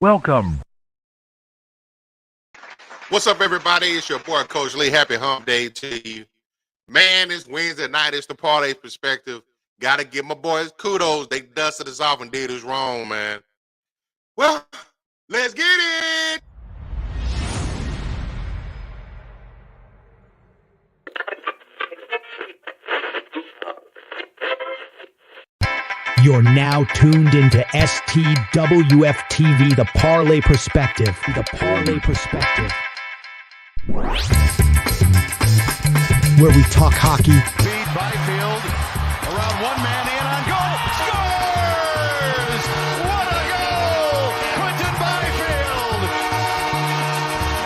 Welcome. What's up, everybody? It's your boy, Coach Lee. Happy hump day to you. Man, it's Wednesday night. It's the parlay perspective. Got to give my boys kudos. They dusted us off and did us wrong, man. Well, let's get it. You're now tuned into STWF-TV, the Parlay Perspective. The Parlay Perspective. Where we talk hockey. Feed Byfield around one man in on goal. Scores! What a goal! Quentin Byfield!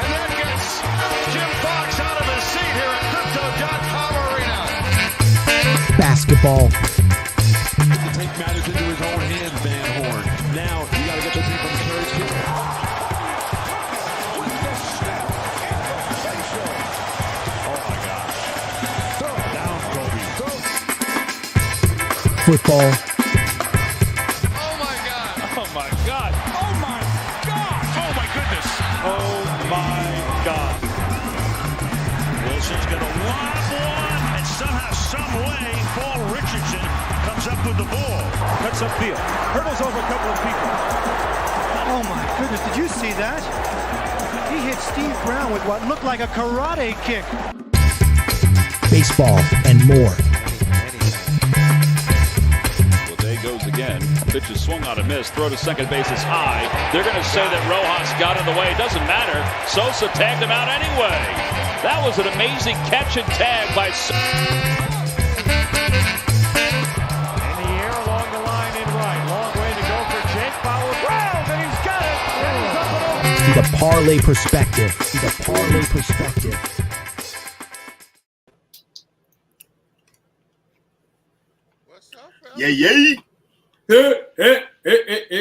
And that gets Jim Fox out of his seat here at Crypto.com Arena. Basketball. To take matters into his own hands, Van Horn. Now, you got to get the team from Surge here. With the snap and the facial. Oh, my gosh. Throw it down, Kobe. Football. Oh, my God. Oh, my God. Oh, my God. Oh, my goodness. Oh, my God. Wilson's going to lob one, and somehow, some way, Paul Richardson comes up with the ball. Cuts upfield. Hurdles over a couple of people. Oh my goodness, did you see that? He hit Steve Brown with what looked like a karate kick. Baseball and more. Well, there goes again. Pitch is swung on a miss. Throw to second base is high. They're going to say that Rojas got in the way. It doesn't matter. Sosa tagged him out anyway. That was an amazing catch and tag by Sosa. The Parlay Perspective. The Parlay Perspective. What's up, fella? Yeah.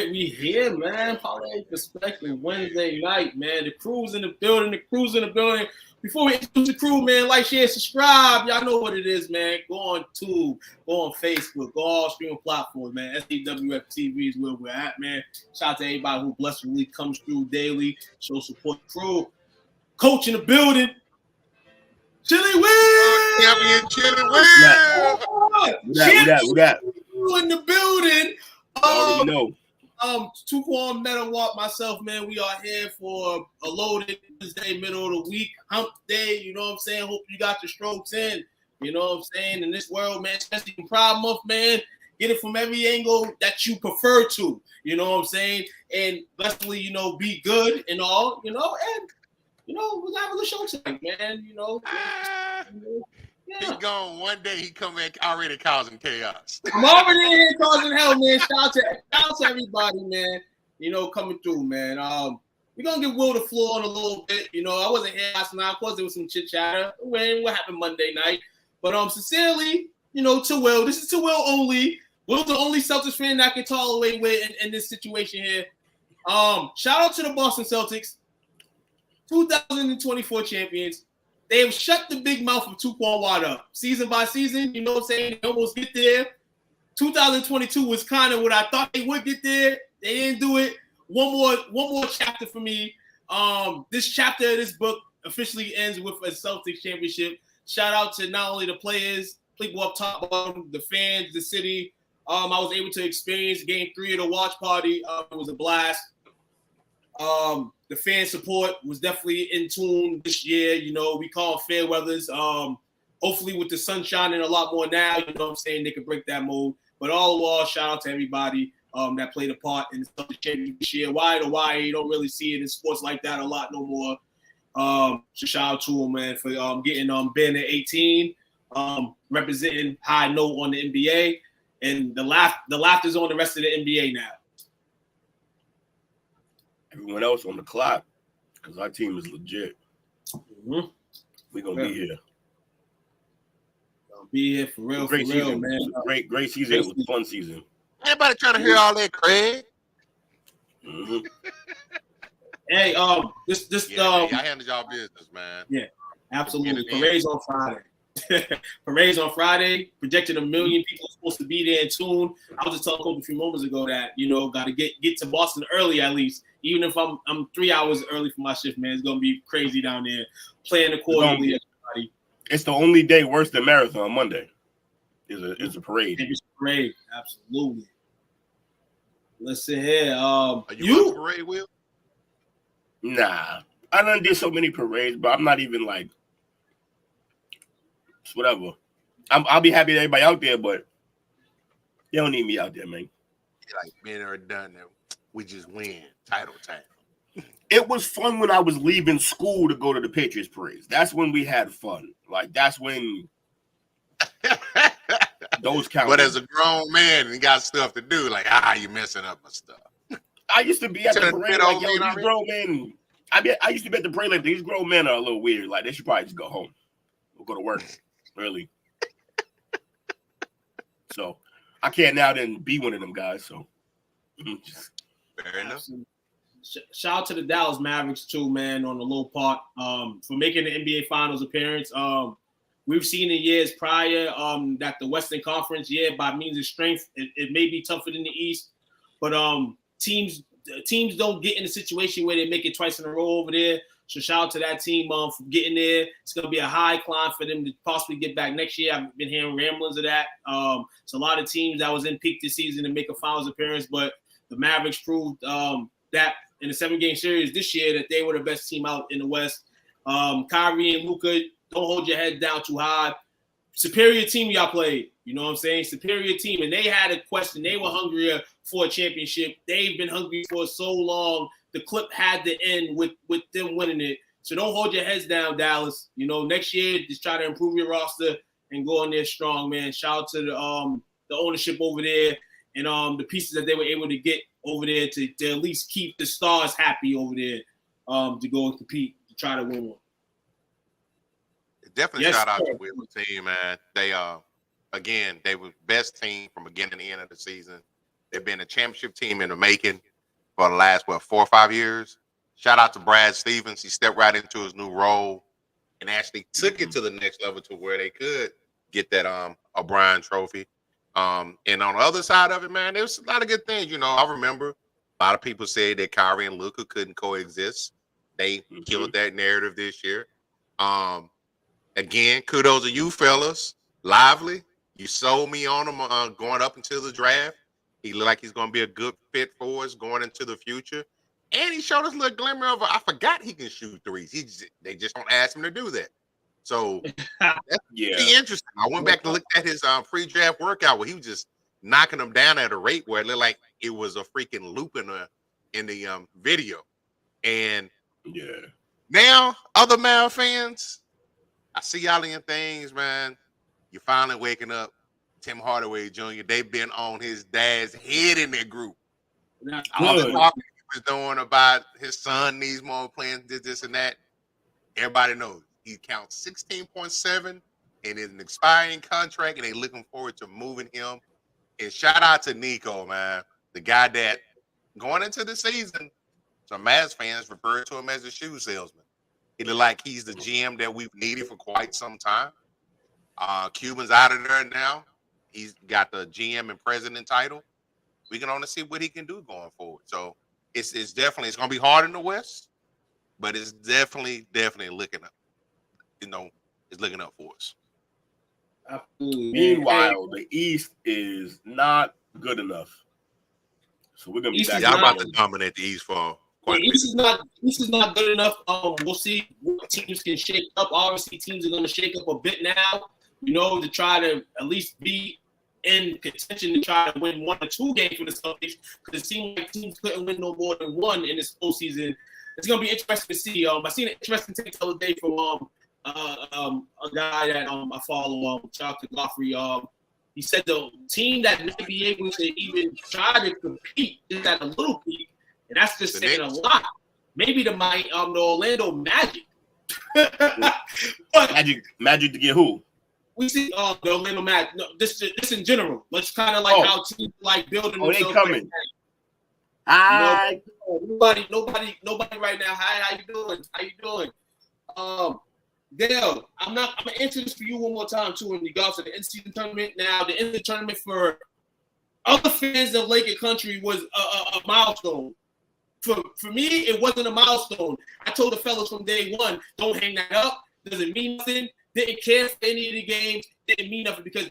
We here, man. Parlay Perspective Wednesday night, man. The crew's in the building. Before we introduce the crew, man, like, share, subscribe. Y'all know what it is, man. Go on Tube, go on Facebook, go on all streaming platforms, man. STWF-TV is where we're at, man. Shout out to everybody who blessedly comes through daily. Show support the crew. Coach in the building. Chili Will! Champion Chili Will! What that? In the building. No. Tuquan Metawalk, myself, man, we are here for a loaded Wednesday, middle of the week, hump day, you know what I'm saying? Hope you got your strokes in, you know what I'm saying? In this world, man, especially in Pride Month, man, get it from every angle that you prefer to, you know what I'm saying? And blessedly, you know, be good and all, you know, and, you know, we're having a show tonight, man, you know. Yeah. He's gone one day. He come in already causing chaos. I'm already in here causing hell, man. Shout out to everybody, man. You know, coming through, man. We're gonna give Will the floor in a little bit. You know, I wasn't here last night. Of course, there was some chit chatter. What happened Monday night? But sincerely, you know, to Will. This is to Will only. Will's the only Celtics fan that I can tolerate with in this situation here. Shout out to the Boston Celtics, 2024 champions. They have shut the big mouth of Tuquan wide up. Season by season, you know what I'm saying? They almost get there. 2022 was kind of what I thought they would get there. They didn't do it. One more chapter for me. This chapter of this book officially ends with a Celtics championship. Shout out to not only the players, people up top, the fans, the city. I was able to experience Game 3 of the watch party. It was a blast. The fan support was definitely in tune this year. You know, we call fair weathers. Hopefully with the sun shining a lot more now, you know what I'm saying, they can break that mold. But all in all, shout out to everybody that played a part in the Celtics championship this year. Why you don't really see it in sports like that a lot no more. So shout out to them, man, for getting Ben at 18, representing high note on the NBA. And the laughter's on the rest of the NBA now. Everyone else on the clock, because our team is legit. Mm-hmm. We're gonna be here. Gonna be here for real, great season, man. Great season. It was a fun season. Anybody trying to hear all that, Craig? Mm-hmm. Hey, y'all handle y'all business, man. Yeah, absolutely. Parade's on Friday. Parade's on Friday. Projected 1 million people supposed to be there in tune. I was just telling Coach a few moments ago that, you know, got to get to Boston early at least Even if I'm 3 hours early for my shift, man, it's gonna be crazy down there. Playing accordingly, everybody. It's the only day worse than Marathon Monday. It's a parade. It's a parade, absolutely. Listen here, Are you on the parade, Will? Nah, I done did so many parades, but I'm not even like it's whatever. I'll be happy that everybody out there, but they don't need me out there, man. Like men are done now. We just win title time. It was fun when I was leaving school to go to the Patriots parades. That's when we had fun. Like that's when those count. But as a grown man, you got stuff to do. Like, you messing up my stuff. I used to be at the parade like, yo, these grown men. I used to be at the parade like these grown men are a little weird. Like they should probably just go home or go to work. Really. So I can't now then be one of them guys. So fair enough. Shout out to the Dallas Mavericks too, man, on the low part for making the NBA Finals appearance. We've seen in years prior that the Western Conference, by means of strength, it may be tougher than the East, but teams don't get in a situation where they make it twice in a row over there. So shout out to that team for getting there. It's going to be a high climb for them to possibly get back next year. I've been hearing ramblings of that. It's a lot of teams that was in peak this season to make a finals appearance, but the Mavericks proved that in the 7-game series this year that they were the best team out in the West. Kyrie and Luka, don't hold your head down too high. Superior team y'all played. You know what I'm saying? Superior team. And they had a question. They were hungrier for a championship. They've been hungry for so long. The clip had to end with them winning it. So don't hold your heads down, Dallas. You know, next year, just try to improve your roster and go in there strong, man. Shout out to the ownership over there and the pieces that they were able to get over there to at least keep the stars happy over there to go and compete to try to win one. Definitely shout out to Will's team, man. They again, they were best team from beginning to end of the season. They've been a championship team in the making for the last 4 or 5 years. Shout out to Brad Stevens. He stepped right into his new role and actually took it to the next level to where they could get that O'Brien trophy. And on the other side of it, man, there's a lot of good things. You know, I remember a lot of people said that Kyrie and Luka couldn't coexist. They killed that narrative this year. Again, kudos to you fellas. Lively. You sold me on him going up until the draft. He looked like he's going to be a good fit for us going into the future. And he showed us a little glimmer of I forgot he can shoot threes. They just don't ask him to do that. So that's interesting. I went back to look at his pre-draft workout where he was just knocking them down at a rate where it looked like it was a freaking loop in the video. And now other Mavs fans, I see y'all in things, man. You're finally waking up. Tim Hardaway Jr., they've been on his dad's head in that group. All the talking he was doing about his son needs more playing, this and that. Everybody knows he counts 16.7 and is an expiring contract, and they're looking forward to moving him. And shout out to Nico, man, the guy that going into the season, some Mavs fans refer to him as a shoe salesman. He look like he's the GM that we've needed for quite some time. Cuban's out of there now. He's got the GM and president title. We can only see what he can do going forward. So it's definitely, it's going to be hard in the West, but it's definitely looking up. You know, it's looking up for us. Absolutely. Meanwhile, the East is not good enough. So we're going to be back. Y'all about to dominate the East for quite a bit. East is not good enough. We'll see what teams can shake up. Obviously, teams are going to shake up a bit now, you know, to try to at least be in contention to try to win 1 or 2 games for the Celtics, because it seemed like teams couldn't win no more than 1 in this postseason. It's going to be interesting to see. I seen an interesting take the other day from a guy that I follow, Chuck Godfrey. He said the team that may be able to even try to compete is at a little peak, and that's just saying a lot. Maybe the Orlando Magic. But Magic to get who? We see the Orlando Magic. No, this in general. Let's kind of like how teams like building. Oh, they coming. Hi. Nobody right now. Hi, how you doing? How you doing? Dale, I'm gonna answer this for you one more time too in regards to the in-season tournament. Now, the end of the tournament for other fans of Laker country was a milestone. For me, it wasn't a milestone. I told the fellas from day one, don't hang that up. Doesn't mean nothing. Didn't care for any of the games. Didn't mean nothing because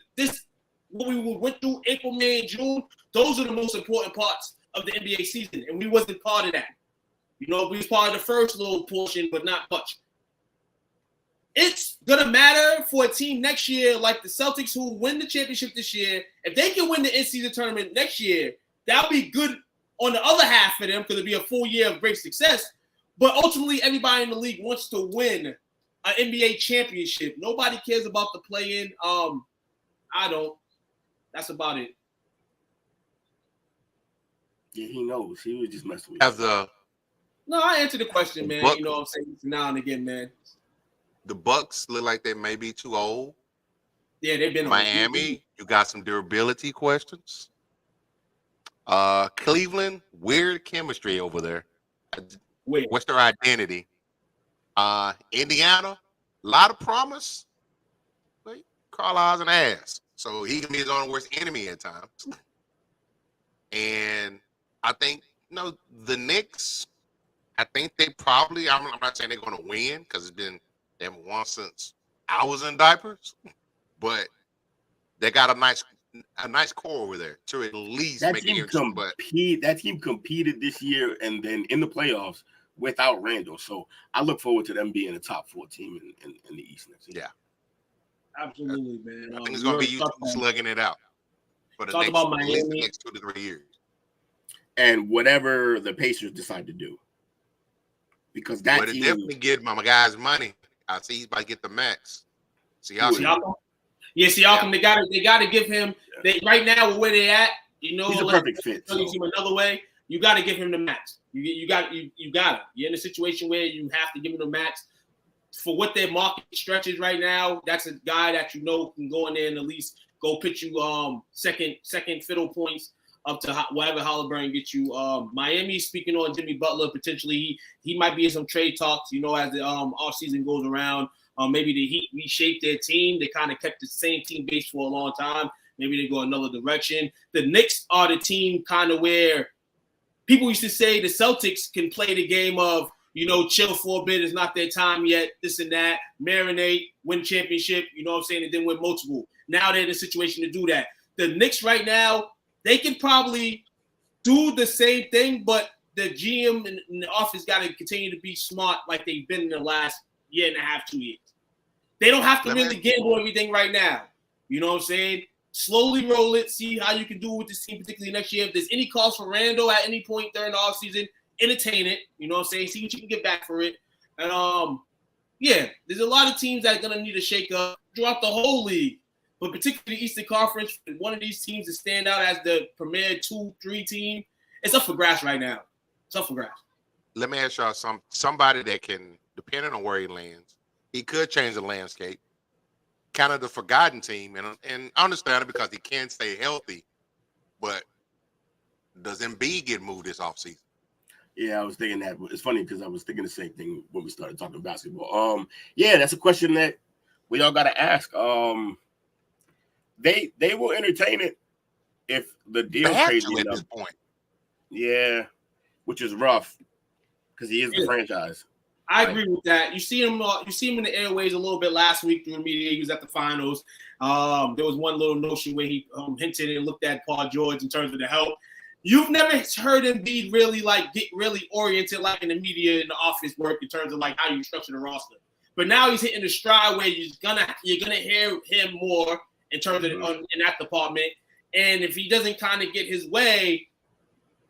what we went through April, May, and June, those are the most important parts of the NBA season, and we wasn't part of that. We was part of the first little portion, but not much. It's going to matter for a team next year like the Celtics who win the championship this year. If they can win the in-season tournament next year, that'll be good on the other half of them because it'll be a full year of great success. But ultimately, everybody in the league wants to win an NBA championship. Nobody cares about the play-in. I don't. That's about it. Yeah, he knows. He was just messing with you. No, I answered the question, man. You know what I'm saying? Now and again, man. The Bucks look like they may be too old. Yeah, they've been Miami, you got some durability questions. Cleveland, weird chemistry over there. Wait. What's their identity? Indiana, a lot of promise. But Carlisle's an ass. So he can be his own worst enemy at times. And I think, the Knicks, I think they probably, I'm not saying they're going to win because they haven't won since I was in diapers, but they got a nice core over there to at least that make team it. That team competed this year and then in the playoffs without Randall. So I look forward to them being a top 4 team in the East next year. Yeah. Absolutely, man. I think it's going to be you slugging it out for the next 2 to 3 years. And whatever the Pacers decide to do. Because that team definitely get my guy's money. I see he's about to get the max. Siakam. Yeah, Siakam. Yeah. They got to give him. They right now where they at. He's a perfect fit. So. Another way, you got to give him the max. You got it. You're in a situation where you have to give him the max for what their market stretches right now. That's a guy that can go in there and at least go pitch you second fiddle points up to whatever Halliburton gets you. Miami, speaking on Jimmy Butler, potentially he might be in some trade talks, as the offseason goes around. Maybe the Heat reshaped their team. They kind of kept the same team base for a long time. Maybe they go another direction. The Knicks are the team kind of where people used to say the Celtics can play the game of, chill for a bit. It's not their time yet, this and that. Marinate, win championship, and then win multiple. Now they're in a situation to do that. The Knicks right now, they can probably do the same thing, but the GM in the office got to continue to be smart like they've been in the last year and a half, 2 years. They don't have to really gamble everything right now. You know what I'm saying? Slowly roll it, see how you can do with this team, particularly next year. If there's any calls for Randall at any point during the offseason, entertain it. You know what I'm saying? See what you can get back for it. And, there's a lot of teams that are going to need a shake-up throughout the whole league. But particularly the Eastern Conference, one of these teams to stand out as the premier 2-3 team, it's up for grabs right now. It's up for grabs. Let me ask y'all somebody that can, depending on where he lands, he could change the landscape. Kind of the forgotten team, and I understand it because he can stay healthy, but does Embiid get moved this offseason? Yeah, I was thinking that. It's funny because I was thinking the same thing when we started talking basketball. That's a question that we all got to ask. They will entertain it if the deal is crazy at this point. Yeah, which is rough because he is the franchise. I agree with that. You see him in the airways a little bit last week through the media. He was at the finals. There was one little notion where he hinted and looked at Paul George in terms of the help. You've never heard him be really get really oriented like in the media in the office work in terms of like how you structure the roster. But now he's hitting the stride where you're gonna hear him more in terms of in that department. And if he doesn't kind of get his way,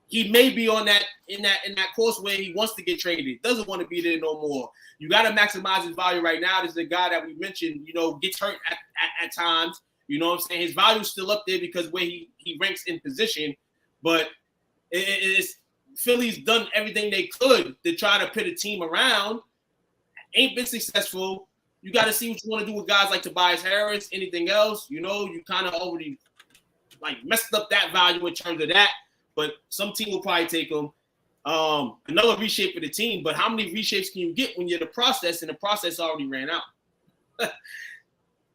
he may be on that in that course where he wants to get traded. Doesn't want to be there no more. You got to maximize his value right now. This is a guy that we mentioned, gets hurt at times. You know what I'm saying? His value is still up there because where he ranks in position. But it's Philly's done everything they could to try to put a team around. Ain't been successful. You got to see what you want to do with guys like Tobias Harris. Anything else, you kind of already messed up that value in terms of that. But some team will probably take them. Another reshape for the team. But how many reshapes can you get when you're in the process and the process already ran out?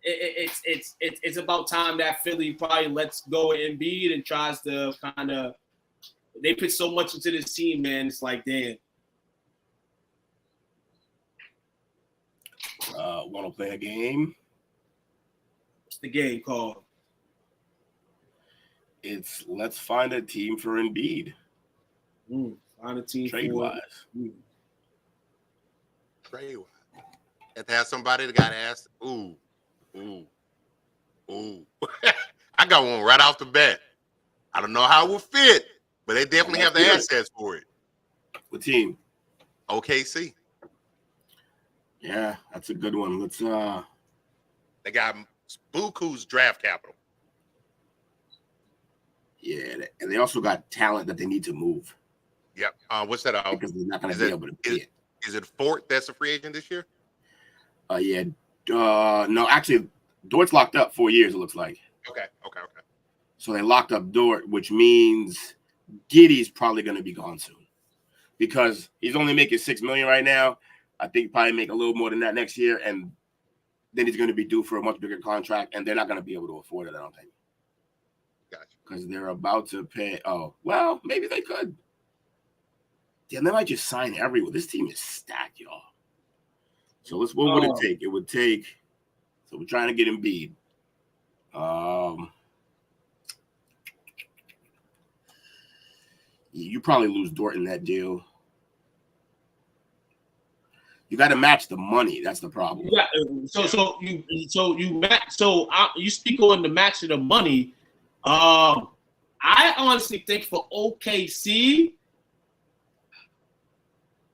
It's about time that Philly probably lets go of Embiid and tries to kind of they put so much into this team, man. It's like, damn. Want to play a game? What's the game called? It's let's find a team for Embiid. Find a team trade-wise. Trade-wise. Have to have somebody that got asked. Ooh. I got one right off the bat. I don't know how it will fit, but they definitely have the assets for it. What team? OKC. Yeah, that's a good one. Let's They got Buku's draft capital. Yeah, and they also got talent that they need to move. Yep. What's that? Because they're not going to be able to pay it. Is it Fort that's a free agent this year? Yeah. No, actually, Dort's locked up 4 years, it looks like. Okay. So they locked up Dort, which means Giddey's probably going to be gone soon because he's only making $6 million right now. I think probably make a little more than that next year, and then he's going to be due for a much bigger contract, and they're not going to be able to afford it, I don't think. Gotcha. Because they're about to pay. Oh, well, maybe they could. Damn, they might just sign everyone. This team is stacked, y'all. So what would it take? It would take. So we're trying to get Embiid. You probably lose Dort in that deal. You got to match the money. That's the problem. Yeah. So you speak on the match of the money. I honestly think for OKC,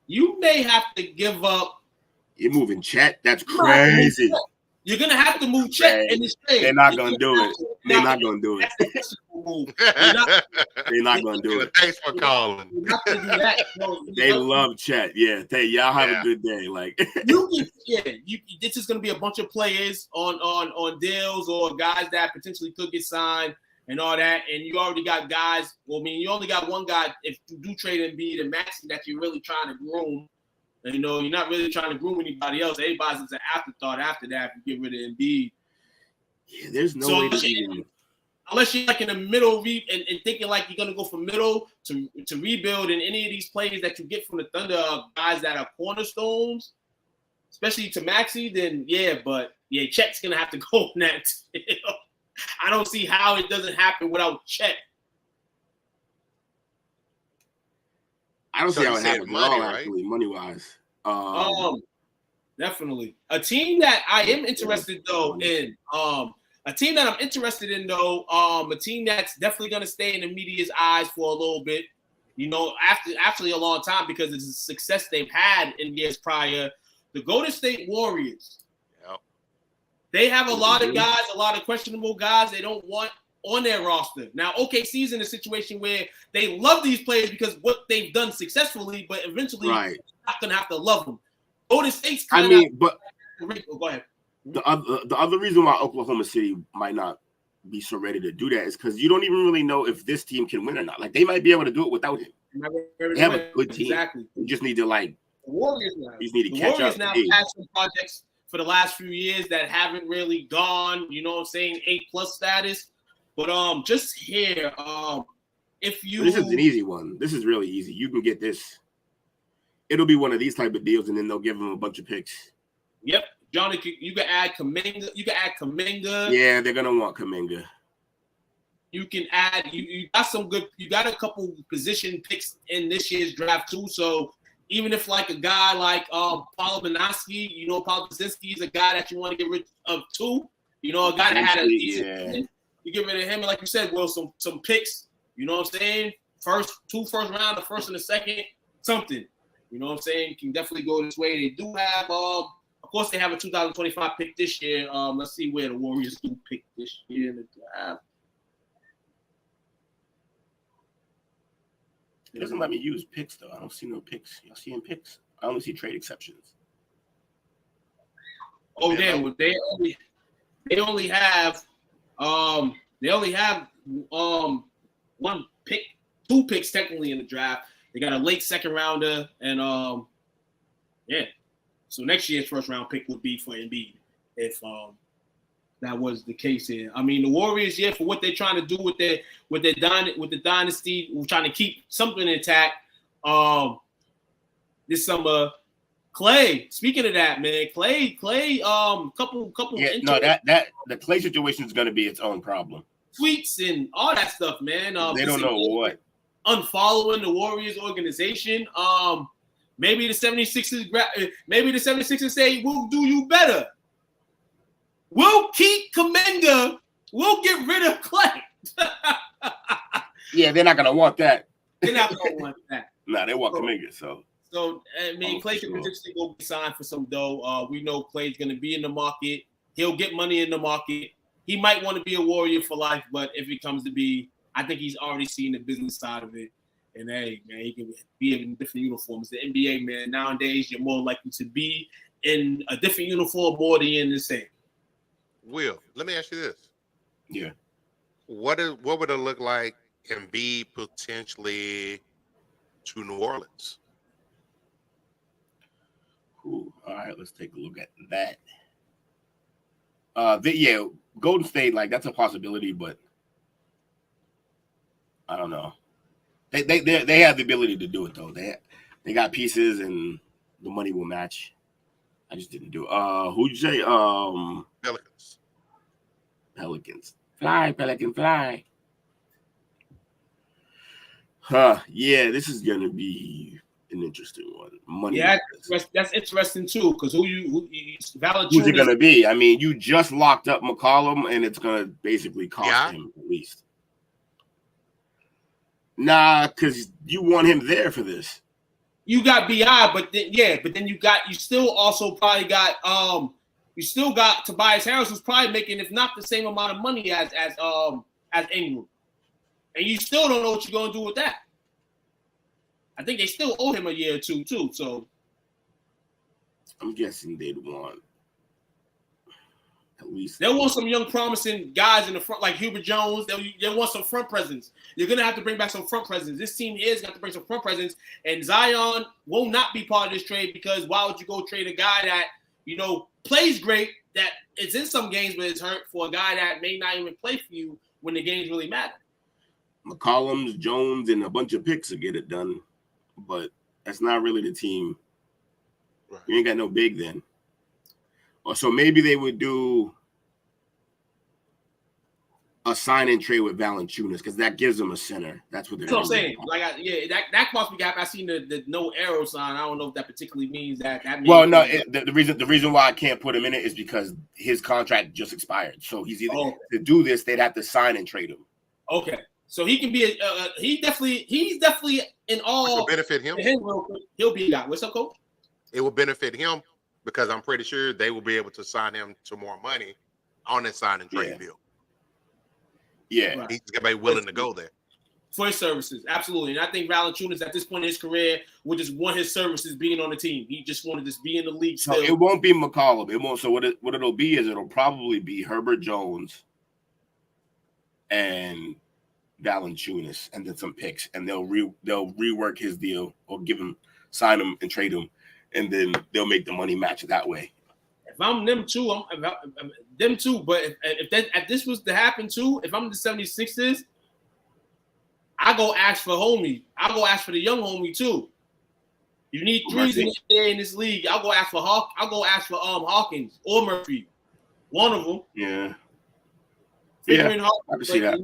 you may have to give up. You're moving Chet. That's crazy. You're gonna have to move Chet in this trade. They're not gonna do it. They're not gonna do it. They're not gonna do it. Thanks for calling. You have to do that. They love Chet. Yeah. Y'all have a good day. Like this is gonna be a bunch of players on deals or guys that potentially could get signed and all that. And you already got guys. Well, I mean, you only got one guy if you do trade Embiid and Maxey that you're really trying to groom. And, you know, you're not really trying to groom anybody else. Everybody's an afterthought after that if you get rid of Embiid. Yeah, there's no way to unless you're like in the middle and thinking like you're gonna go from middle to rebuild, and any of these players that you get from the Thunder are guys that are cornerstones, especially to Maxey, then Chet's gonna have to go next. I don't see how it doesn't happen without Chet. I don't see how it happens at all, actually, money-wise. Definitely. A team that I am interested in, a team that's definitely going to stay in the media's eyes for a little bit, you know, actually a long time because of the success they've had in years prior, the Golden State Warriors. Yep. They have a lot of guys, a lot of questionable guys they don't want on their roster. Now, OKC's in a situation where they love these players because what they've done successfully, but eventually they're not going to have to love them. Golden State's kind of but go ahead. The other reason why Oklahoma City might not be so ready to do that is because you don't even really know if this team can win or not. Like, they might be able to do it without him. They have a good team. Exactly. You just need to the Warriors catch up. Now have some projects for the last few years that haven't really gone, you know what I'm saying, A+ status. But just here, if you this is an easy one. This is really easy. You can get this. It'll be one of these type of deals, and then they'll give them a bunch of picks. Yep, Johnny, you can add Kuminga. Yeah, they're gonna want Kuminga. You can add. You got some good. You got a couple position picks in this year's draft too. So even if like a guy like Paolo Banaski, you know, Paolo Basinski is a guy that you want to get rid of too. You know, a guy that had a decent. You get rid of him, and like you said, well, some picks. You know what I'm saying? Two first round, the first and the second, something. You know what I'm saying? Can definitely go this way. They do have, of course, they have a 2025 pick this year. Let's see where the Warriors do pick this year in the draft. It doesn't let me use picks though. I don't see no picks. Y'all seeing picks? I only see trade exceptions. Oh yeah, well, they only have one pick, 2 picks technically in the draft. They got a late second rounder, and so next year's first round pick would be for Embiid if that was the case here. I mean, the Warriors, yeah, for what they're trying to do with the dynasty, we're trying to keep something intact. This summer, Clay. Speaking of that, man, Clay. Couple. Yeah, no, that the Clay situation is going to be its own problem. Tweets and all that stuff, man. They don't know what. Unfollowing the Warriors organization. Maybe the 76ers. Maybe the 76ers say we'll do you better. We'll keep Kuminga. We'll get rid of Clay. Yeah, they're not gonna want that. They're not gonna want that. No, they want Kuminga. So I mean, Clay can potentially go be signed for some dough. We know Clay's gonna be in the market. He'll get money in the market. He might want to be a Warrior for life, but if it comes to be, I think he's already seen the business side of it. And hey, man, he can be in different uniforms. The NBA, man, nowadays you're more likely to be in a different uniform more than in the same. Will, let me ask you this. Yeah. What would it look like Embiid potentially to New Orleans? Cool. All right, let's take a look at that. Golden State, like that's a possibility, but I don't know. They have the ability to do it though. They got pieces and the money will match. I just didn't do it. Who'd you say? Pelicans. Fly, Pelican, fly. Huh. Yeah, this is gonna be an interesting one. Money. Yeah, that's interesting too. Because who's it gonna be? I mean, you just locked up McCollum, and it's gonna basically cost him at least. Nah, because you want him there for this. You got BI, but then you still also probably got you still got Tobias Harris, who's probably making, if not the same amount of money as Ingram, and you still don't know what you're gonna do with that. I think they still owe him a year or two too. So I'm guessing they'd want at least. They'll want some young, promising guys in the front, like Hubert Jones. They'll want some front presence. You're gonna have to bring back some front presence. This team is gonna have to bring some front presence, and Zion will not be part of this trade because why would you go trade a guy that plays great, that is in some games but is hurt, for a guy that may not even play for you when the games really matter? McCollum, Jones, and a bunch of picks will get it done, but that's not really the team. Right. You ain't got no big then. Or so maybe they would do a sign and trade with Valanciunas because that gives them a center. That's what they're. That's what I'm saying. That must be gap. I seen the no arrow sign. I don't know if that particularly means that. Means the reason why I can't put him in it is because his contract just expired. So he's either to do this, they'd have to sign and trade him. Okay, so he can be he's definitely in all. Which will benefit him. He'll be a guy. What's up, Coach? It will benefit him because I'm pretty sure they will be able to sign him to more money on that sign and trade deal. Yeah, right. He's gonna be willing to go there for his services, absolutely. And I think Valanciunas at this point in his career would just want his services being on the team. He just wanted to be in the league. Still. So it won't be McCollum. It won't. So what it'll be is it'll probably be Herbert Jones and Valanciunas, and then some picks, and they'll rework his deal or sign him and trade him, and then they'll make the money match that way. If I'm them too, I'm them too. But if this was to happen too, if I'm the 76ers, I go ask for homie. I go ask for the young homie too. You need threes in this league. I'll go ask for Hawkins or Murphy, one of them. Yeah. Figuring I can see that.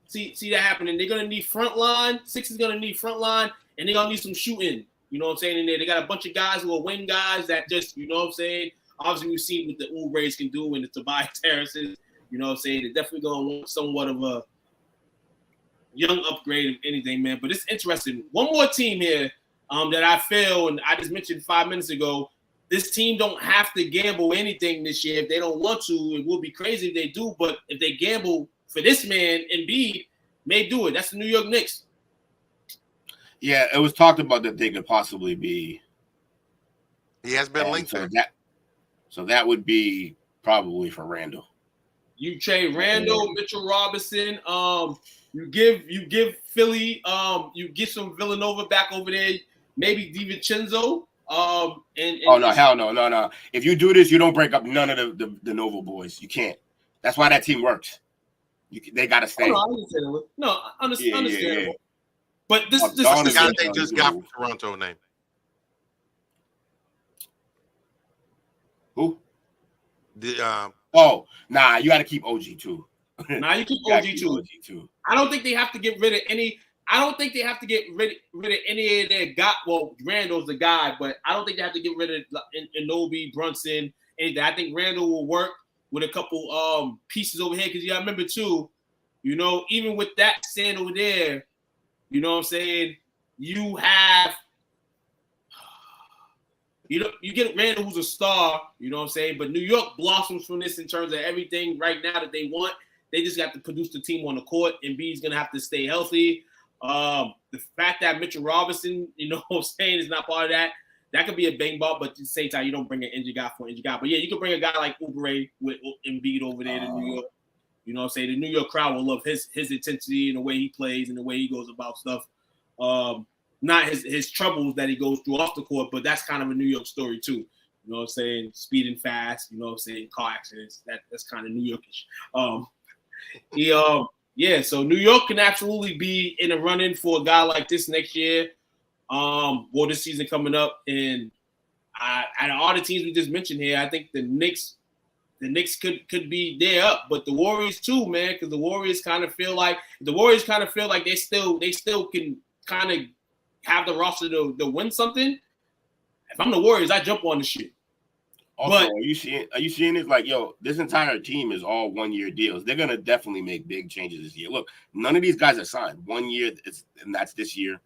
See that happening. They're gonna need front line. Sixers gonna need front line, and they're gonna need some shooting. You know what I'm saying? In there, they got a bunch of guys who are wing guys that just, you know what I'm saying. Obviously, we've seen what the Oubre's can do and the Tobias Harrises. You know what I'm saying? They're definitely going to want somewhat of a young upgrade, if anything, man. But it's interesting. One more team here that I feel, and I just mentioned 5 minutes ago, this team don't have to gamble anything this year if they don't want to. It would be crazy if they do, but if they gamble for this man, Embiid may do it. That's the New York Knicks. Yeah, it was talked about that they could possibly be. He has been linked to that. So that would be probably for Randall. You trade Randall, Mitchell Robinson. You give Philly. You get some Villanova back over there. Maybe DiVincenzo. Hell no. If you do this, you don't break up none of the Nova boys. You can't. That's why that team works. They got to stay. Understandable. Yeah. But this the guy they just got from Toronto name. Who? You got to keep OG too. You keep OG too. I don't think they have to get rid of any. I don't think they have to get rid of any of their guy. Well, Randall's the guy, but I don't think they have to get rid of Anobi, Brunson, anything. I think Randall will work with a couple pieces over here because you got to remember too, even with that stand over there, you know what I'm saying? You have. You get Randall, who's a star, you know what I'm saying? But New York blossoms from this in terms of everything right now that they want. They just got to produce the team on the court, and B's going to have to stay healthy. The fact that Mitchell Robinson, you know what I'm saying, is not part of that could be a bang ball, but at the same time, you don't bring an injured guy for an injured guy. But, yeah, you can bring a guy like Oubre with Embiid over there to New York. You know what I'm saying? The New York crowd will love his intensity and the way he plays and the way he goes about stuff. Not his troubles that he goes through off the court, but that's kind of a New York story too. You know what I'm saying? Speeding fast, you know what I'm saying? Car accidents. That's kind of New Yorkish. So New York can absolutely be in a run-in for a guy like this next year. This season coming up. And out of all the teams we just mentioned here, I think the Knicks could be there up, but the Warriors too, man, because the Warriors kind of feel like they still can kind of have the roster to win something. If I'm the Warriors, I jump on the shit. Also, are you seeing it like, this entire team is all 1-year deals. They're gonna definitely make big changes this year. Look, none of these guys are signed 1 year, and that's this year.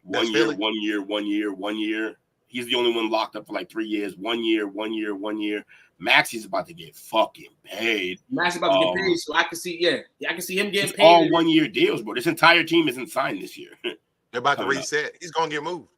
1 year, 1 year, 1 year, 1 year. He's the only one locked up for like 3 years. 1 year, 1 year, 1 year. Maxi's about to get fucking paid. Maxi's about to get paid, so I can see him getting paid. All 1 year deals, bro. This entire team isn't signed this year. They're about to reset. He's gonna get moved.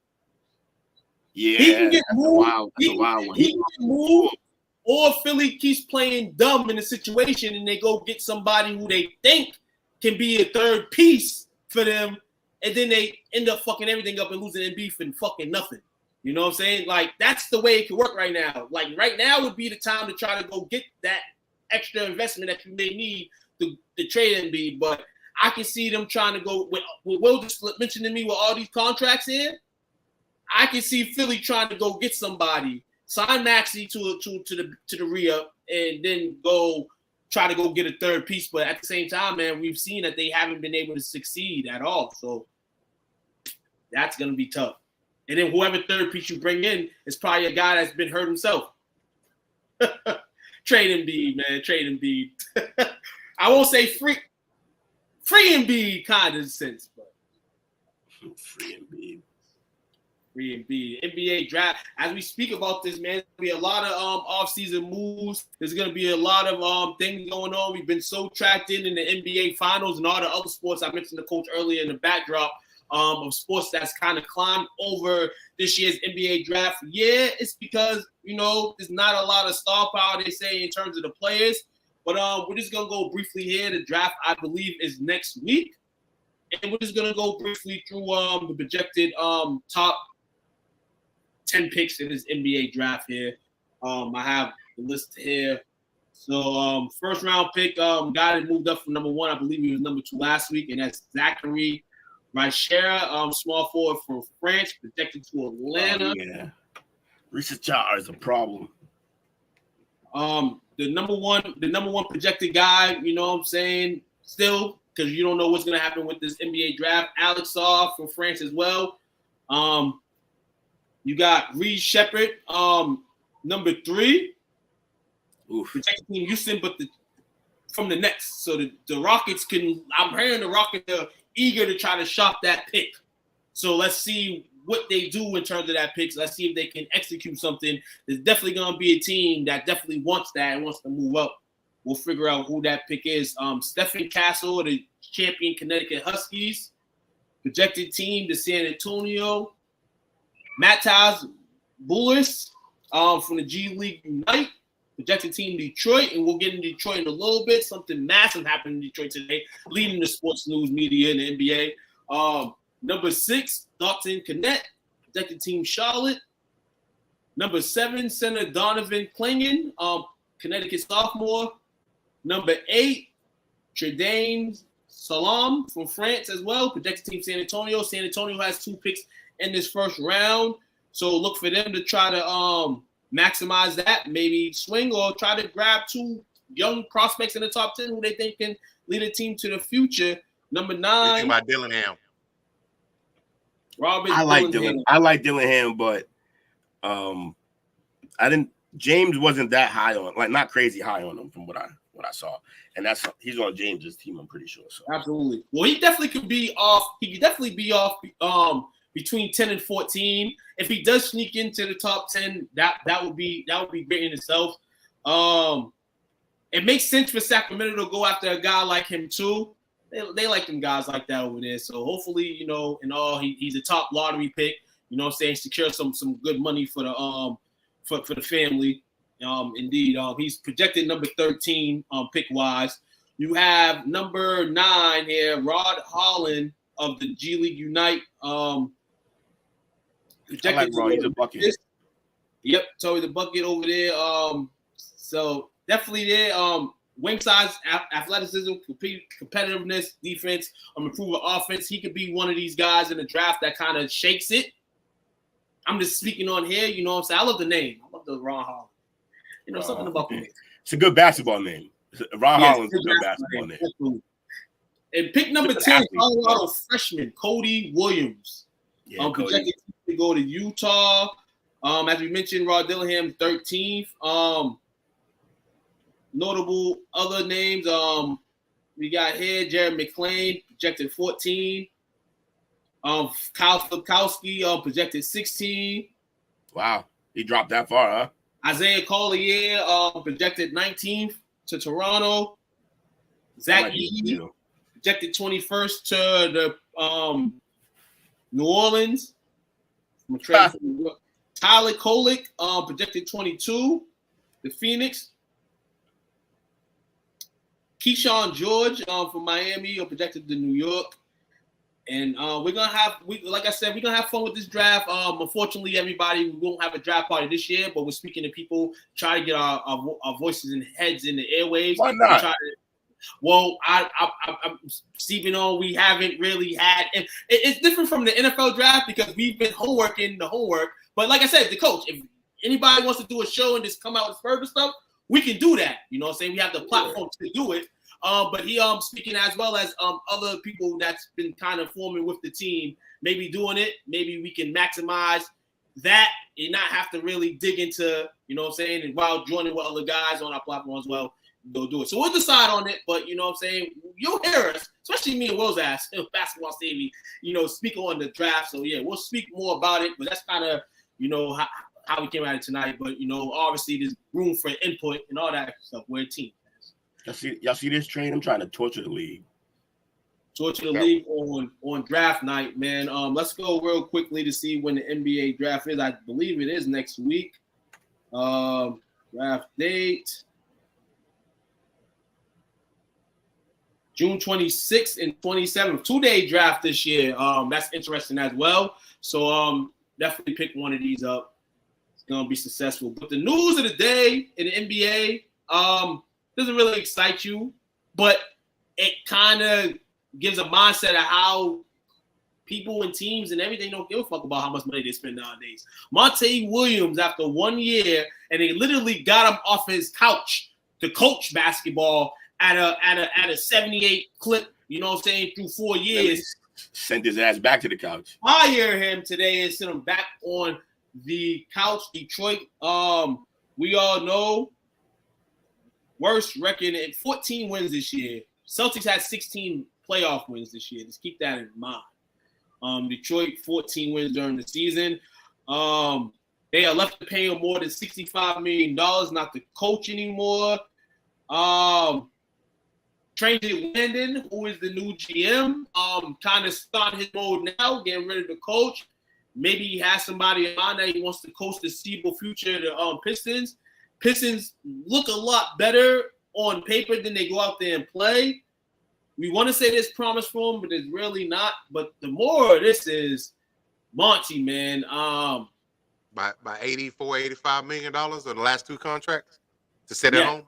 Yeah, he can get moved. That's a wild one. He can get moved, or Philly keeps playing dumb in a situation and they go get somebody who they think can be a third piece for them, and then they end up fucking everything up and losing in beef and fucking nothing. You know what I'm saying? Like, that's the way it can work right now. Like, right now would be the time to try to go get that extra investment that you may need to trade Embiid, but I can see them trying to go with Will just mentioned to me with all these contracts in. I can see Philly trying to go get somebody, sign Maxey to the re-up, and then go try to go get a third piece. But at the same time, man, we've seen that they haven't been able to succeed at all. So that's gonna be tough. And then whoever third piece you bring in is probably a guy that's been hurt himself. Trade Embiid, man. Trade Embiid. I won't say free Embiid kind of sense, but free Embiid. NBA draft. As we speak about this, man, there's gonna be a lot of offseason moves. There's gonna be a lot of things going on. We've been so tracked in the NBA finals and all the other sports. I mentioned the coach earlier in the backdrop of sports that's kind of climbed over this year's NBA draft. Yeah, it's because there's not a lot of star power, they say, in terms of the players. But we're just going to go briefly here. The draft, I believe, is next week. And we're just going to go briefly through the projected top 10 picks in this NBA draft here. I have the list here. So first round pick, guy that moved up from number 1. I believe he was number 2 last week. And that's Zachary Reichera, small forward from France, projected to Atlanta. Yeah. Richard is a problem. The number one projected guy, you know what I'm saying, still, because you don't know what's going to happen with this NBA draft. Alex Saw from France as well. You got Reed Shepherd, number 3. Projected team Houston, but from the Nets. So the Rockets I'm hearing the Rockets are eager to try to shop that pick. So let's see what they do in terms of that pick. So let's see if they can execute something. There's definitely going to be a team that definitely wants that and wants to move up. We'll figure out who that pick is. Stephen Castle, the champion Connecticut Huskies. Projected team, the San Antonio. Matthias Bullis from the G League Unite. Projected team, Detroit. And we'll get into Detroit in a little bit. Something massive happened in Detroit today, leading the sports news media in the NBA. Number 6, Dalton Connect, projected team Charlotte. Number 7, center Donovan Clingan, Connecticut sophomore. Number 8, Tredain Salam from France as well. Projected team San Antonio. San Antonio has 2 picks in this first round. So look for them to try to maximize that, maybe swing or try to grab 2 young prospects in the top 10 who they think can lead a team to the future. Number 9. Think about Dillingham. Robert I like Dillingham. I like Dillingham, but James wasn't that high on, like not crazy high on him from what I saw. And he's on James's team, I'm pretty sure. So Absolutely. Well, he definitely could be off. He could definitely be off between 10 and 14. If he does sneak into the top 10, that would be great in itself. It makes sense for Sacramento to go after a guy like him too. They like them guys like that over there. So hopefully, he's a top lottery pick. You know what I'm saying? Secure some good money for the for the family. Indeed. He's projected number 13 pick wise. You have number 9 here, Rod Holland of the G League Unite. Projected I like Rod. He's a bucket. Yep, so the bucket over there. So definitely there. Wing size, athleticism, competitiveness, defense, improving offense. He could be one of these guys in the draft that kind of shakes it. I'm just speaking on here. You know what I'm saying? I love the name. I love the Ron Holland. Something about the name. It's a good basketball name. Ron Holland's a good basketball name. Absolutely. And pick number 10, Colorado freshman Cody Williams. Yeah, projected to go to Utah. As we mentioned, Rod Dillingham 13th. Notable other names. We got here Jared McClain, projected 14. Kyle Filipkowski, projected 16. Wow, he dropped that far, huh? Isaiah Collier, projected 19th to Toronto. Zach Yee, projected 21st to the New Orleans. Tyler Kolek, projected 22, the Phoenix. Keyshawn George from Miami, projected to New York. And we're gonna have, like I said, we're gonna have fun with this draft. Unfortunately, everybody, we won't have a draft party this year, but we're speaking to people, try to get our voices and heads in the airwaves. Why not? I'm Stephen on. We haven't really had, and it's different from the NFL draft because we've been homeworking the homework. But like I said, the coach, if anybody wants to do a show and just come out with further stuff, we can do that. You know what I'm saying? We have the platform to do it. But he speaking as well as other people that's been kind of forming with the team, maybe doing it. Maybe we can maximize that and not have to really dig into, you know what I'm saying, and while joining with other guys on our platform as well, go do it. So we'll decide on it, but you know what I'm saying, you'll hear us, especially me and Will's ass, Basketball Stevie, speak on the draft. So yeah, we'll speak more about it, but that's kind of, how we came at it tonight. But obviously there's room for input and all that stuff. We're a team. Y'all see this trade? I'm trying to torture the league. Torture the league on draft night, man. Let's go real quickly to see when the NBA draft is. I believe it is next week. Draft date June 26th and 27th. 2-day draft this year. That's interesting as well. So definitely pick one of these up. It's gonna be successful. But the news of the day in the NBA doesn't really excite you, but it kind of gives a mindset of how people and teams and everything don't give a fuck about how much money they spend nowadays. Monty Williams, after 1 year, and they literally got him off his couch to coach basketball at a 78 clip, you know what I'm saying, through 4 years. Sent his ass back to the couch. Fire him today and sent him back on the couch. Detroit, we all know, worst record at 14 wins this year. Celtics had 16 playoff wins this year. Just keep that in mind. Detroit, 14 wins during the season. They are left to pay him more than $65 million, not the coach anymore. Tracy Landon, who is the new GM, kind of starting his mode now, getting rid of the coach. Maybe he has somebody in mind that he wants to coach the foreseeable future of the Pistons. Pistons look a lot better on paper than they go out there and play. We want to say there's promise for them, but it's really not. But the more of this is Monty, man. By $84, $85 million on the last 2 contracts to sit at home.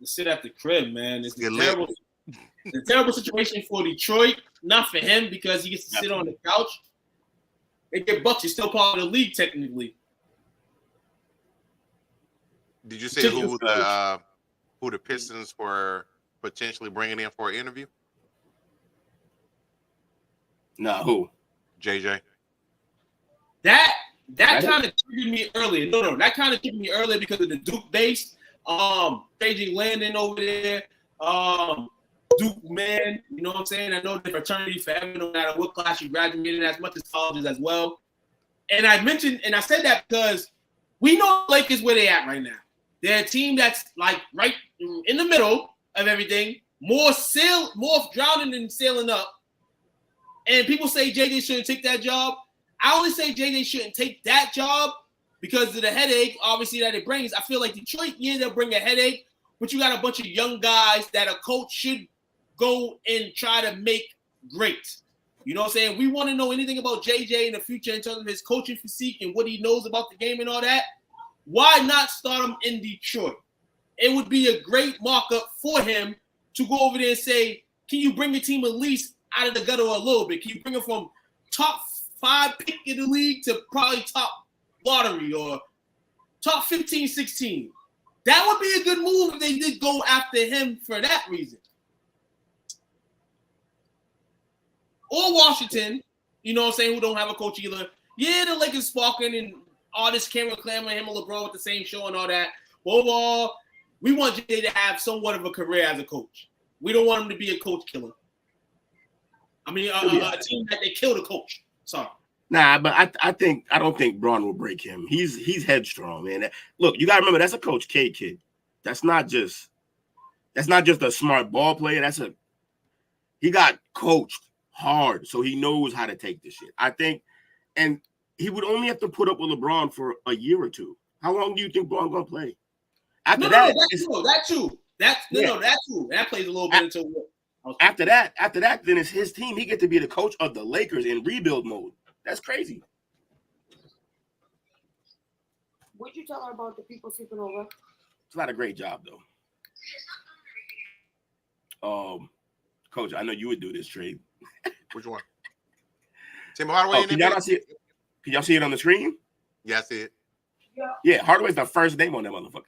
to sit at the crib, man. It's Get a terrible situation for Detroit. Not for him because he gets to sit on the couch. They get Bucks. He's still part of the league technically. Did you say who the Pistons were potentially bringing in for an interview? No, who? JJ. That kind of triggered me earlier. No, that kind of triggered me earlier because of the Duke base. Staging Landon over there. Duke man, you know what I'm saying? I know the fraternity forever, no matter what class you graduated, as much as colleges as well. And I said that because we know Lakers where they at right now. They're a team that's like right in the middle of everything, more drowning than sailing up. And people say JJ shouldn't take that job. I only say JJ shouldn't take that job because of the headache, obviously, that it brings. I feel like Detroit, they'll bring a headache, but you got a bunch of young guys that a coach should go and try to make great. You know what I'm saying? We want to know anything about JJ in the future in terms of his coaching physique and what he knows about the game and all that. Why not start him in Detroit? It would be a great markup for him to go over there and say, can you bring your team at least out of the gutter a little bit? Can you bring it from top 5 pick in the league to probably top lottery or top 15, 16? That would be a good move if they did go after him for that reason. Or Washington, you know what I'm saying, who don't have a coach either. Yeah, the Lakers sparking and all this camera clamoring him and LeBron with the same show and all that. But overall, we want Jay to have somewhat of a career as a coach. We don't want him to be a coach killer. I mean, a team that they kill the coach. Sorry. Nah, but I don't think Braun will break him. He's headstrong, man. Look, you gotta remember that's a Coach K kid. That's not just a smart ball player. He got coached hard, so he knows how to take this shit. I think, and he would only have to put up with LeBron for a year or two. How long do you think Braun gonna play? After that, that too. That plays a little bit into what. After that, then it's his team. He get to be the coach of the Lakers in rebuild mode. That's crazy. What'd you tell her about the people sleeping over? It's not a great job though. Coach, I know you would do this trade. Which one? Tim Hardaway. Can y'all not see it? Can y'all see it on the screen? Yeah, I see it. Yeah, Hardaway's the first name on that motherfucker.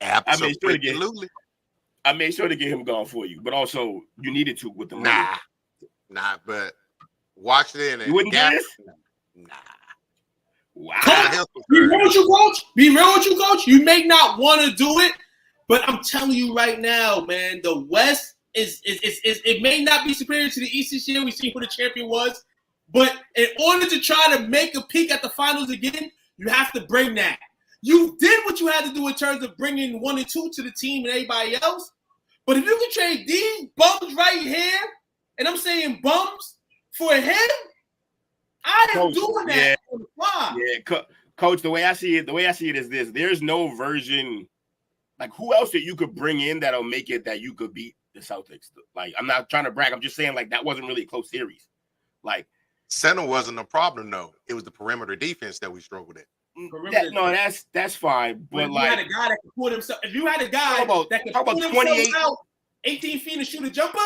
Absolutely. I made sure to get him gone for you, but also you needed to with the money. Nah, but watch it in. You wouldn't do this? Nah. Wow. Be real with you, coach. You may not want to do it, but I'm telling you right now, man, the West is it may not be superior to the East this year. We see who the champion was, but in order to try to make a peek at the finals again, you have to bring that. You did what you had to do in terms of bringing 1 and 2 to the team and everybody else. But if you can trade these bums right here, and I'm saying bums for him, I am doing that on the fly. Yeah, Coach, the way I see it is this. There's no version, like who else that you could bring in that'll make it that you could beat the Celtics. Like, I'm not trying to brag. I'm just saying, like, that wasn't really a close series. Like, center wasn't a problem, though. It was the perimeter defense that we struggled at. That's fine. But if you had a guy that could put himself, if you had a guy that could put himself out 18 feet and shoot a jumper,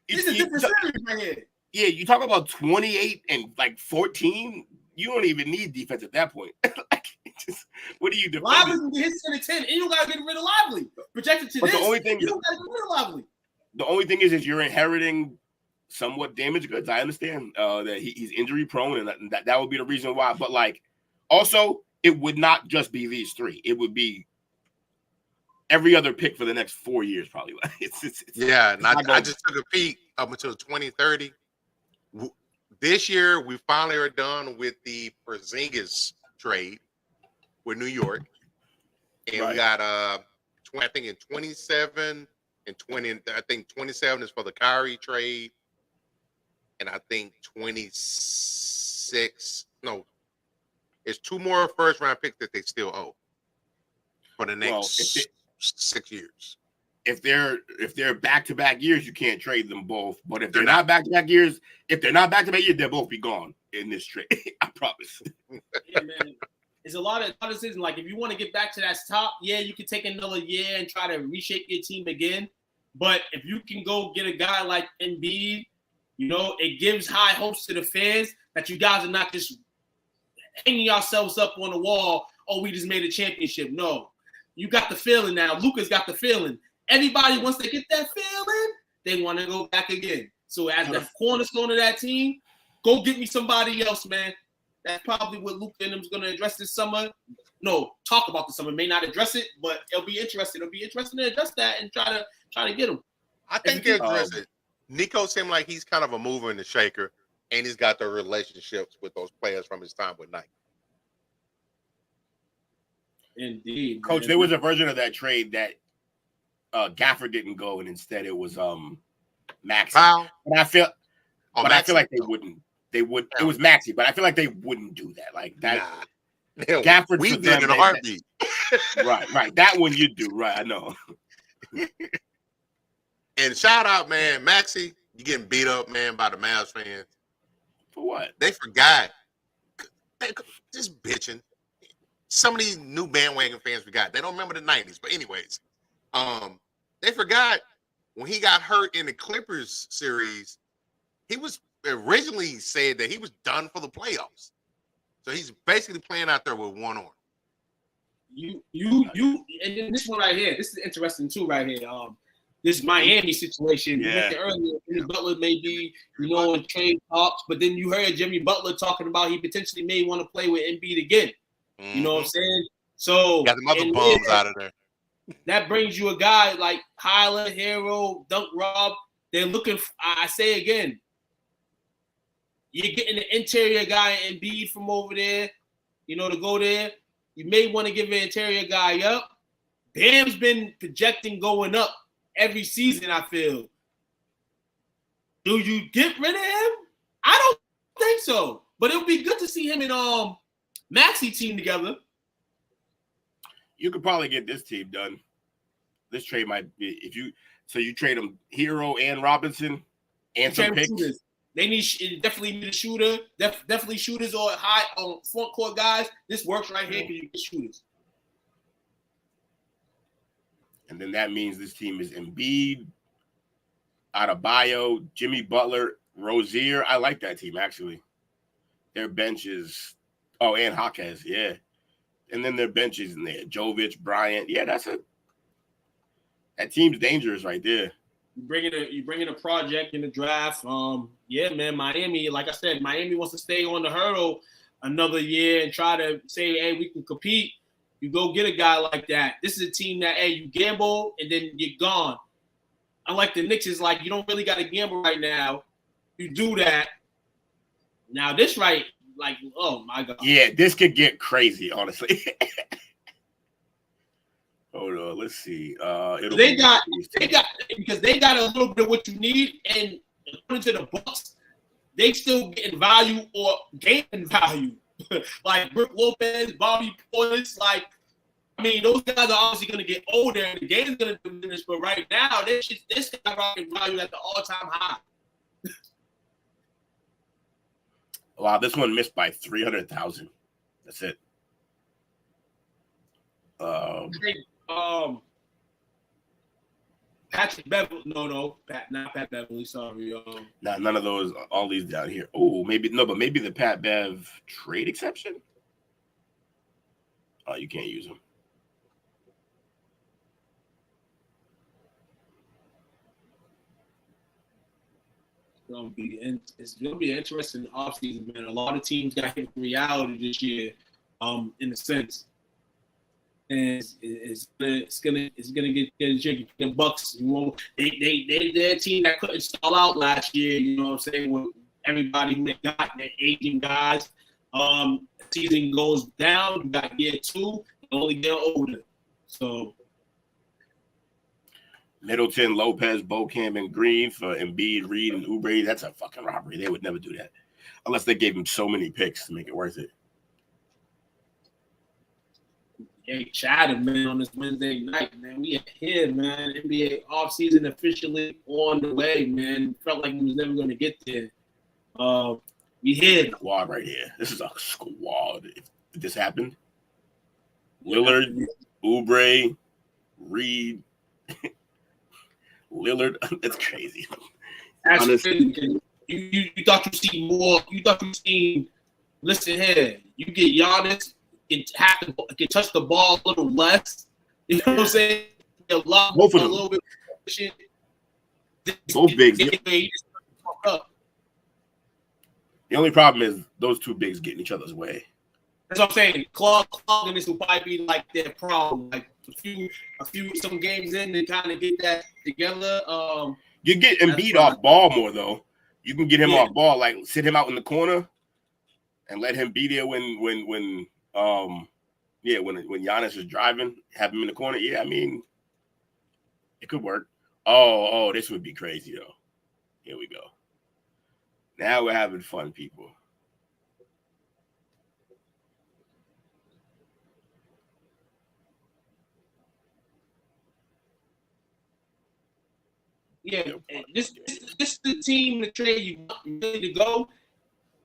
this is a different series right here. Yeah, you talk about 28 and like 14. You don't even need defense at that point. What do you do? Lively can get his 10 and 10, and you gotta get rid of Lively. Projected to this, the only thing you don't gotta get rid of Lively. The only thing is you're inheriting somewhat damaged goods. I understand that he's injury prone, and that would be the reason why. But like, also, it would not just be these three. It would be every other pick for the next 4 years, probably. I just took a peek up until 2030. This year, we finally are done with the Porzingis trade with New York, and we got I think in 27 and 20. I think 27 is for the Kyrie trade, and I think 26. No, it's 2 more first round picks that they still owe for the next 6 years. If they're back-to-back years, you can't trade them both. But if they're not back-to-back years, they'll both be gone in this trade. I promise. Yeah, man. It's a lot of decisions. Like if you want to get back to that top, yeah, you can take another year and try to reshape your team again. But if you can go get a guy like Embiid, you know, it gives high hopes to the fans that you guys are not just hanging yourselves up on the wall. Oh, we just made a championship. No, you got the feeling now. Luka's got the feeling. Everybody, once they get that feeling, they want to go back again. So as the cornerstone of that team, go get me somebody else, man. That's probably what Luka and them's going to address this summer. No, talk about the summer. May not address it, but it'll be interesting. It'll be interesting to address that and try to get him. I think they'll address it. Nico seemed like he's kind of a mover and a shaker, and he's got the relationships with those players from his time with Nike. Indeed, Coach. There was a version of that trade that Gaffer didn't go, and instead it was Maxey. Wow. And I feel like they no. wouldn't. They would. It was Maxey, but I feel like they wouldn't do that. Like that. Nah. Gafford, we did in a heartbeat. Right. That one you do. Right, I know. And shout out, man, Maxey, you getting beat up, man, by the Mavs fans. For what? They forgot. They just bitching. Some of these new bandwagon fans forgot. They don't remember the 90s. But anyways, they forgot when he got hurt in the Clippers series, he was originally said that he was done for the playoffs. So he's basically playing out there with one arm. You, and then this one right here, this is interesting too, right here. This Miami situation. You mentioned earlier, Jimmy Butler may be, in trade talks, but then you heard Jimmy Butler talking about he potentially may want to play with Embiid again. Mm-hmm. You know what I'm saying? So got them other bums out of there. That brings you a guy like Hyler, Hero, Dunk Rob. They're looking. I say again, you're getting an interior guy Embiid from over there, to go there. You may want to give an interior guy up. Bam's been projecting going up every season, I feel. Do you get rid of him? I don't think so. But it would be good to see him and Maxey team together. You could probably get this team done. This trade might be you trade them Hero and Robinson and some picks. Shooters. They definitely need a shooter. Definitely shooters or high front court guys. This works right here because you get shooters. And then that means this team is Embiid, Adebayo, Jimmy Butler, Rozier. I like that team, actually. Their bench is – and Jaquez, yeah. And then their bench is in there. Jovic, Bryant. Yeah, that team's dangerous right there. You bring in a project in the draft. Yeah, man, Miami, like I said, Miami wants to stay on the hurdle another year and try to say, hey, we can compete. You go get a guy like that. This is a team that, hey, you gamble and then you're gone. Unlike the Knicks, it's like you don't really got to gamble right now. You do that. Now this right, like, oh my God. Yeah, this could get crazy, honestly. Hold on, let's see. They got because they got a little bit of what you need, and according to the Bucks, they still getting value or gaining value. Like Brook Lopez, Bobby Portis, those guys are obviously going to get older and the game's going to diminish. But right now, this guy rocking value at the all-time high. Wow, this one missed by 300,000. That's it. Patrick Beverly, not Pat Beverly. Sorry, none of those. All these down here. Oh, maybe the Pat Bev trade exception. Oh, you can't use them. It's gonna be an interesting offseason, man. A lot of teams got hit with reality this year, in a sense. And it's gonna get tricky. The Bucks, they're a team that couldn't stall out last year. You know what I'm saying? With everybody who they got, their aging guys. Season goes down. You got year 2, only get older. So Middleton, Lopez, Bokamp, and Green for Embiid, Reed, and Oubre. That's a fucking robbery. They would never do that unless they gave him so many picks to make it worth it. Hey, Chatham, man, on this Wednesday night, man. We are here, man. NBA offseason officially on the way, man. Felt like we was never going to get there. We here. Squad right here. This is a squad. If this happened, Lillard, Oubre, Reed, Lillard. That's crazy. That's Honestly. crazy. You thought you see more. You thought you seen. Listen here. You get Giannis. Can touch the ball a little less. You know what I'm saying? A lot. Both of them. A little bit. Shit. Both bigs. The only problem is those two bigs get in each other's way. That's what I'm saying. Clogging this will probably be like their problem. Like some games in to kind of get that together. You get Embiid off ball more though. You can get him off ball, like sit him out in the corner and let him be there when Giannis is driving, have him in the corner. Yeah, I mean, it could work. Oh, this would be crazy though. Here we go. Now we're having fun, people. Yeah, this is the team, the trade you want really to go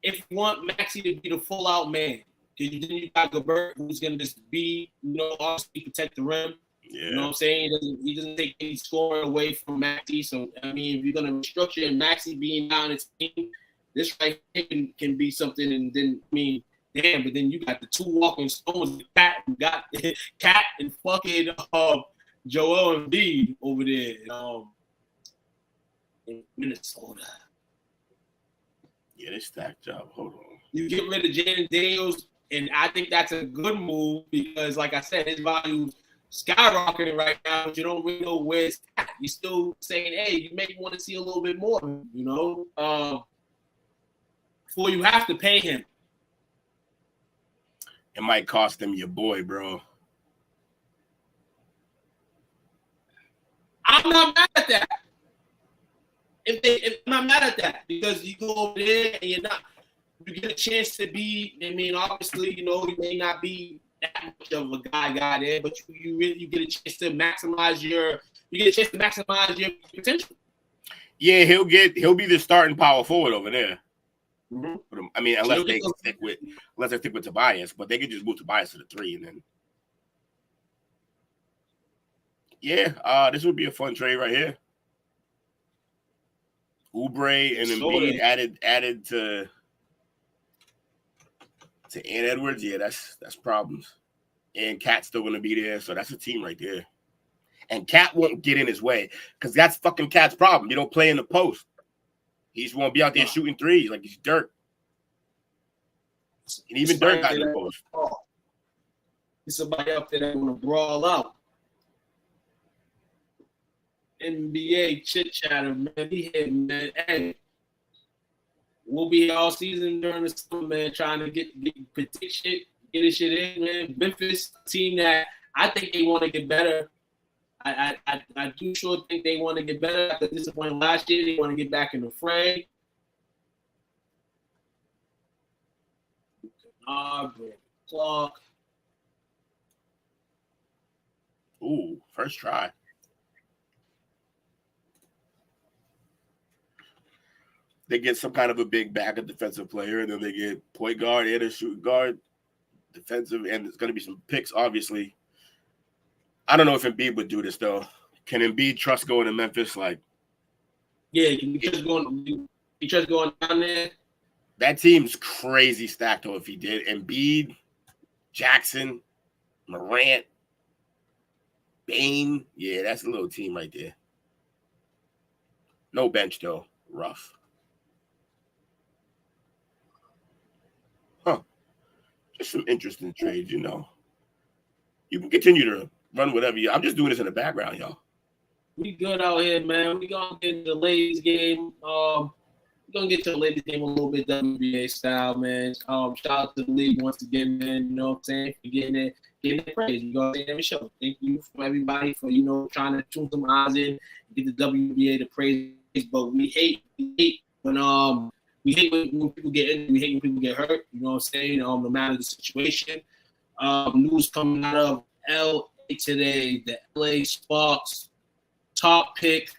if you want Maxey to be the full out man. Because then you got Gobert, who's gonna just be, obviously protect the rim. Yeah. You know what I'm saying? He doesn't take any scoring away from Maxey. So I mean, if you're gonna restructure and Maxey being down his team, this right here can be something. And then damn, but then you got the two walking stones, Cat and fucking Joel Embiid over there. In Minnesota. Yeah, they stacked up. Hold on. You get rid of Jaden Daniels, and I think that's a good move because, like I said, his value's skyrocketing right now, but you don't really know where it's at. You're still saying, hey, you may want to see a little bit more, before you have to pay him. It might cost them your boy, bro. I'm not mad at that. If I'm not mad at that, because you go over there and you get a chance to be. I mean, obviously, you may not be that much of a guy there, but you get a chance to maximize your potential. Yeah, he'll be the starting power forward over there. Mm-hmm. I mean, unless they stick with Tobias, but they could just move Tobias to the 3 and then. Yeah, this would be a fun trade right here. Oubre and Embiid added to Ant Edwards. Yeah, that's problems. And Cat's still gonna be there, so that's a team right there. And Cat won't get in his way because that's fucking Cat's problem. You don't play in the post. He just won't be out there shooting threes like he's Dirk. And even Dirk got in the post. There's somebody up there that want to brawl out. NBA chit chatter, man. Be here, man. Hey, we'll be here all season during the summer, man, trying to get shit, get this shit in, man. Memphis team that I think they want to get better. I do sure think they want to get better after disappointing last year. They want to get back in the fray. Clock. Ooh, first try. They get some kind of a big backup defensive player, and then they get point guard and a shooting guard, defensive, and there's going to be some picks, obviously. I don't know if Embiid would do this, though. Can Embiid trust going to Memphis? Yeah, can he trust going down there? That team's crazy stacked, though, if he did. Embiid, Jackson, Morant, Bane. Yeah, that's a little team right there. No bench, though. Rough. Just some interesting trades, You can continue to run whatever I'm just doing this in the background, y'all. We good out here, man. We gonna get into the ladies game. We're gonna get to the ladies game a little bit WBA style, man. Shout out to the league once again, man. You know what I'm saying? For getting it praise. We gonna say every show. Thank you for everybody for trying to tune some eyes in, get the WBA to praise. But we hate when we hate when people get injured. We hate when people get hurt. You know what I'm saying? No matter the situation. News coming out of LA today. The LA Sparks top pick,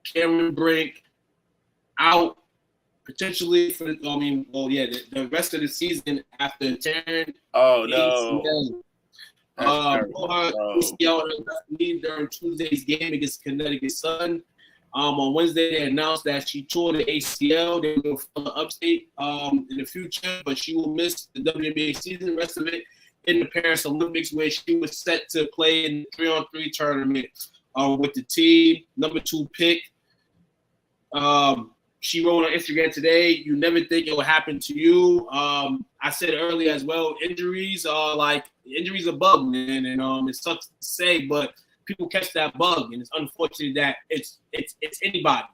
Cameron Brink, out potentially for the rest of the season after tearing. Oh no! ACL knee during Tuesday's game against Connecticut Sun. On Wednesday, they announced that she tore the ACL. They will fill upstate in the future, but she will miss the WNBA season, the rest of it in the Paris Olympics, where she was set to play in the 3-on-3 tournament with the team. Number 2 pick. She wrote on Instagram today, "You never think it will happen to you." I said earlier as well, injuries are a bug, man, and it sucks to say, but people catch that bug, and it's unfortunate that it's anybody,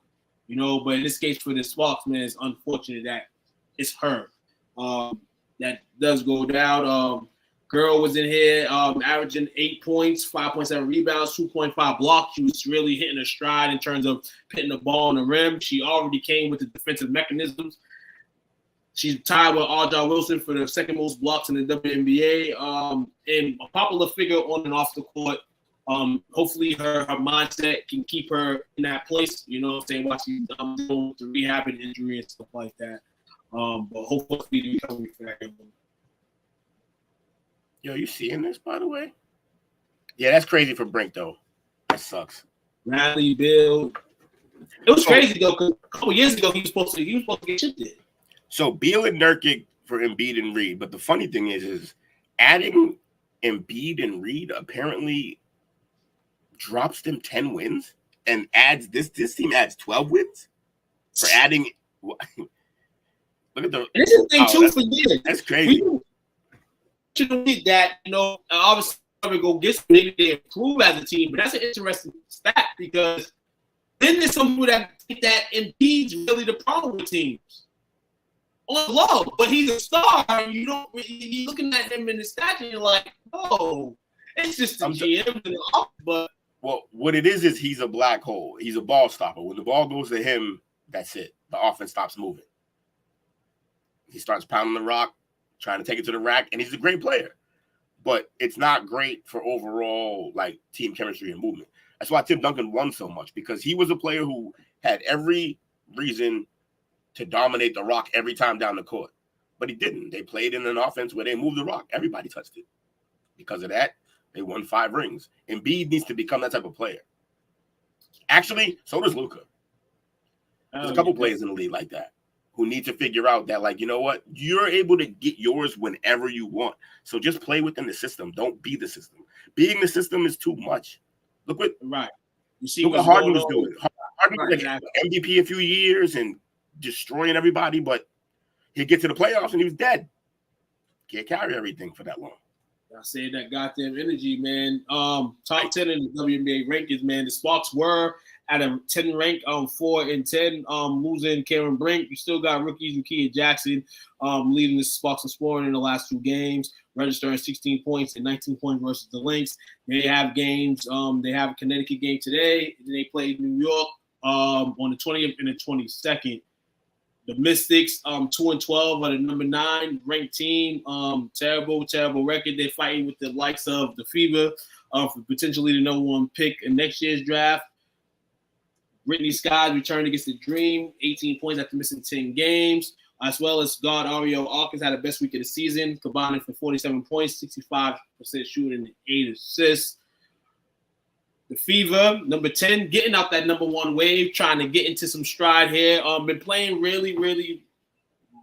But in this case, for the Spoats, man, it's unfortunate that it's her. That does go down. Girl was in here averaging 8 points, 5.7 rebounds, 2.5 blocks. She was really hitting her stride in terms of hitting the ball on the rim. She already came with the defensive mechanisms. She's tied with Ardell Wilson for the second most blocks in the WNBA, and a popular figure on and off the court. Hopefully her mindset can keep her in that place, while she's doing the rehab and injury and stuff like that. But hopefully the recovery for that. Yo, you seeing this, by the way? Yeah, that's crazy for Brink, though. That sucks. Riley, Bill. It was crazy, though, because a couple years ago, he was supposed to get shifted. So Beal and Nurkic for Embiid and Reed. But the funny thing is adding Embiid and Reed apparently drops them 10 wins and adds this team adds 12 wins for adding. Look at the. And this is the thing, too, for years. That's crazy. That, obviously go get maybe they improve as a team, but that's an interesting stat because then there's some people that think that Embiid's really the problem with teams. On low, but he's a star. And you're looking at him in the stats and you're like, oh, it's just the GM. But well, what it is he's a black hole. He's a ball stopper. When the ball goes to him, that's it. The offense stops moving. He starts pounding the rock, trying to take it to the rack, and he's a great player. But it's not great for overall team chemistry and movement. That's why Tim Duncan won so much, because he was a player who had every reason to dominate the rock every time down the court. But he didn't. They played in an offense where they moved the rock. Everybody touched it. Because of that, they won 5 rings. Embiid needs to become that type of player. Actually, so does Luka. There's a couple players in the league like that who need to figure out that, you know what? You're able to get yours whenever you want. So just play within the system. Don't be the system. Being the system is too much. Look what Harden was doing. Harden was MVP a few years and destroying everybody, but he'd get to the playoffs and he was dead. Can't carry everything for that long. I say that goddamn energy, man. Top 10 in the WNBA rankings, man. The Spoats were at a 10 rank, 4-10, losing Karen Brink. You still got rookies, Nakia Jackson, leading the Spoats in scoring in the last 2 games, registering 16 points and 19 points versus the Lynx. They have games. They have a Connecticut game today. They play New York on the 20th and the 22nd. The Mystics, 2-12 are the number 9 ranked team. Terrible record. They're fighting with the likes of the Fever for potentially the number 1 pick in next year's draft. Brittany Skies returned against the Dream, 18 points after missing 10 games, as well as guard Ariel Alkins had the best week of the season, combining for 47 points, 65% shooting, and 8 assists. The Fever, number 10, getting out that number 1 wave, trying to get into some stride here. Been playing really, really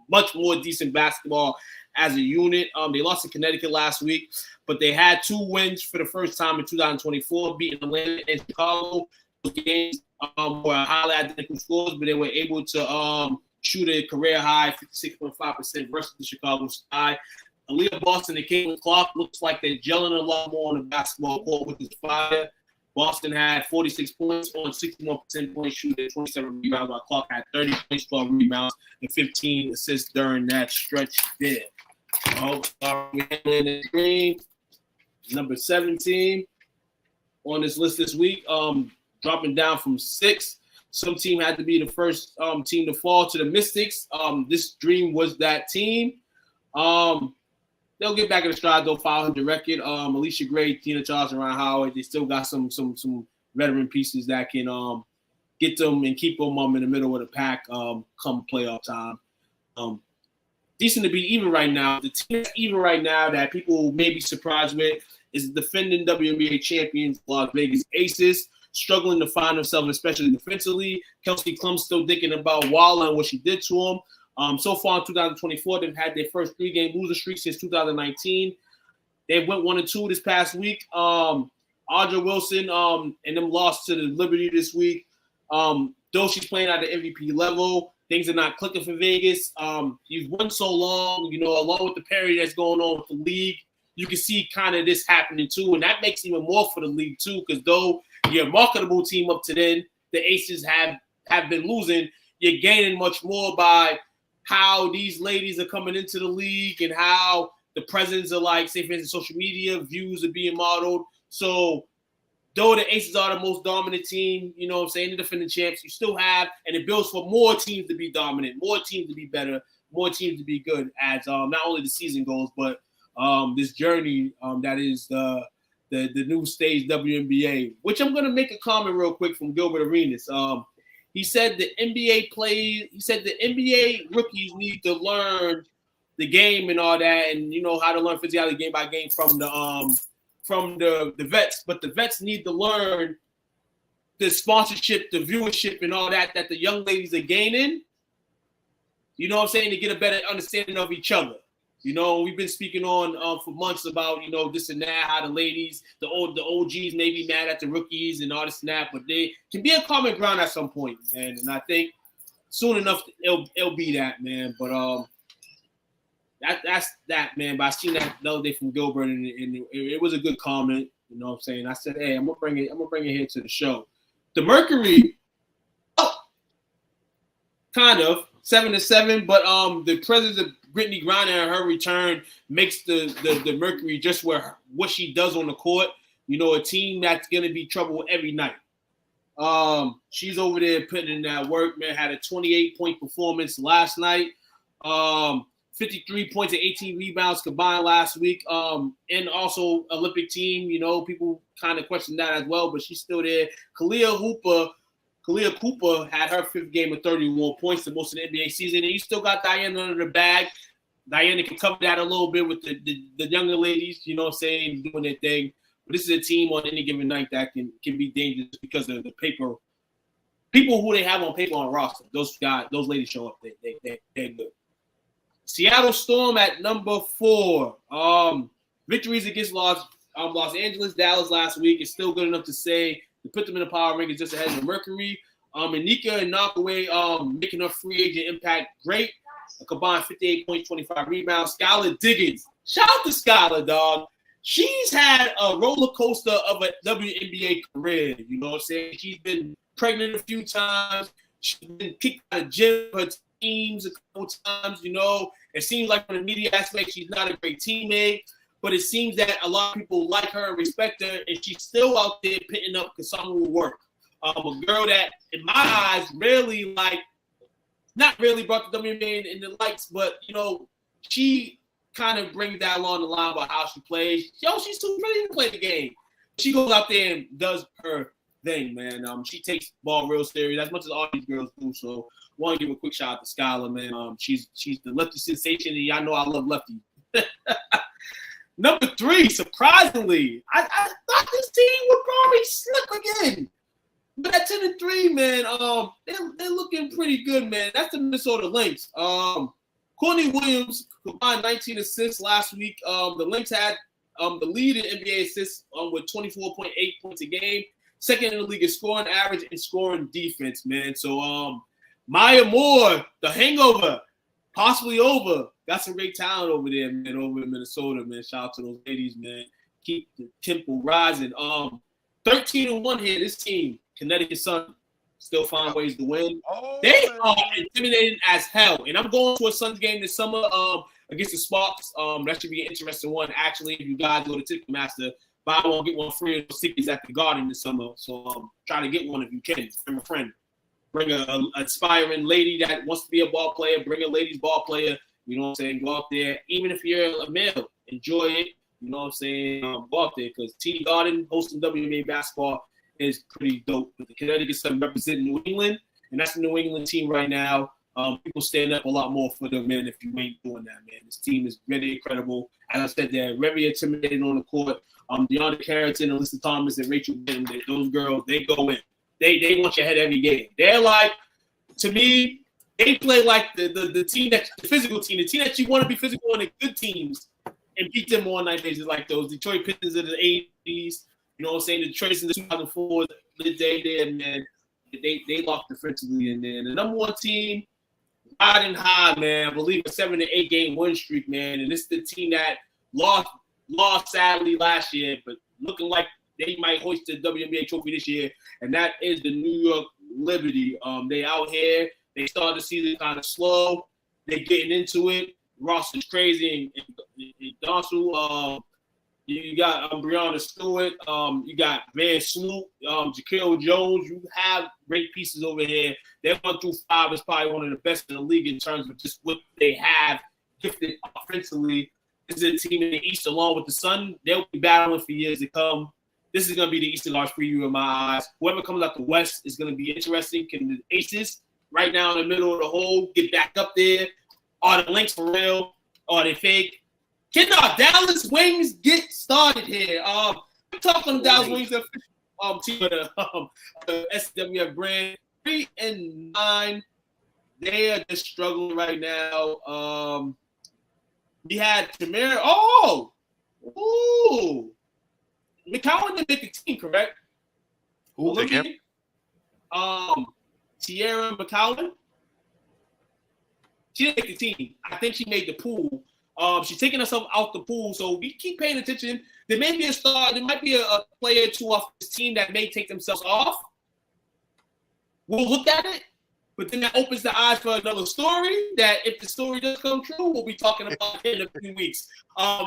much more decent basketball as a unit. They lost to Connecticut last week, but they had 2 wins for the first time in 2024, beating Atlanta and Chicago. Those games were highly identical scores, but they were able to shoot a career high 56.5% versus the Chicago Sky. Aaliyah Boston and Caitlin Clark looks like they're gelling a lot more on the basketball court, which is fire. Boston had 46 points on 61% point shooting, 27 rebounds, while Clark had 30 points, 12 rebounds, and 15 assists during that stretch there. Number 17 on this list this week, dropping down from 6. Some team had to be the first team to fall to the Mystics. This Dream was that team. They'll get back in the stride, though, 500 record. Alicia Gray, Tina Charles, and Ryan Howard, they still got some veteran pieces that can get them and keep them in the middle of the pack come playoff time. Decent to be even right now. The team that's even right now that people may be surprised with is the defending WNBA champions, Las Vegas Aces, struggling to find themselves, especially defensively. Kelsey Klum's still thinking about Walla and what she did to him. So far in 2024, they've had their first 3-game loser streak since 2019. They went 1-2 this past week. Audra Wilson and them lost to the Liberty this week. Though she's playing at the MVP level, things are not clicking for Vegas. You've won so long, along with the parity that's going on with the league, you can see kind of this happening too, and that makes even more for the league too, because though you're a marketable team up to then, the Aces have been losing, you're gaining much more by how these ladies are coming into the league and how the presence of, like, say, for instance, social media views are being modeled. So though the Aces are the most dominant team, the defending champs, you still have, and it builds for more teams to be dominant, more teams to be better, more teams to be good as not only the season goes, but this journey that is the new stage WNBA, which I'm going to make a comment real quick from Gilbert Arenas. He said the NBA rookies need to learn the game and all that, and how to learn physiology game by game from the vets, but the vets need to learn the sponsorship, the viewership, and all that the young ladies are gaining. To get a better understanding of each other. We've been speaking on for months about this and that, how the ladies, the OGs may be mad at the rookies and all this and that, but they can be a common ground at some point, man. And I think soon enough it'll be that, man. But that's that, man. But I seen that the other day from Gilbert, and it was a good comment. I said, hey, I'm gonna bring it here to the show. The Mercury, kind of 7-7, but the presence of Brittany Griner and her return makes the Mercury just what she does on the court. A team that's gonna be trouble every night. She's over there putting in that work, man. Had a 28-point performance last night. 53 points and 18 rebounds combined last week. And also Olympic team, people kind of question that as well, but she's still there. Kalia Cooper had her 5th game of 31 points, the most in the NBA season. And you still got Diana under the bag. Diana can cover that a little bit with the younger ladies, doing their thing. But this is a team on any given night that can be dangerous because of the people who they have on paper on roster. Those ladies show up. They're good. Seattle Storm at number 4. Victories against Los Angeles, Dallas last week is still good enough to say to put them in the power rankings just ahead of the Mercury. Anika Inakwe making her free agent impact great. A combined 58 points, 25 rebounds. Skylar Diggins. Shout out to Skylar, dog. She's had a roller coaster of a WNBA career. She's been pregnant a few times. She's been kicked out of gym. Her teams a couple times, It seems like from the media aspect, she's not a great teammate, but it seems that a lot of people like her and respect her, and she's still out there pitting up Kasamu work. A girl that, in my eyes, really not really brought the WNBA in the lights, but she kind of brings that along the line about how she plays. She's too ready to play the game. She goes out there and does her thing, man. She takes the ball real serious, as much as all these girls do. So, want to give a quick shout out to Skylar, man. She's the lefty sensation, and y'all know I love lefty. Number 3, surprisingly, I thought this team would probably slip again. But at 10-3, man, they're looking pretty good, man. That's the Minnesota Lynx. Courtney Williams combined 19 assists last week. The Lynx had the lead in NBA assists with 24.8 points a game. Second in the league in scoring average and scoring defense, man. So Maya Moore, the hangover, possibly over. Got some great talent over there, man, over in Minnesota, man. Shout out to those ladies, man. Keep the tempo rising. 13-1 here, this team. Connecticut Sun still find ways to win. They are intimidating as hell. And I'm going to a Suns game this summer against the Spoats. That should be an interesting one. Actually, if you guys go to Ticketmaster, buy one, get one free of those tickets at the Garden this summer. So try to get one if you can. Bring a friend. Bring an aspiring lady that wants to be a ball player. Bring a ladies ball player. You know what I'm saying? Go out there. Even if you're a male, enjoy it. You know what I'm saying? Go out there because TD Garden hosting WNBA basketball is pretty dope. But the Connecticut Sun representing New England, and that's the New England team right now. people stand up a lot more for them, man, if you ain't doing that, man. This team is really incredible. As I said, they're very intimidating on the court. DeAndre Carrington, Alyssa Thomas, and Rachel Benton, those girls, they go in. They want your head every game. They're like, to me, they play like the team the physical team, the team that you want to be physical on, the good teams, and beat them on night basis like those Detroit Pistons of the 80s. You know what I'm saying? The Detroit in the 2004, the day there, man. They locked defensively in there. And the number one team, riding high, man. I believe a 7 to 8 game win streak, man. And this is the team that lost sadly last year, but looking like they might hoist the WNBA trophy this year. And that is the New York Liberty. They out here. They started the season kind of slow. They're getting into it. Ross is crazy. And Donsu, you got Breonna Stewart. You got Van Sloot, Jaquil Jones. You have great pieces over here. Their 1-5 is probably one of the best in the league in terms of just what they have gifted offensively. This is a team in the East along with the Sun. They'll be battling for years to come. This is going to be the Eastern Large preview in my eyes. Whoever comes out the West is going to be interesting. Can the Aces right now in the middle of the hole get back up there? Are the Lynx for real? Are they fake? Can our Dallas Wings get started here? I'm talking Dallas Wings, the team of the STWF brand. 3-9. They are just struggling right now. We had Tamara. McCowan didn't make the team, correct? Who? Tierra McCowan. She didn't make the team. I think she made the pool. She's taking herself out the pool, so we keep paying attention. There may be a star. There might be a player or two off this team that may take themselves off. We'll look at it, but then that opens the eyes for another story that if the story does come true, we'll be talking about it in a few weeks.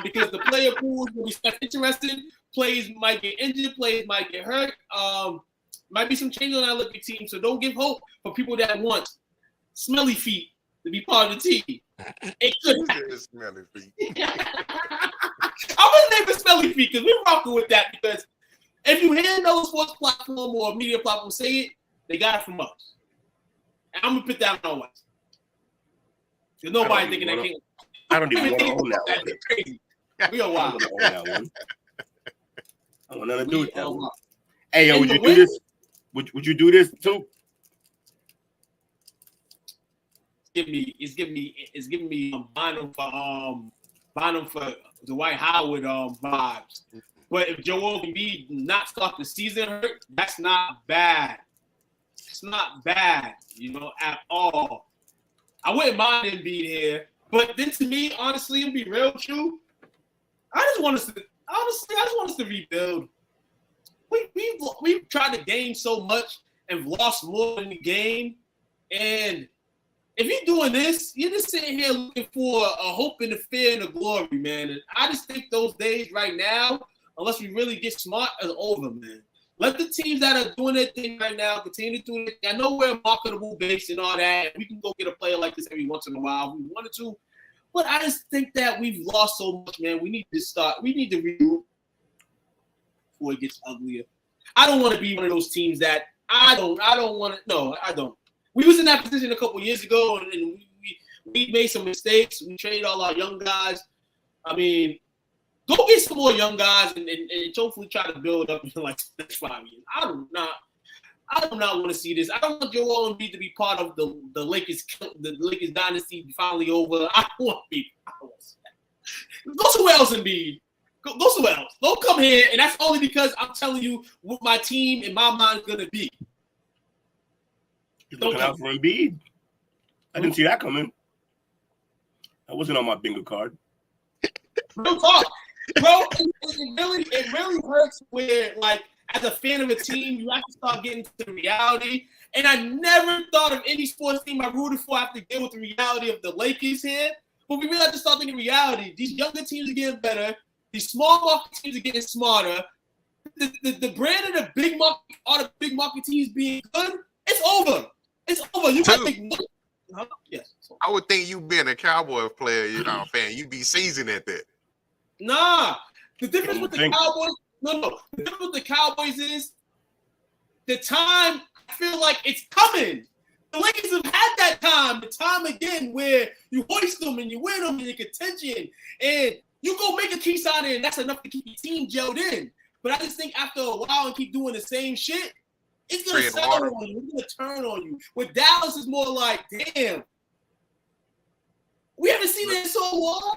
Because the player pools will be interesting. Players might get injured. Players might get hurt. Might be some change on that Olympic team, so don't give hope for people that want smelly feet to be part of the team. It could happen. Smelly feet. I'm going to name it Smelly Feet because we're rocking with that because if you hear no sports platform or media platform say it, they got it from us. And I'm going to put that on us. Because nobody thinking that can't. I don't even want to own that one. That's crazy. We are wild. I don't want nothing to do with that one. Hey, yo, would you do this? Would you do this too? It's giving me Bonham for Dwight Howard vibes. But if Joel Embiid not start the season hurt, that's not bad. It's not bad, at all. I wouldn't mind Embiid here, but then to me, honestly, and be real true, I just want us to rebuild. We've tried to gain so much and lost more in the game, and if you're doing this, you're just sitting here looking for a hope and a fear and a glory, man. And I just think those days right now, unless we really get smart, is over, man. Let the teams that are doing their thing right now continue to do it. I know we're a marketable base and all that. We can go get a player like this every once in a while if we wanted to. But I just think that we've lost so much, man. We need to regroup before it gets uglier. I don't want to be one of those teams that I don't want to. No, I don't. We was in that position a couple years ago, and we made some mistakes. We traded all our young guys. I mean, go get some more young guys and hopefully try to build up in like the next 5 years. I do not want to see this. I don't want Joel Embiid to be part of the Lakers dynasty finally over. I don't want to be. Go somewhere else, Embiid. Go somewhere else. Don't come here, and that's only because I'm telling you what my team in my mind is going to be. You're looking out for Embiid. I didn't see that coming. That wasn't on my bingo card. Real talk. Bro, it really hurts where, like, as a fan of a team, you have to start getting to reality. And I never thought of any sports team I rooted for have to deal with the reality of the Lakers here. But we really have to start thinking reality. These younger teams are getting better. These small market teams are getting smarter. The brand of the big market, all the big market teams being good, it's over. It's over. You got to make money. Yes. I would think you being a Cowboys player, fan, you'd be seasoned at that. Nah. The difference with the Cowboys, the difference with the Cowboys is the time, I feel like it's coming. The Lakers have had that time again, where you hoist them and you win them and you contention, and you go make a key signing, and that's enough to keep your team gelled in. But I just think after a while and keep doing the same shit, it's gonna settle on you. It's gonna turn on you. With Dallas, is more like, damn, we haven't seen it in so long.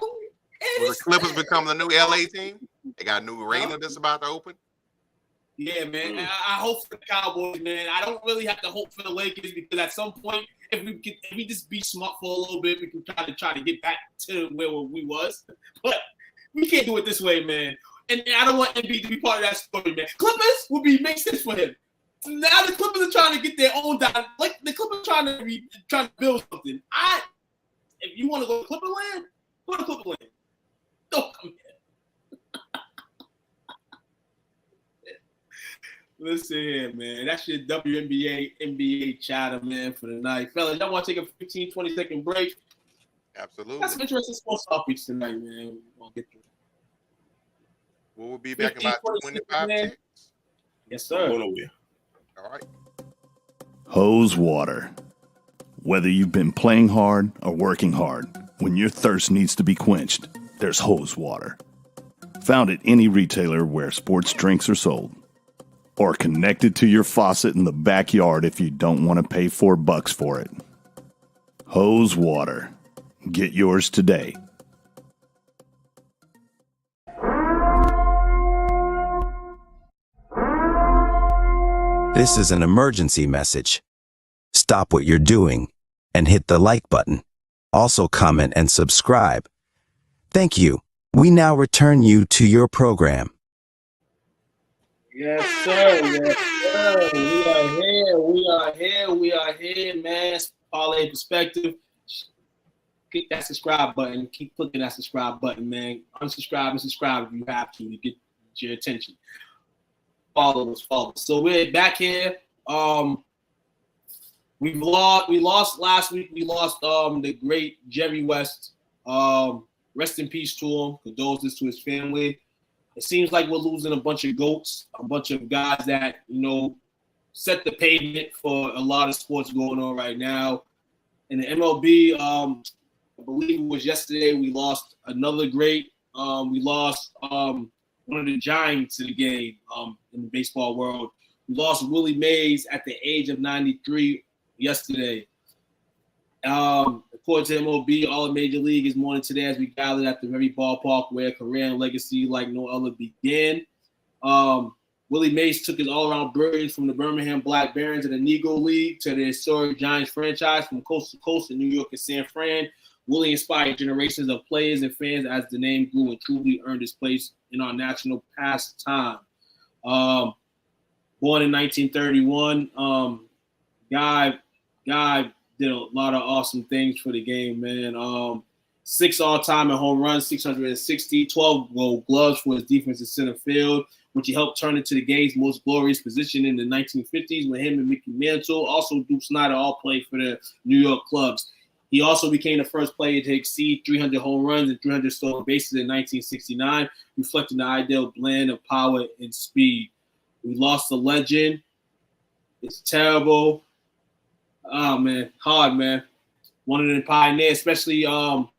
Will the Clippers become the new LA team? They got a new arena that's about to open. Yeah, man. I hope for the Cowboys, man. I don't really have to hope for the Lakers because at some point, if we just be smart for a little bit, we can try to get back to where we was. But we can't do it this way, man. And I don't want Embiid to be part of that story, man. Clippers would make sense for him. Now the Clippers are trying to get their own down. Like the Clippers trying to build something. If you want to go to Clipperland, go to Clipperland. Don't come here. Listen here, man. That's your WNBA, NBA chatter, man, for the night. Fellas, y'all want to take a 15, 20-second break? Absolutely. Got some interesting sports topics tonight, man. We'll get through. We'll be back in about 25 minutes. Yes, sir. All right. Hose water. Whether you've been playing hard or working hard, when your thirst needs to be quenched, there's hose water. Found at any retailer where sports drinks are sold. Or connected to your faucet in the backyard if you don't want to pay $4 for it. Hose water. Get yours today. This is an emergency message. Stop what you're doing and hit the like button. Also comment and subscribe. Thank you. We now return you to your program. Yes, sir. Yes, sir. We are here, man. Parlay perspective. Click that subscribe button. Keep clicking that subscribe button, man. Unsubscribe and subscribe if you have to get your attention. Follow us. So we're back here. We lost last week. We lost the great Jerry West. Rest in peace to him. Condolences to his family. It seems like we're losing a bunch of GOATs, a bunch of guys that, set the pavement for a lot of sports going on right now. In the MLB, I believe it was yesterday, we lost another great. We lost one of the giants of the game in the baseball world. We lost Willie Mays at the age of 93 yesterday. According to MLB, all of Major League is mourning today as we gathered at the very ballpark where career and legacy like no other began. Willie Mays took his all-around brilliance from the Birmingham Black Barons of the Negro League to the historic Giants franchise from coast to coast in New York and San Fran. Willie inspired generations of players and fans as the name grew and truly earned his place in our national pastime. Born in 1931, guy did a lot of awesome things for the game, man. 6 all-time and home runs, 660, 12 gold gloves for his defense in center field, which he helped turn into the game's most glorious position in the 1950s when him and Mickey Mantle, also Duke Snyder, all played for the New York clubs. He also became the first player to exceed 300 home runs and 300 stolen bases in 1969, reflecting the ideal blend of power and speed. We lost a legend. It's terrible. Oh, man. Hard, man. One of the pioneers, especially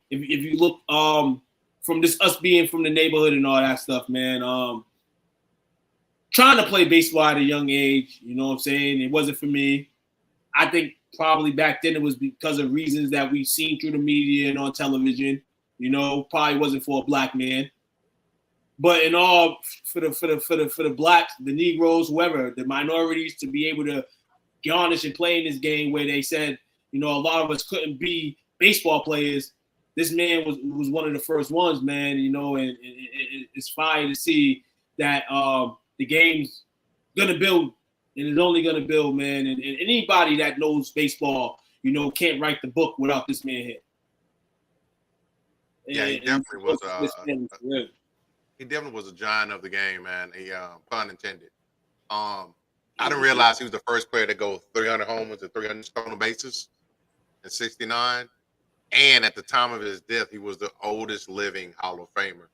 if you look from this us being from the neighborhood and all that stuff, man. Trying to play baseball at a young age, you know what I'm saying? It wasn't for me. I think probably back then it was because of reasons that we've seen through the media and on television. Probably wasn't for a black man. But in all, for the blacks, the Negroes, whoever, the minorities, to be able to garnish and play in this game where they said, a lot of us couldn't be baseball players. This man was one of the first ones, man. And it's fine to see that the game's gonna build, and it's only gonna build, man. And anybody that knows baseball, can't write the book without this man here. Yeah, he definitely was. He definitely was a giant of the game, man. He pun intended. I didn't realize he was the first player to go 300 homers and 300 stolen bases in '69. And at the time of his death, he was the oldest living Hall of Famer.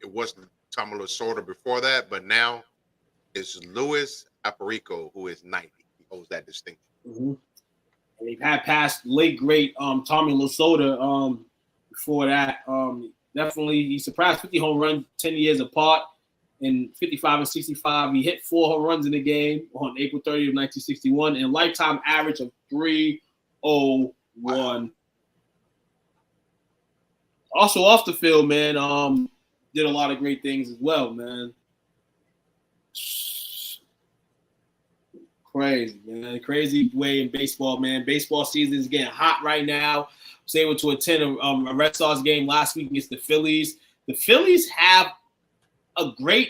It wasn't time a little shorter before that, but now it's Luis Aparico, who is 90. He holds that distinction. Mm-hmm. And They've had past late great Tommy Lasorda before that. Definitely, he surpassed 50 home runs 10 years apart. In 55 and 65, he hit 4 home runs in the game on April 30th of 1961, and lifetime average of 301. Wow. Also off the field, man, did a lot of great things as well, man. Crazy, man. Crazy way in baseball, man. Baseball season is getting hot right now. I was able to attend a Red Sox game last week against the Phillies. The Phillies have a great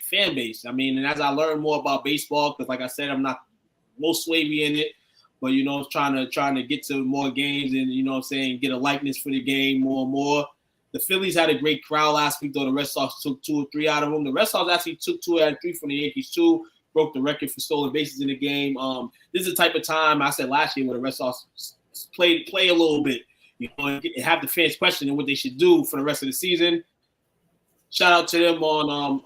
fan base. I mean, and as I learn more about baseball, because like I said, I'm not most wavy in it, but trying to get to more games and get a likeness for the game more and more. The Phillies had a great crowd last week, though the Red Sox took 2 or 3 out of them. The Red Sox actually took 2 out of 3 from the Yankees too. Broke the record for stolen bases in the game. This is the type of time I said last year where the Red Sox play a little bit, and have the fans questioning what they should do for the rest of the season. Shout out to them on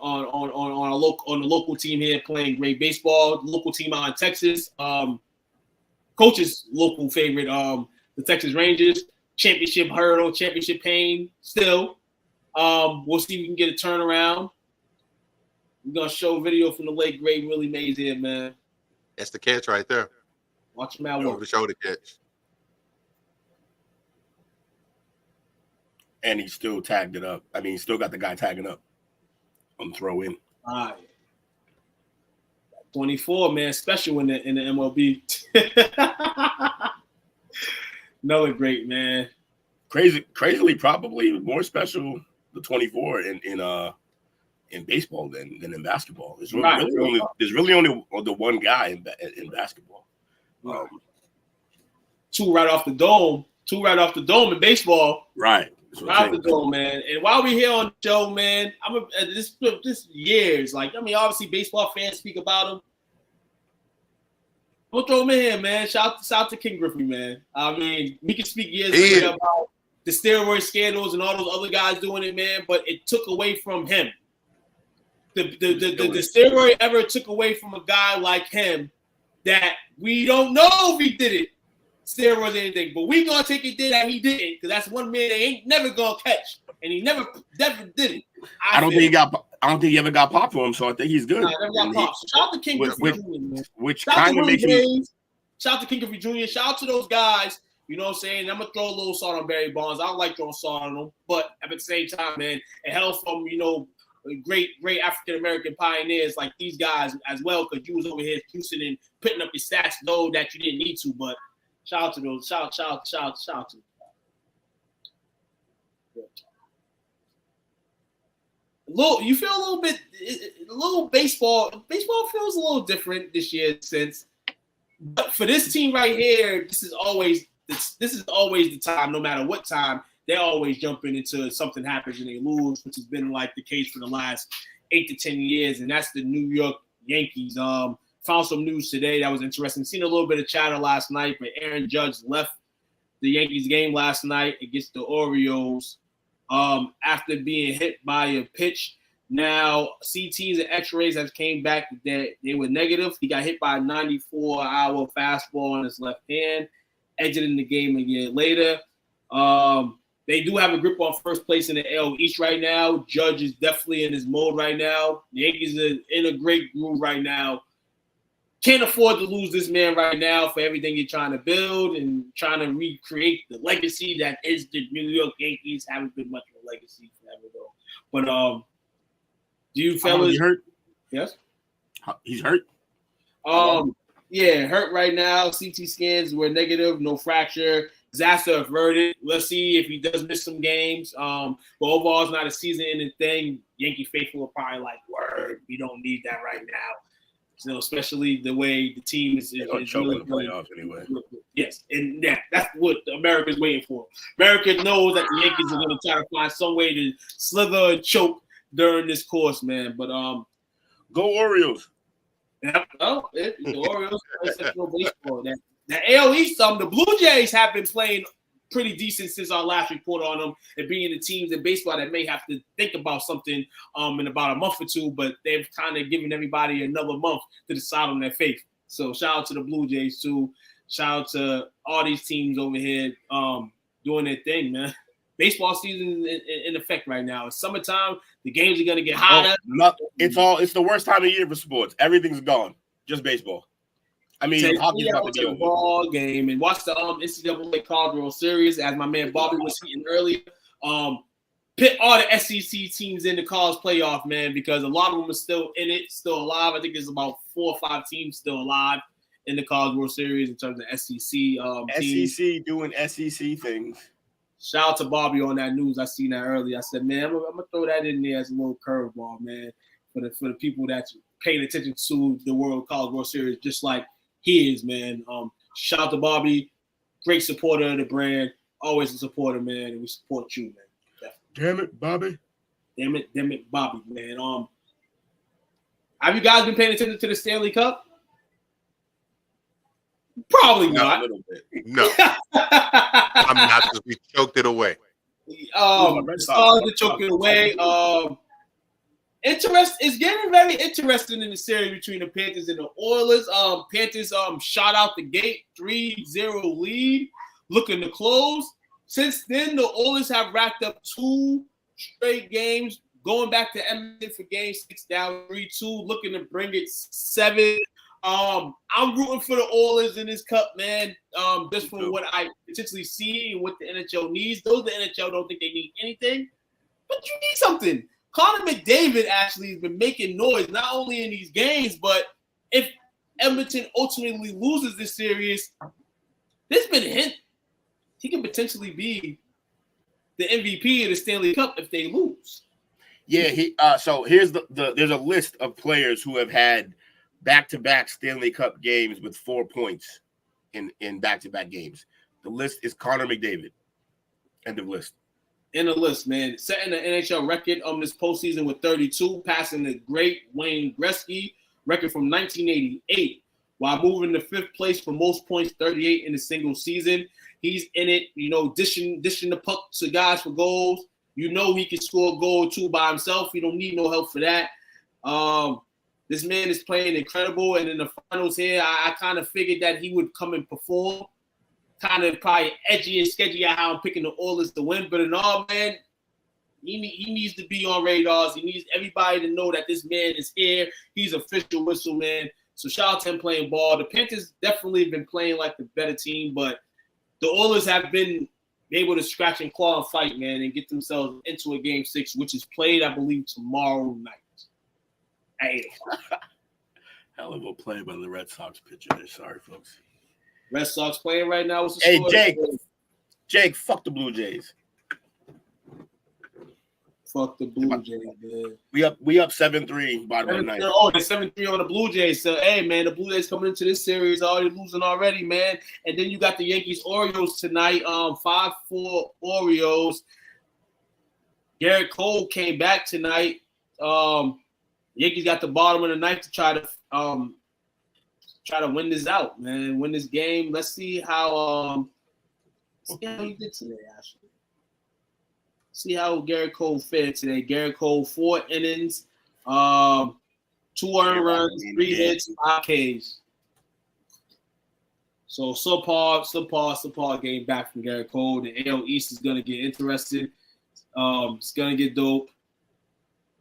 the local team here playing great baseball. The local team out in Texas, coach's local favorite, the Texas Rangers. Championship hurdle, championship pain. Still, we'll see if we can get a turnaround. We're gonna show a video from the late great Willie Mays here, man. That's the catch right there. Watch him out. Over the shoulder catch. And he still tagged it up. I mean, he still got the guy tagging up on throw in. All right. 24, man, special in the MLB. Another great, man. Crazily, probably more special the 24 in baseball than in basketball. There's really only the one guy in basketball. 2 right off the dome. 2 right off the dome in baseball. Right. Right off the dome, man. And while we're here on the show, man, this years, obviously baseball fans speak about him. We'll throw him in here, man. Shout out to King Griffey, man. I mean, we can speak years later about the steroid scandals and all those other guys doing it, man, but it took away from him. The steroid ever took away from a guy like him that we don't know if he did it, steroids or anything, but we gonna take it that he didn't, because that's one man they ain't never gonna catch, and he never did it. I don't think he ever got popped for him, so I think he's good. Nah, never got popped. So shout out to King Griffey Jr., man. Which kind of makes me. Shout out to King Griffey Jr. Shout out to those guys. You know what I'm saying? I'm gonna throw a little salt on Barry Bonds. I don't like throwing salt on them, but at the same time, man, it helps from great African American pioneers like these guys as well, because you was over here juicing and putting up your stats though that you didn't need to. But shout out to those. Shout out to. You feel a little baseball. Baseball feels a little different this year since. But for this team right here, this is always the time. No matter what time, they're always jumping into something happens and they lose, which has been like the case for the last 8 to 10 years. And that's the New York Yankees. Found some news today that was interesting. Seen a little bit of chatter last night, but Aaron Judge left the Yankees game last night against the Orioles after being hit by a pitch. Now, CTs and X-rays have came back that they were negative. He got hit by a 94-hour fastball on his left hand, exiting the game a year later. They do have a grip on first place in the AL East right now. Judge is definitely in his mode right now. The Yankees are in a great groove right now. Can't afford to lose this man right now for everything you're trying to build and trying to recreate the legacy that is the New York Yankees. Haven't been much of a legacy forever, though. But do you fellas? He hurt? Yes. He's hurt? Yeah, hurt right now. CT scans were negative, no fracture. Disaster averted. Let's see if he does miss some games. But overall, it's not a season-ending thing. Yankee faithful are probably like, word, we don't need that right now. Especially the way the team is choking the playoffs anyway. Yes, and that's what America's waiting for. America knows that the Yankees are going to try to find some way to slither and choke during this course, man. But go Orioles. The Orioles baseball. The AL East, the Blue Jays have been playing pretty decent since our last report on them, and being the teams in baseball that may have to think about something in about a month or two, but they've kind of given everybody another month to decide on their fate. So shout out to the Blue Jays too. shout out to all these teams over here doing their thing, man. Baseball season in effect right now. It's summertime. The games are gonna get hotter. It's the worst time of year for sports. Everything's gone. Just baseball. I mean, hockey's about to be over. Ball game and watch the NCAA College World Series, as my man Bobby was saying earlier. Pit all the SEC teams in the college playoff, man, because a lot of them are still in it, still alive. I think there's about 4 or 5 teams still alive in the College World Series in terms of SEC teams. SEC doing SEC things. Shout out to Bobby on that news. I seen that earlier. I said, man, I'm gonna throw that in there as a little curveball, man, for the people that's paying attention to the College World Series, just like he is, man. Shout out to Bobby, great supporter of the brand, always a supporter, man, and we support you, man. Damn it, Bobby. Damn it, Bobby, man. Have you guys been paying attention to the Stanley Cup? Probably not. A little bit. No. I'm not, because we choked it away. The Stars are choking away. It's getting very interesting in the series between the Panthers and the Oilers. Panthers shot out the gate, 3-0 lead, looking to close. Since then, the Oilers have racked up 2 straight games, going back to Edmonton for Game 6, down 3-2, looking to bring it 7. I'm rooting for the Oilers in this cup, man. Just from what I potentially see and what the NHL needs. Those the NHL don't think they need anything, but you need something. Connor McDavid actually has been making noise, not only in these games, but if Edmonton ultimately loses this series, there's been a hint he can potentially be the MVP of the Stanley Cup if they lose. Yeah, so here's there's a list of players who have had back-to-back Stanley Cup games with 4 points in back-to-back games. The list is Connor McDavid. End of list. In the list, man. Setting the NHL record this postseason with 32, passing the great Wayne Gretzky record from 1988, while moving to 5th place for most points, 38 in a single season. He's in it, dishing the puck to guys for goals. He can score a goal or 2 by himself. He don't need no help for that. This man is playing incredible, and in the finals here, I kind of figured that he would come and perform. Kind of probably edgy and sketchy at how I'm picking the Oilers to win, but in all, man, he needs to be on radars. He needs everybody to know that this man is here. He's official whistle, man. So shout out to him playing ball. The Panthers definitely have been playing like the better team, but the Oilers have been able to scratch and claw and fight, man, and get themselves into a Game 6, which is played, I believe, tomorrow night at 8 o'clock. Hell of a play by the Red Sox pitcher there. Sorry, folks. Red Sox playing right now. What's the Hey, score? Jake, fuck the Blue Jays. Fuck the Blue Jays, man. We up 7-3 bottom of the ninth. Oh, they're 7-3 on the Blue Jays. So, hey, man, the Blue Jays coming into this series already losing already, man. And then you got the Yankees-Orioles tonight, 5-4 Orioles. Garrett Cole came back tonight. Yankees got the bottom of the ninth to try to win this out, man. Win this game. Let's see how he did today, actually. See how Garrett Cole fared today. Garrett Cole, 4 innings, 2 earned runs, 3 hits, 5 Ks. So subpar game back from Garrett Cole. The AL East is gonna get interesting. It's gonna get dope.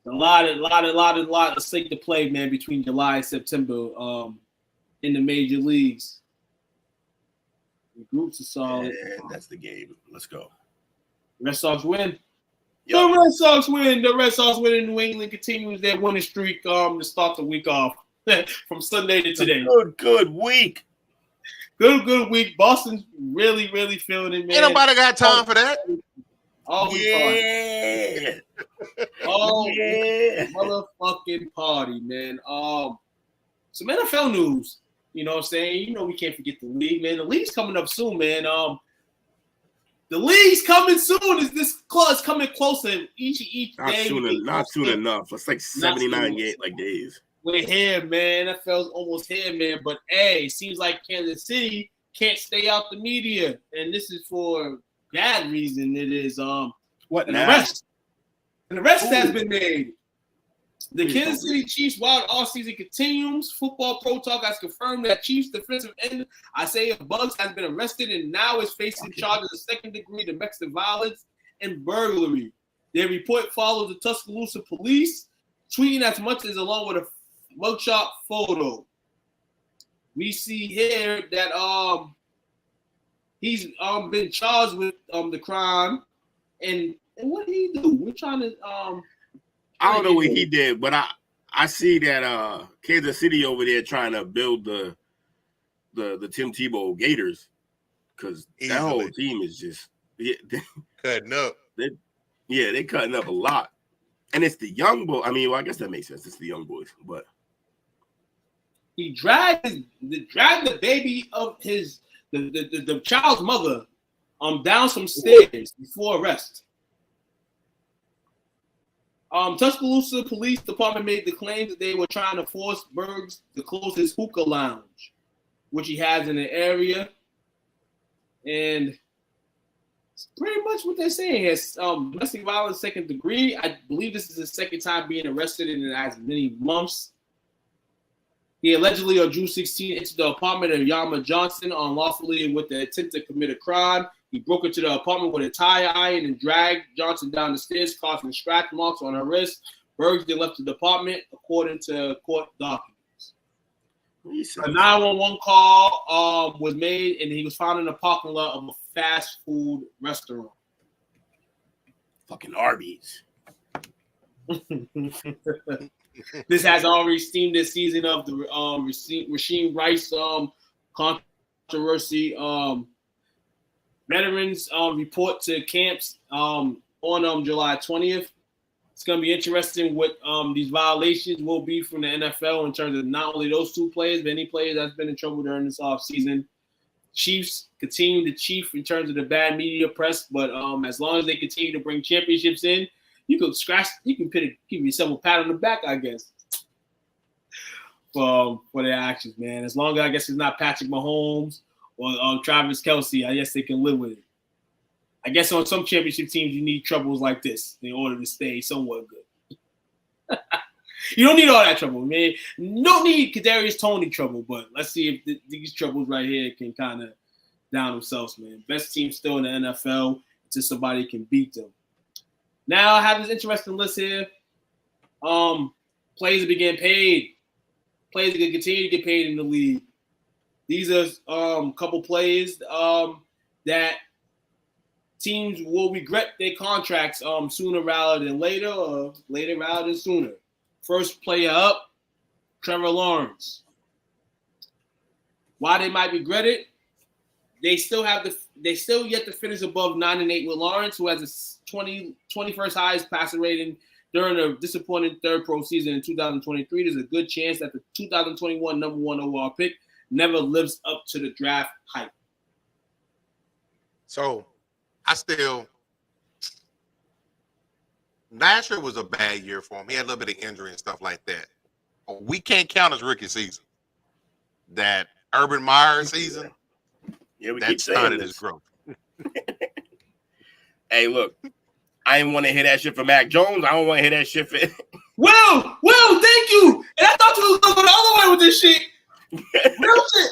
A lot of stake to play, man, between July and September in the major leagues. The groups are solid. And that's the game. Let's go. Red Sox win. Yep. The Red Sox win. The Red Sox win, and New England continues their winning streak to start the week off from Sunday to today. Good week. Good week. Boston's really feeling it, man. Ain't nobody got time for that. Yeah. Motherfucking party, man. Some NFL news. You know what I'm saying? We can't forget the league, man. The league's coming up soon, man. The league's coming soon. Is this clause coming closer each day? Not soon enough. It's like 79 days. We're here, man. NFL's almost here, man. But hey, it seems like Kansas City can't stay out the media, and this is for bad reason. It is what an now? arrest. An arrest has been made. The Kansas City Chiefs wild offseason continues. Football Pro Talk has confirmed that Chiefs defensive end Isaiah Buggs has been arrested and now is facing charges of second-degree domestic violence and burglary. Their report follows the Tuscaloosa police tweeting as much as along with a mugshot photo. We see here that he's been charged with the crime, and what did he do? We're trying to I don't know what he did, but I see that Kansas City over there trying to build the Tim Tebow Gators, because that whole team is just cutting up. They're cutting up a lot, and it's the young boy. I mean, well, I guess that makes sense. It's the young boys, but he dragged the baby of the child's mother down some stairs before arrest. Tuscaloosa Police Department made the claim that they were trying to force Bergs to close his hookah lounge, which he has in the area. And it's pretty much what they're saying. He has domestic violence second degree. I believe this is his second time being arrested in as many months. He allegedly on June 16 entered the apartment of Yama Johnson unlawfully with the intent to commit a crime. He broke into the apartment with a tire iron and dragged Johnson down the stairs, causing scratch marks on her wrist. Bergs then left the apartment, according to court documents. A 911 call was made, and he was found in the parking lot of a fast food restaurant. Fucking Arby's. This has already steamed this season of the Rasheem Rice controversy. Veterans report to camps on July 20th. It's going to be interesting what these violations will be from the NFL in terms of not only those two players, but any players that's been in trouble during this offseason. Chiefs continue to chief in terms of the bad media press, but as long as they continue to bring championships in, you can give yourself a pat on the back, I guess, for their actions, man. As long as I guess it's not Patrick Mahomes or Travis Kelce, I guess they can live with it. I guess on some championship teams, you need troubles like this in order to stay somewhat good. You don't need all that trouble, man. You don't need Kadarius Toney trouble, but let's see if these troubles right here can kind of down themselves, man. Best team still in the NFL until somebody can beat them. Now I have this interesting list here. Players that begin paid. Players that can continue to get paid in the league. These are a couple players that teams will regret their contracts sooner rather than later, or later rather than sooner. First player up, Trevor Lawrence. Why they might regret it? They still yet to finish above 9-8 with Lawrence, who has a 21st highest passer rating during a disappointing third pro season in 2023. There's a good chance that the 2021 number one overall pick never lives up to the draft hype. So last year was a bad year for him. He had a little bit of injury and stuff like that. We can't count his rookie season. That Urban Meyer season, that started his growth. Hey, look, I didn't want to hear that shit from Mac Jones. I don't want to hear that shit for Will, thank you. And I thought you was going to go the other way with this shit. Real shit.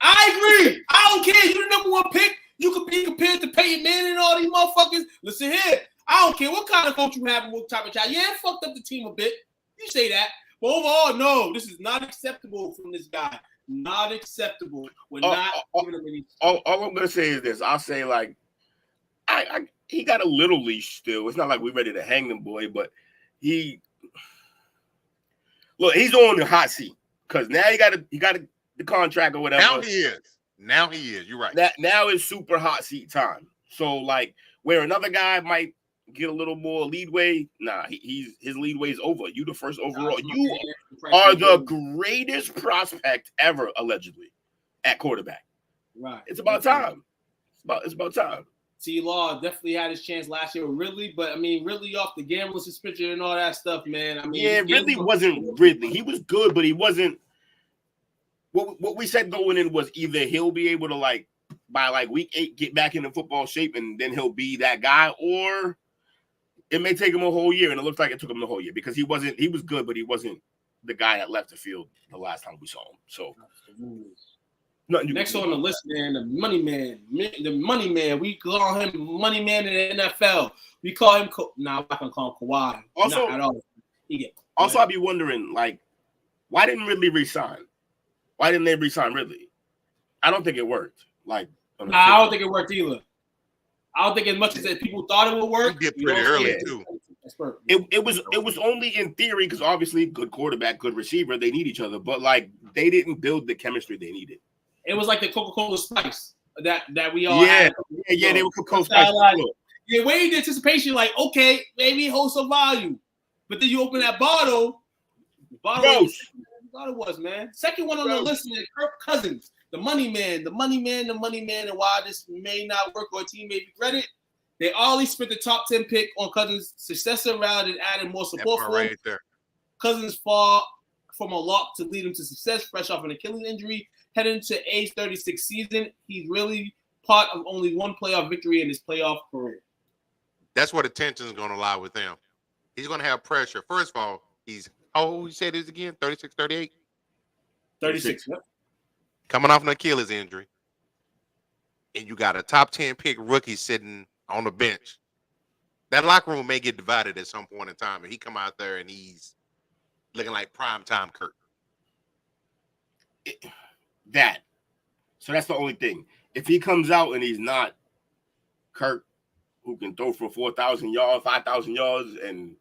I agree. I don't care. You're the number one pick. You could be compared to Peyton Manning and all these motherfuckers. Listen here. I don't care what kind of coach you have and what type of child. Yeah, it fucked up the team a bit. You say that. But overall, no, this is not acceptable from this guy. Not acceptable. We're not giving him any. All I'm gonna say is this. I'll say, like, he got a little leash still. It's not like we're ready to hang them, boy, but he's on the hot seat because now he got the contract or whatever. Now he is. You're right. Now it's super hot seat time. So, like, where another guy might get a little more leadway, his leadway is over. You the first overall. You are the greatest prospect ever, allegedly, at quarterback. Right. It's about time. It's about time. T-Law definitely had his chance last year with Ridley, but I mean, Ridley off the gambling suspension and all that stuff, man. I mean, Ridley wasn't Ridley. He was good, but he wasn't. What we said going in was either he'll be able to, like, by like week 8 get back into football shape and then he'll be that guy, or it may take him a whole year, and it looks like it took him the whole year because he was good, but he wasn't the guy that left the field the last time we saw him. So next on the list, man, the money man. The money man. We call him money man in the NFL. We call him I'm not gonna call him Kawhi. Also, not at all. I'd be wondering, like, why didn't Ridley resign? Why didn't they resign Ridley? I don't think it worked. Like, I don't think it worked either. I don't think as much as that people thought it would work. Get pretty early too. It was only in theory because obviously good quarterback, good receiver, they need each other, but like they didn't build the chemistry they needed. It was like the Coca-Cola Spice that we all had. Yeah, they were Coca-Cola Spice. Yeah, way the anticipation, like, okay, maybe it holds some value. But then you open that bottle, was, man. Second one on the list is Kirk Cousins, the money man, and why this may not work or a team may regret it. They already spent the top 10 pick on Cousins' successor round and added more support for him. There. Cousins far from a lock to lead him to success, fresh off an Achilles injury. Heading to age 36 season, he's really part of only one playoff victory in his playoff career. That's where the tension is going to lie with him. He's going to have pressure. First of all, he's how old you said is again? 36, 38? 36. Yep. Coming off an Achilles injury. And you got a top 10 pick rookie sitting on the bench. That locker room may get divided at some point in time. And he come out there and he's looking like primetime Kirk. So that's the only thing. If he comes out and he's not Kirk, who can throw for 4,000 yards, 5,000 yards, and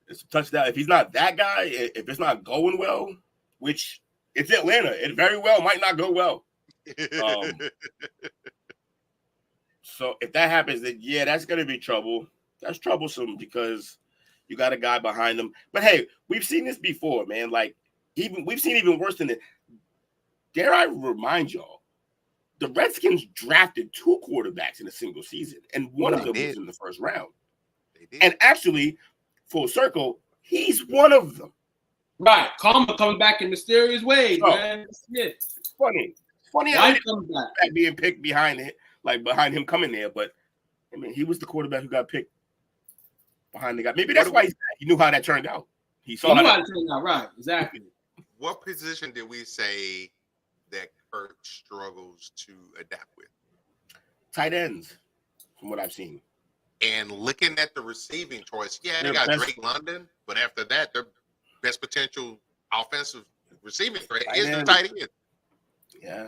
it's a touchdown. If he's not that guy, if it's not going well, which it's Atlanta, it very well might not go well. So if that happens, then yeah, that's going to be trouble. That's troublesome because you got a guy behind him. But hey, we've seen this before, man. Like we've seen even worse than it. Dare I remind y'all, the Redskins drafted 2 quarterbacks in a single season, and one of them was in the first round. And actually, full circle, he's one of them. Right. Karma coming back in mysterious ways, man. Yeah. Funny. How he comes back being picked behind him coming there. But, I mean, he was the quarterback who got picked behind the guy. Maybe that's why he knew how that turned out. He knew how it turned out, right. Exactly. What position did we say that Kirk struggles to adapt with? Tight ends, from what I've seen. And looking at the receiving choice, they got Drake London, but after that, their best potential offensive receiving threat is the tight end. Yeah.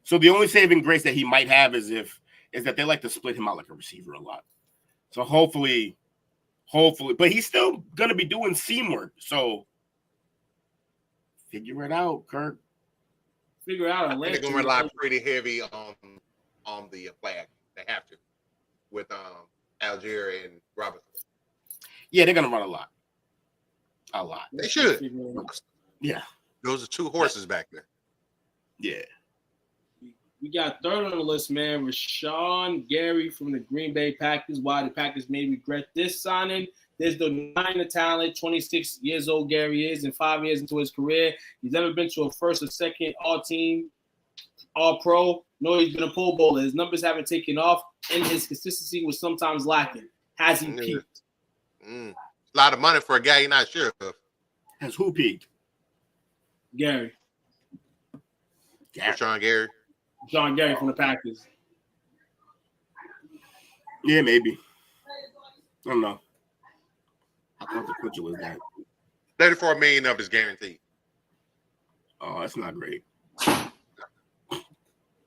So the only saving grace that he might have is that they like to split him out like a receiver a lot. So hopefully, but he's still gonna be doing seam work. So figure it out, Kirk. Figure out. They're going to rely pretty heavy on the flag. They have to with Algier and Robinson. Yeah, they're going to run a lot. They should. Yeah. Those are 2 horses back there. Yeah. We got third on the list, man. Rashawn Gary from the Green Bay Packers. Why the Packers may regret this signing. There's the 9 of talent, 26 years old Gary is, and 5 years into his career. He's never been to a first or second all-team, all-pro, nor he's been a Pro Bowler. His numbers haven't taken off, and his consistency was sometimes lacking. Has he peaked? A lot of money for a guy you're not sure of. Has who peaked? Gary. Rashawn Gary. John Gary from the Packers. Yeah, maybe. I don't know. How consequential was that? $34 million of is guaranteed. Oh, that's not great.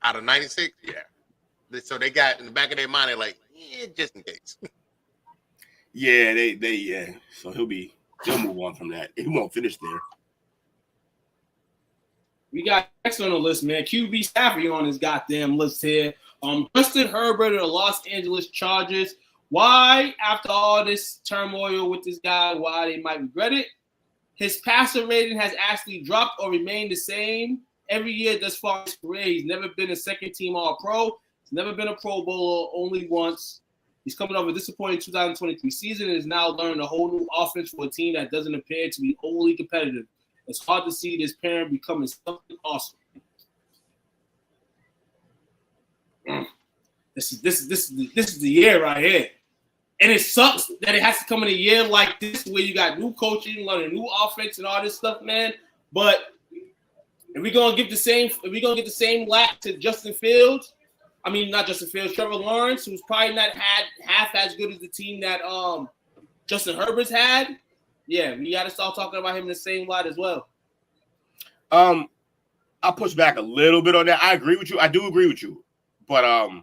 Out of 96, yeah. So they got in the back of their mind, they're like, just in case. Yeah, they. So they'll move on from that. He won't finish there. We got next on the list, man. QB Stafford on his goddamn list here. Justin Herbert of the Los Angeles Chargers. Why, after all this turmoil with this guy, why they might regret it? His passer rating has actually dropped or remained the same every year thus far in his career. He's never been a second-team All-Pro. He's never been a Pro Bowler, only once. He's coming off a disappointing 2023 season and is now learning a whole new offense for a team that doesn't appear to be overly competitive. It's hard to see this parent becoming something awesome. This is the year right here. And it sucks that it has to come in a year like this where you got new coaching, learning new offense and all this stuff, man. But if we're gonna get the same lack to Justin Fields, I mean not Justin Fields, Trevor Lawrence, who's probably not had half as good as the team that Justin Herbert's had. Yeah, we gotta start talking about him in the same light as well. I'll push back a little bit on that. I agree with you. I do agree with you. But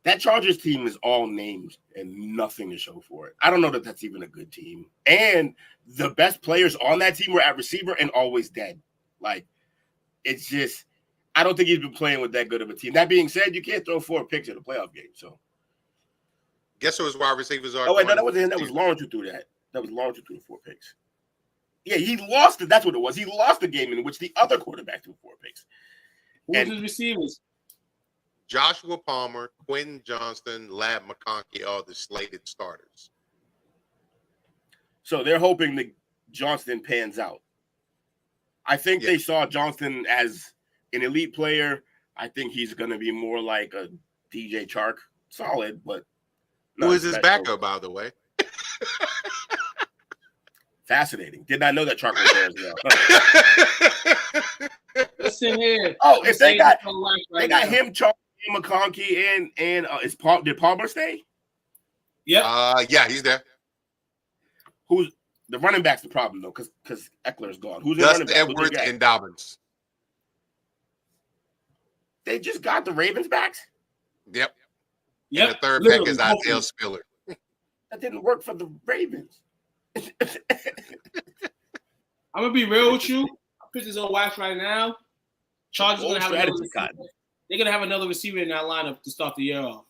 that Chargers team is all names and nothing to show for it. I don't know that that's even a good team. And the best players on that team were at receiver and always dead. Like, it's just, I don't think he's been playing with that good of a team. That being said, you can't throw 4 picks in a playoff game. So, guess who his wide receivers are? Oh, wait, no, that wasn't him. That was Lawrence who threw that. That was Lawrence who threw the 4 picks. Yeah, he lost it. That's what it was. He lost the game in which the other quarterback threw 4 picks. Who's his receivers? Joshua Palmer, Quentin Johnston, Lab McConkey are the slated starters. So they're hoping that Johnston pans out. I think they saw Johnston as an elite player. I think he's going to be more like a DJ Chark. Solid, but who is his backup, by the way? Fascinating. Did not know that Chark was there as well. Listen here. Oh, if they got him, Chark, McConkey, and did Palmer stay? Yeah. Yeah, he's there. Who's the running back's the problem though, because Eckler's gone. Who's Dustin Edwards and Dobbins? They just got the Ravens backs. Yep. And the third pick is Isaiah Spiller. That didn't work for the Ravens. I'm gonna be real with you. I'll put this on wax right now. Chargers gonna have another receiver. They're gonna have another receiver in that lineup to start the year off.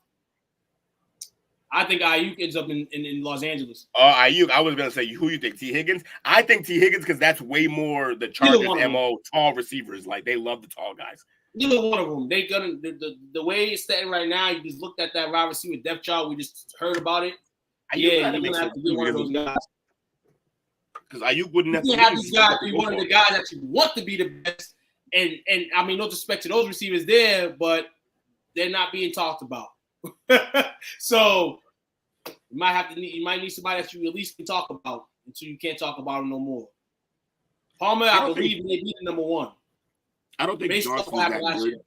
I think Ayuk ends up in Los Angeles. Ayuk. I was gonna say who you think? T. Higgins. I think T. Higgins because that's way more the Chargers MO. Tall receivers, like they love the tall guys. Neither one of them. They gonna the way it's setting right now. You just looked at that wide receiver depth chart. We just heard about it. You're gonna have to be one of those guys. Because Ayuk wouldn't have to have these guys be one of the guys that you want to be the best. And I mean, no disrespect to those receivers there, but they're not being talked about. So you might need somebody that you at least can talk about until you can't talk about them no more. Palmer, I believe may be the number one. I don't think Johnson's that good.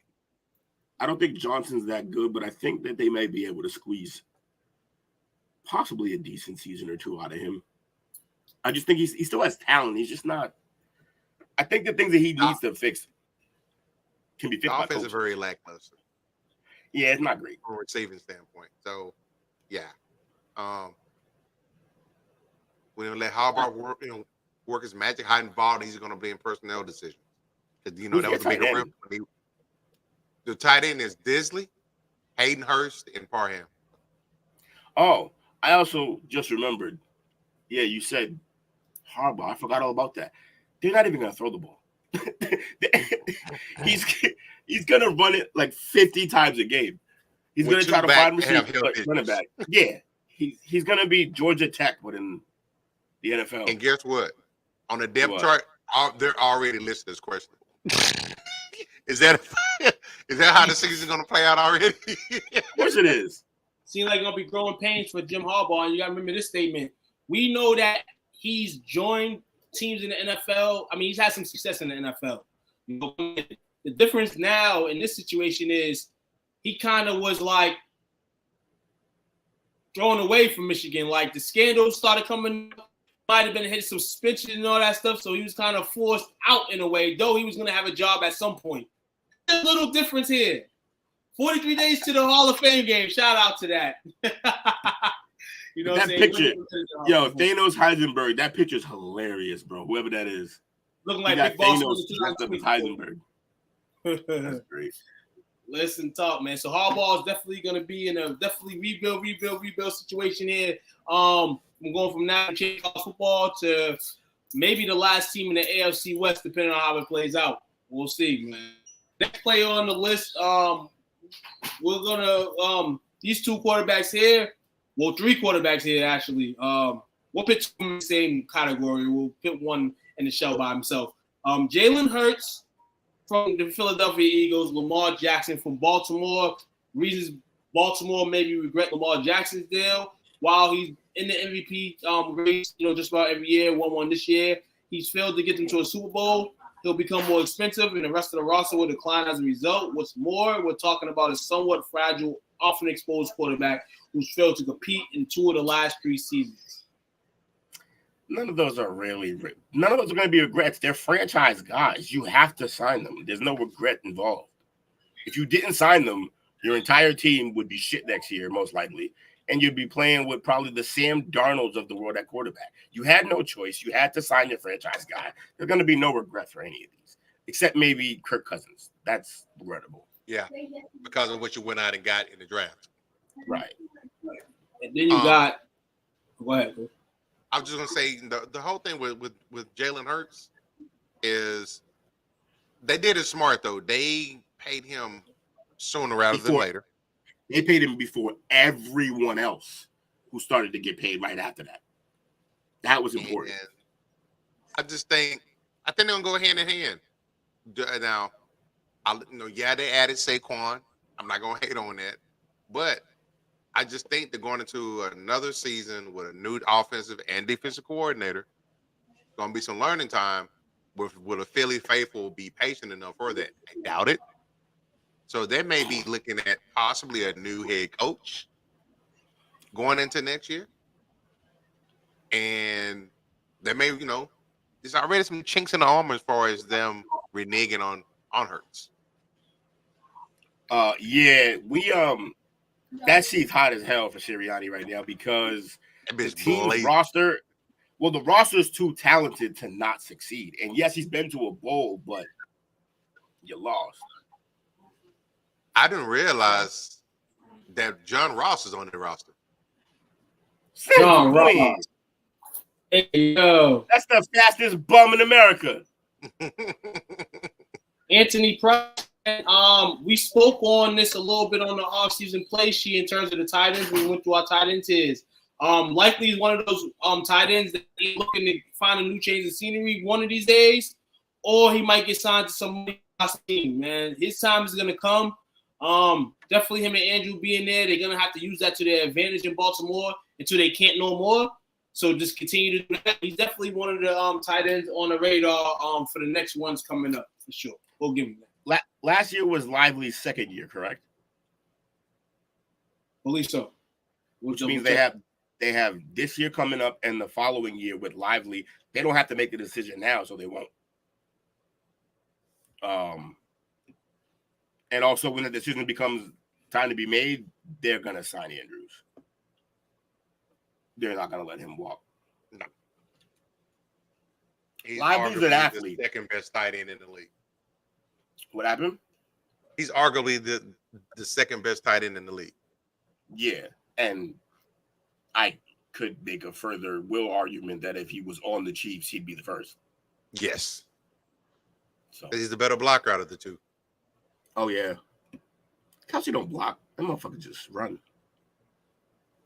I don't think Johnson's that good, but I think that they may be able to squeeze possibly a decent season or two out of him. I just think he still has talent. He's just not. I think the things that he needs to fix can be fixed. The offense is very lackluster. Yeah, it's not great from a receiving standpoint. So, yeah, we're gonna let Harbaugh work his magic. How involved he's going to be in personnel decisions? Because that was a big difference. The tight end is Disley, Hayden Hurst, and Parham. Oh, I also just remembered. Yeah, you said Harbaugh. I forgot all about that. They're not even going to throw the ball. He's going to run it like 50 times a game. He's going to try to find receivers, running back. Yeah, he's going to be Georgia Tech, but in the NFL. And guess what? On the depth chart, they're already listed as questionable. Is that how the season's going to play out already? Of course it is. Seems like it's going to be growing pains for Jim Harbaugh. And you got to remember this statement. We know that he's joined teams in the NFL. I mean, he's had some success in the NFL. The difference now in this situation is he kind of was like thrown away from Michigan. Like the scandals started coming up. Might have been hit some suspension and all that stuff. So he was kind of forced out in a way, though he was going to have a job at some point. There's a little difference here. 43 days to the Hall of Fame game. Shout out to that. You know that picture, yo, Thanos Heisenberg, that picture's hilarious, bro. Whoever that is. Looking like Big Boss dressed up as Heisenberg. That's great. Listen, talk, man. So Harbaugh is definitely going to be in a rebuild situation here. I'm going from now to change football to maybe the last team in the AFC West, depending on how it plays out. We'll see, man. Next player on the list, we're gonna these two quarterbacks here. Well, three quarterbacks here actually. We'll put two in the same category. We'll put one in the shell by himself. Jalen Hurts from the Philadelphia Eagles, Lamar Jackson from Baltimore. Reasons Baltimore maybe regret Lamar Jackson's deal while he's in the MVP race, just about every year, won one this year. He's failed to get them to a Super Bowl. He'll become more expensive, and the rest of the roster will decline as a result. What's more, we're talking about a somewhat fragile, often exposed quarterback who's failed to compete in 2 of the last 3 seasons. None of those are going to be regrets. They're franchise guys. You have to sign them. There's no regret involved. If you didn't sign them, your entire team would be shit next year, most likely. And you'd be playing with probably the Sam Darnolds of the world at quarterback. You had no choice. You had to sign your franchise guy. There's going to be no regret for any of these, except maybe Kirk Cousins. That's regrettable. Yeah, because of what you went out and got in the draft. Right. And then you got – go ahead. I was just going to say the whole thing with Jalen Hurts is they did it smart, though. They paid him sooner rather than later. They paid him before everyone else who started to get paid right after that. That was important. And I think they're gonna go hand in hand. Now, they added Saquon. I'm not gonna hate on that, but I just think they're going into another season with a new offensive and defensive coordinator. Gonna be some learning time. Will the Philly faithful be patient enough for that? I doubt it. So they may be looking at possibly a new head coach going into next year. And there may, there's already some chinks in the armor as far as them reneging on Hurts. Yeah, that seat's hot as hell for Sirianni right now because the team's roster, the roster is too talented to not succeed. And yes, he's been to a bowl, but you lost. I didn't realize that John Ross is on the roster. John Ross. Hey, yo. That's the fastest bum in America. Anthony Price. We spoke on this a little bit on the offseason play sheet in terms of the tight ends. We went through our tight end tiers. Likely he's one of those tight ends that he's looking to find a new change of scenery one of these days, or he might get signed to some team, man. His time is going to come. Definitely him and Andrew being there, they're gonna have to use that to their advantage in Baltimore until they can't no more. So just continue to do that. He's definitely one of the tight ends on the radar for the next ones coming up for sure. We'll give him that. Last year was Lively's second year, correct? Believe so. Which means they have this year coming up and the following year with Lively. They don't have to make the decision now, so they won't. And also, when the decision becomes time to be made, they're going to sign Andrews. They're not going to let him walk. No. He's Lively's an athlete. The second best tight end in the league. What happened? He's arguably the second best tight end in the league. Yeah, and I could make a further argument that if he was on the Chiefs, he'd be the first. Yes. So he's the better blocker out of the two. Oh, yeah. Kelsey don't block. That motherfucker just run.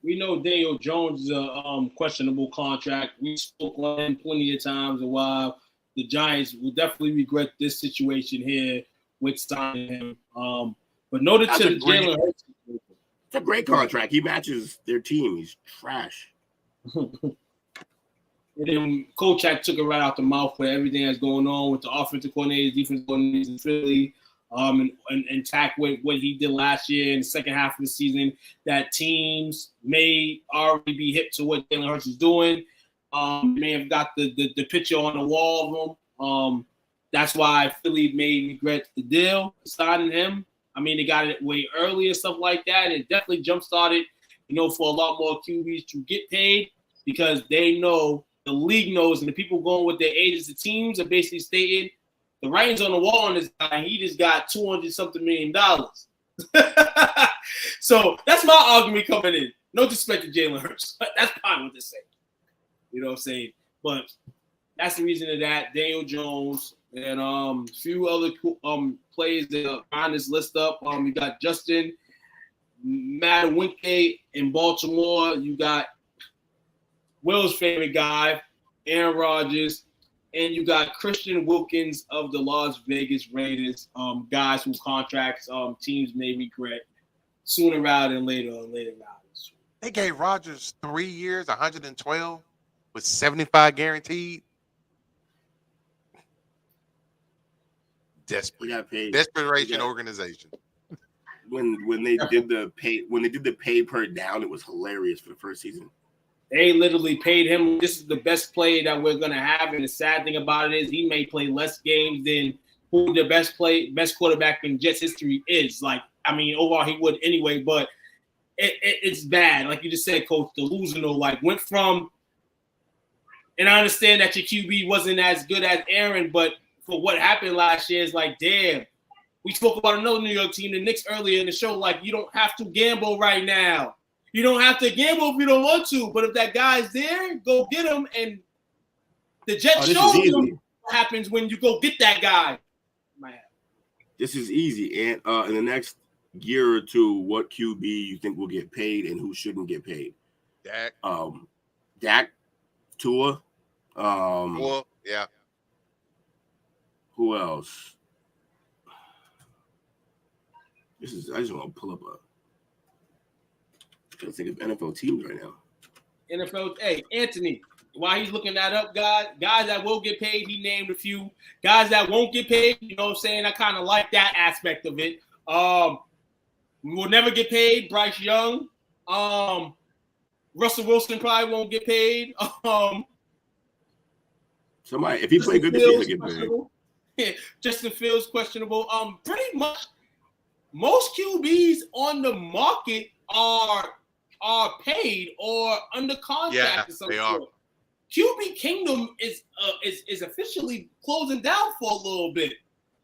We know Daniel Jones is a questionable contract. We spoke on him plenty of times a while. The Giants will definitely regret this situation here with signing him. But noted to the Jalen Hurts. It's a great contract. He matches their team. He's trash. And then Kolchak took it right out the mouth for everything that's going on with the offensive coordinators, defensive coordinators in Philly. And tack with what he did last year in the second half of the season, that teams may already be hip to what Jalen Hurts is doing. May have got the picture on the wall of him. That's why Philly may regret the deal, signing him. I mean, they got it way earlier, stuff like that. It definitely jump-started, for a lot more QBs to get paid because they know, the league knows, and the people going with their agents, the teams are basically stating, the writing's on the wall on this guy. He just got $200-something million. So that's my argument coming in. No disrespect to Jalen Hurts. That's probably what they're saying. You know what I'm saying? But that's the reason of that. Daniel Jones and a few other players that are on this list up. You got Justin Madawinke in Baltimore. You got Will's favorite guy, Aaron Rodgers. And you got Christian Wilkins of the Las Vegas Raiders, guys whose contracts teams may regret. sooner rather than later or later rather. They gave Rodgers 3 years, 112 with 75 guaranteed. Desperation organization. When they did the pay per down, it was hilarious for the first season. They literally paid him. This is the best player that we're gonna have, and the sad thing about it is he may play less games than who the best quarterback in Jets history is. Like, I mean, overall he would anyway, but it's bad. Like you just said, Coach, delusional. Like went from, and I understand that your QB wasn't as good as Aaron, but for what happened last year is like, damn. We spoke about another New York team, the Knicks, earlier in the show. Like, you don't have to gamble right now. You don't have to gamble if you don't want to. But if that guy's there, go get him. And the Jets show them what happens when you go get that guy. This is easy. And in the next year or two, what QB you think will get paid and who shouldn't get paid? Dak, Tua. Yeah. Who else? I just want to pull up I'm trying to think of NFL teams right now. NFL, hey, Anthony, while he's looking that up, guys that will get paid, he named a few. Guys that won't get paid, you know what I'm saying? I kind of like that aspect of it. Will never get paid, Bryce Young. Russell Wilson probably won't get paid. Somebody, if he play good, he'll get paid. Yeah, Justin Fields questionable. Pretty much most QBs on the market are paid or under contract. Yeah, they are. QB Kingdom is officially closing down for a little bit.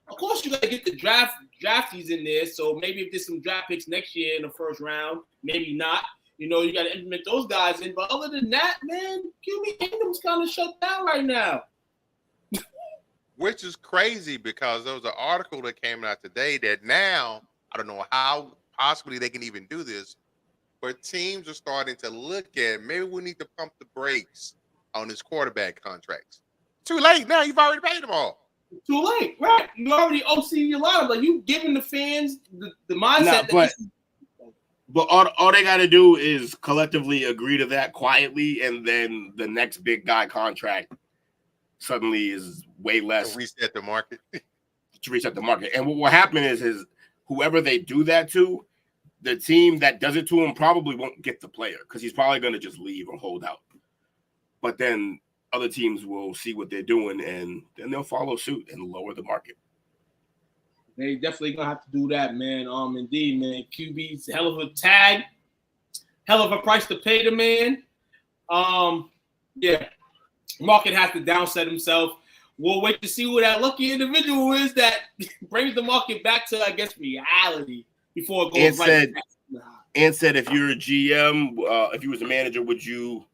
Of course, you got to get the draftees in there. So maybe if there's some draft picks next year in the first round, maybe not. You know, you got to implement those guys in. But other than that, man, QB Kingdom's kind of shut down right now. Which is crazy because there was an article that came out today that now, I don't know how possibly they can even do this, but teams are starting to look at maybe we need to pump the brakes on his quarterback contracts. Too late now. You've already paid them all. Too late, right? You already OC your lineup. Like you giving the fans the mindset. But all they got to do is collectively agree to that quietly, and then the next big guy contract suddenly is way less. To reset the market. To reset the market. And what will happen is whoever they do that to, the team that does it to him probably won't get the player because he's probably going to just leave or hold out. But then other teams will see what they're doing, and then they'll follow suit and lower the market. They definitely going to have to do that, man. Indeed, man. QB's hell of a tag. Hell of a price to pay the man. Yeah. Market has to downset himself. We'll wait to see who that lucky individual is that brings the market back to, I guess, reality before it goes back. And said, if you're a GM, if you was a manager, would you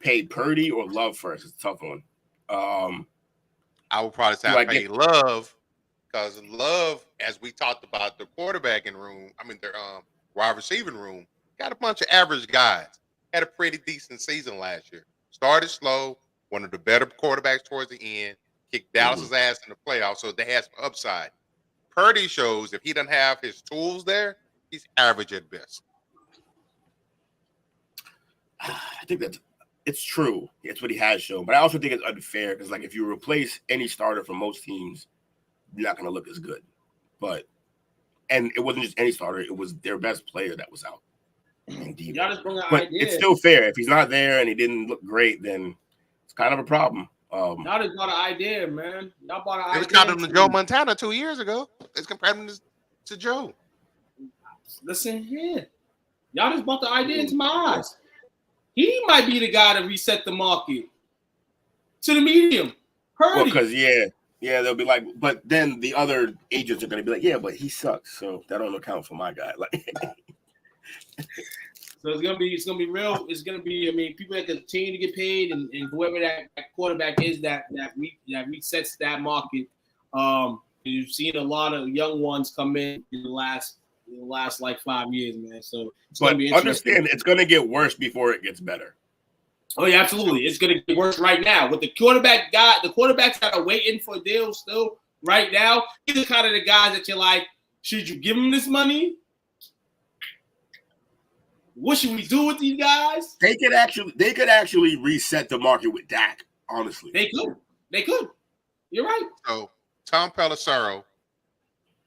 pay Purdy or Love first? It's a tough one. I would probably say I pay Love because Love, as we talked about the quarterbacking room, their wide receiving room, got a bunch of average guys. Had a pretty decent season last year. Started slow. One of the better quarterbacks towards the end, kicked Dallas's ass in the playoffs, so they had some upside. Purdy shows if he doesn't have his tools there, he's average at best. I think it's true. It's what he has shown. But I also think it's unfair because, like, if you replace any starter from most teams, you're not going to look as good. And it wasn't just any starter. It was their best player that was out. But it's still fair. If he's not there and he didn't look great, then it's kind of a problem. Y'all just bought an idea, man. Y'all bought an idea. It was compared him to Joe Montana 2 years ago. It's compared him to Joe. Listen here. Y'all just bought the idea into my eyes. He might be the guy to reset the market to the medium. Well, because, they'll be like, but then the other agents are going to be like, yeah, but he sucks. So that don't account for my guy. Like, so it's gonna be real. It's gonna be. People that continue to get paid, and whoever that quarterback is that resets that market. You've seen a lot of young ones come in the last like 5 years, man. So it's gonna be interesting. Understand, it's gonna get worse before it gets better. Oh yeah, absolutely. It's gonna get worse right now with the quarterbacks that are waiting for deals still right now. These are kind of the guys that you're like, should you give them this money? What should we do with these guys? They could actually reset the market with Dak. Honestly, They could. You're right. So Tom Pelissero,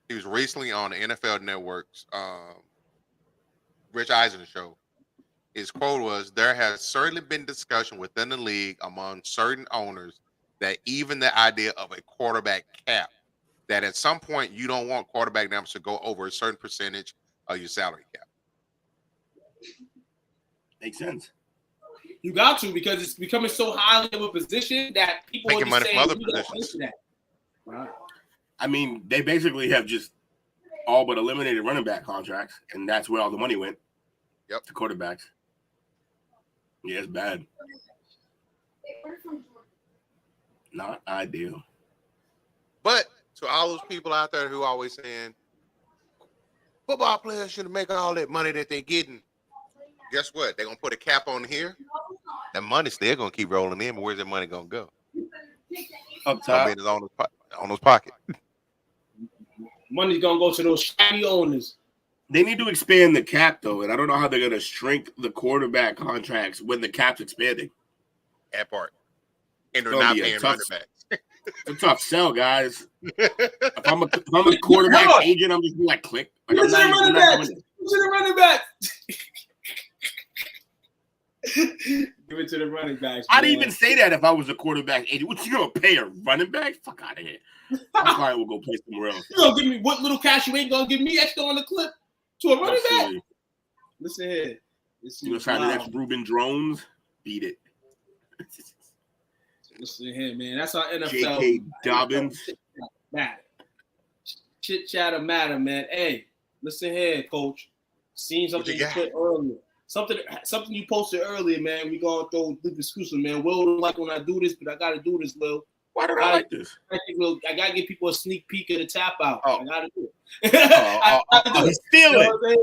he was recently on the NFL Network's Rich Eisen show. His quote was, "There has certainly been discussion within the league among certain owners that even the idea of a quarterback cap, that at some point you don't want quarterback numbers to go over a certain percentage of your salary cap." Makes sense. You got to, because it's becoming so highly of a position that people Making are money just from other saying, "We don't positions." pay for that." Right. I mean, they basically have just all but eliminated running back contracts, and that's where all the money went. Yep. To quarterbacks. Yeah, it's bad. Not ideal. But to all those people out there who always saying football players shouldn't make all that money that they're getting, guess what? They're gonna put a cap on here. That money's still gonna keep rolling in, but where's that money gonna go? Up top. It's on those pockets. Money's gonna go to those shabby owners. They need to expand the cap, though, and I don't know how they're going to shrink the quarterback contracts when the cap's expanding. That part. And they're It's not gonna be a paying tough- running backs. It's a tough sell, guys. If I'm a quarterback agent, I'm just like, click. Like, Give it to the running backs. Give it to the running backs. I'd even say that if I was a quarterback agent. What, you going to pay a running back? Fuck out of here. My client will go play somewhere else. You gonna give me what little cash you ain't gonna give me extra on the clip to a running back? Absolutely. Listen here. You know, sign the next Ruben Drones, beat it. Listen here, man. That's our NFL. J.K. Dobbins. Chit chatter matter, man. Hey, listen here, coach. Seen something you put earlier. Something you posted earlier, man. We gonna throw the exclusive, man. Will don't like when I do this, but I gotta do this, Will. Why don't I like this? I gotta give people a sneak peek of the tap out. Oh. I gotta do it. He's stealing.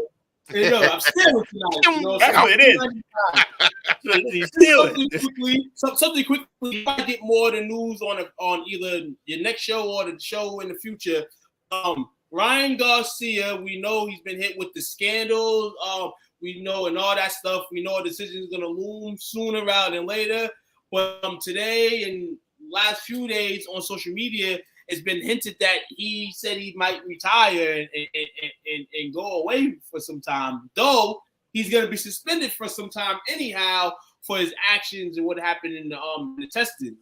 You know, I'm stealing tonight. You know, that's what it is. He's stealing. Something quickly. You might get more of the news on either your next show or the show in the future. Ryan Garcia, we know he's been hit with the scandal. We know and all that stuff. We know a decision is gonna loom sooner rather than later. But today and last few days on social media, it's been hinted that he said he might retire and go away for some time, though he's going to be suspended for some time anyhow for his actions and what happened in the testing.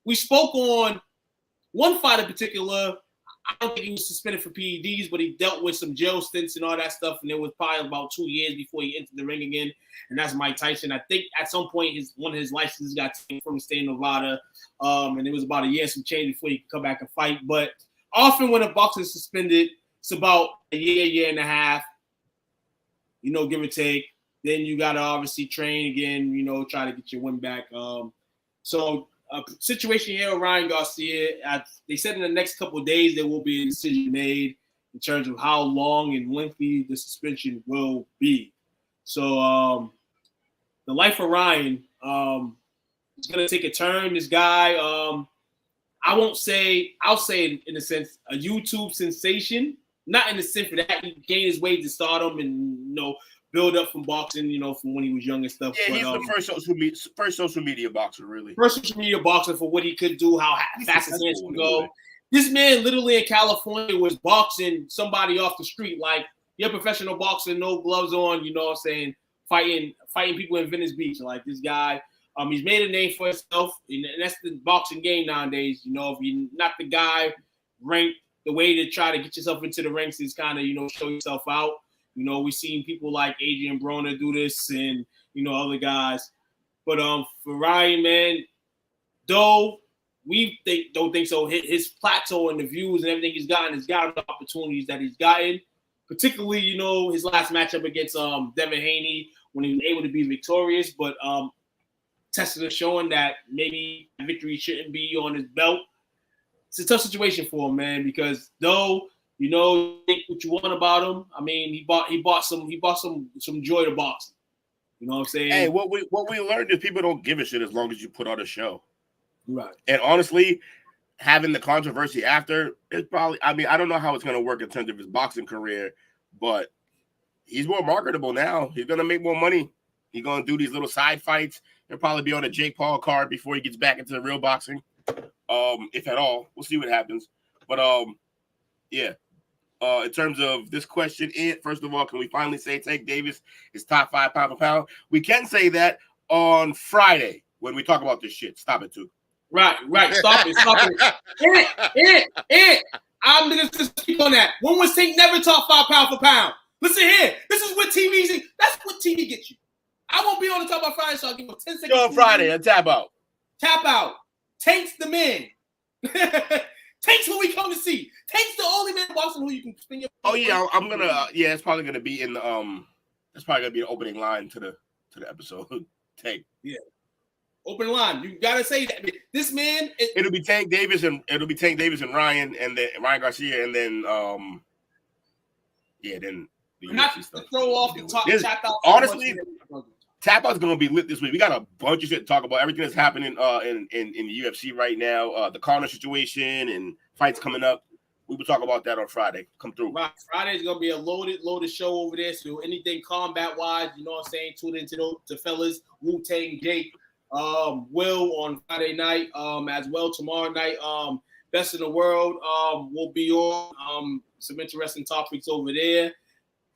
We spoke on one fight in particular. I don't think he was suspended for PEDs, but he dealt with some jail stints and all that stuff, and it was probably about 2 years before he entered the ring again, and that's Mike Tyson. I think at some point one of his licenses got taken from the state of Nevada, and it was about a year and some change before he could come back and fight. But often when a boxer is suspended, it's about a year and a half, give or take. Then you got to obviously train again, try to get your win back. So situation here with Ryan Garcia, they said in the next couple of days there will be a decision made in terms of how long and lengthy the suspension will be. So the life of Ryan is going to take a turn. This guy, I'll say in a sense, a YouTube sensation, not in the sense for that he gained his way to stardom and build up from boxing, from when he was young and stuff. Yeah, but, he's the first social media boxer, really. First social media boxer for what he could do, how fast his hands could go. This man literally in California was boxing somebody off the street. Like, you're a professional boxer, no gloves on, fighting people in Venice Beach. Like, this guy, he's made a name for himself, and that's the boxing game nowadays. If you're not the guy ranked, the way to try to get yourself into the ranks is kind of, show yourself out. We've seen people like Adrian Broner do this and, other guys. But for Ryan, man, though we don't think so, his plateau and the views and everything he's gotten has got the opportunities that he's gotten. Particularly, his last matchup against Devin Haney when he was able to be victorious. But testing is showing that maybe victory shouldn't be on his belt. It's a tough situation for him, man, because though think what you want about him. I mean, he bought some joy to boxing. You know what I'm saying? Hey, what we learned is people don't give a shit as long as you put on a show. Right. And honestly, having the controversy after is probably, I don't know how it's gonna work in terms of his boxing career, but he's more marketable now. He's gonna make more money. He's gonna do these little side fights. He'll probably be on a Jake Paul card before he gets back into the real boxing, if at all. We'll see what happens. But yeah. In terms of this question, first of all, can we finally say Tank Davis is top 5 pound for pound? We can say that on Friday when we talk about this shit. Stop it, too. Right. Stop it. I'm going to speak on that. When was Tank never top 5 pound for pound? Listen here. This is what TV's. That's what TV gets you. I won't be on the top of Friday, so I'll give him 10 seconds. Go on Friday and tap out. Tap out. Tank's the man. Tank's who we come to see. Tank's the only man watching who you can spin your. Oh yeah, I'm gonna. Yeah, it's probably gonna be in the. It's probably gonna be an opening line to the episode. Tank. Yeah. Opening line. You gotta say that. This man. It'll be Tank Davis and Ryan and then Ryan Garcia and then then the not UFC stuff. Throw off the top. Tap out. Honestly. Tap Out's gonna be lit this week. We got a bunch of shit to talk about. Everything that's happening in the UFC right now. The Conor situation and fights coming up. We will talk about that on Friday. Come through. Right. Friday's gonna be a loaded show over there. So anything combat wise, you know what I'm saying? Tune into the fellas, Wu-Tang Jake, Will on Friday night, as well tomorrow night. Best in the world will be on some interesting topics over there.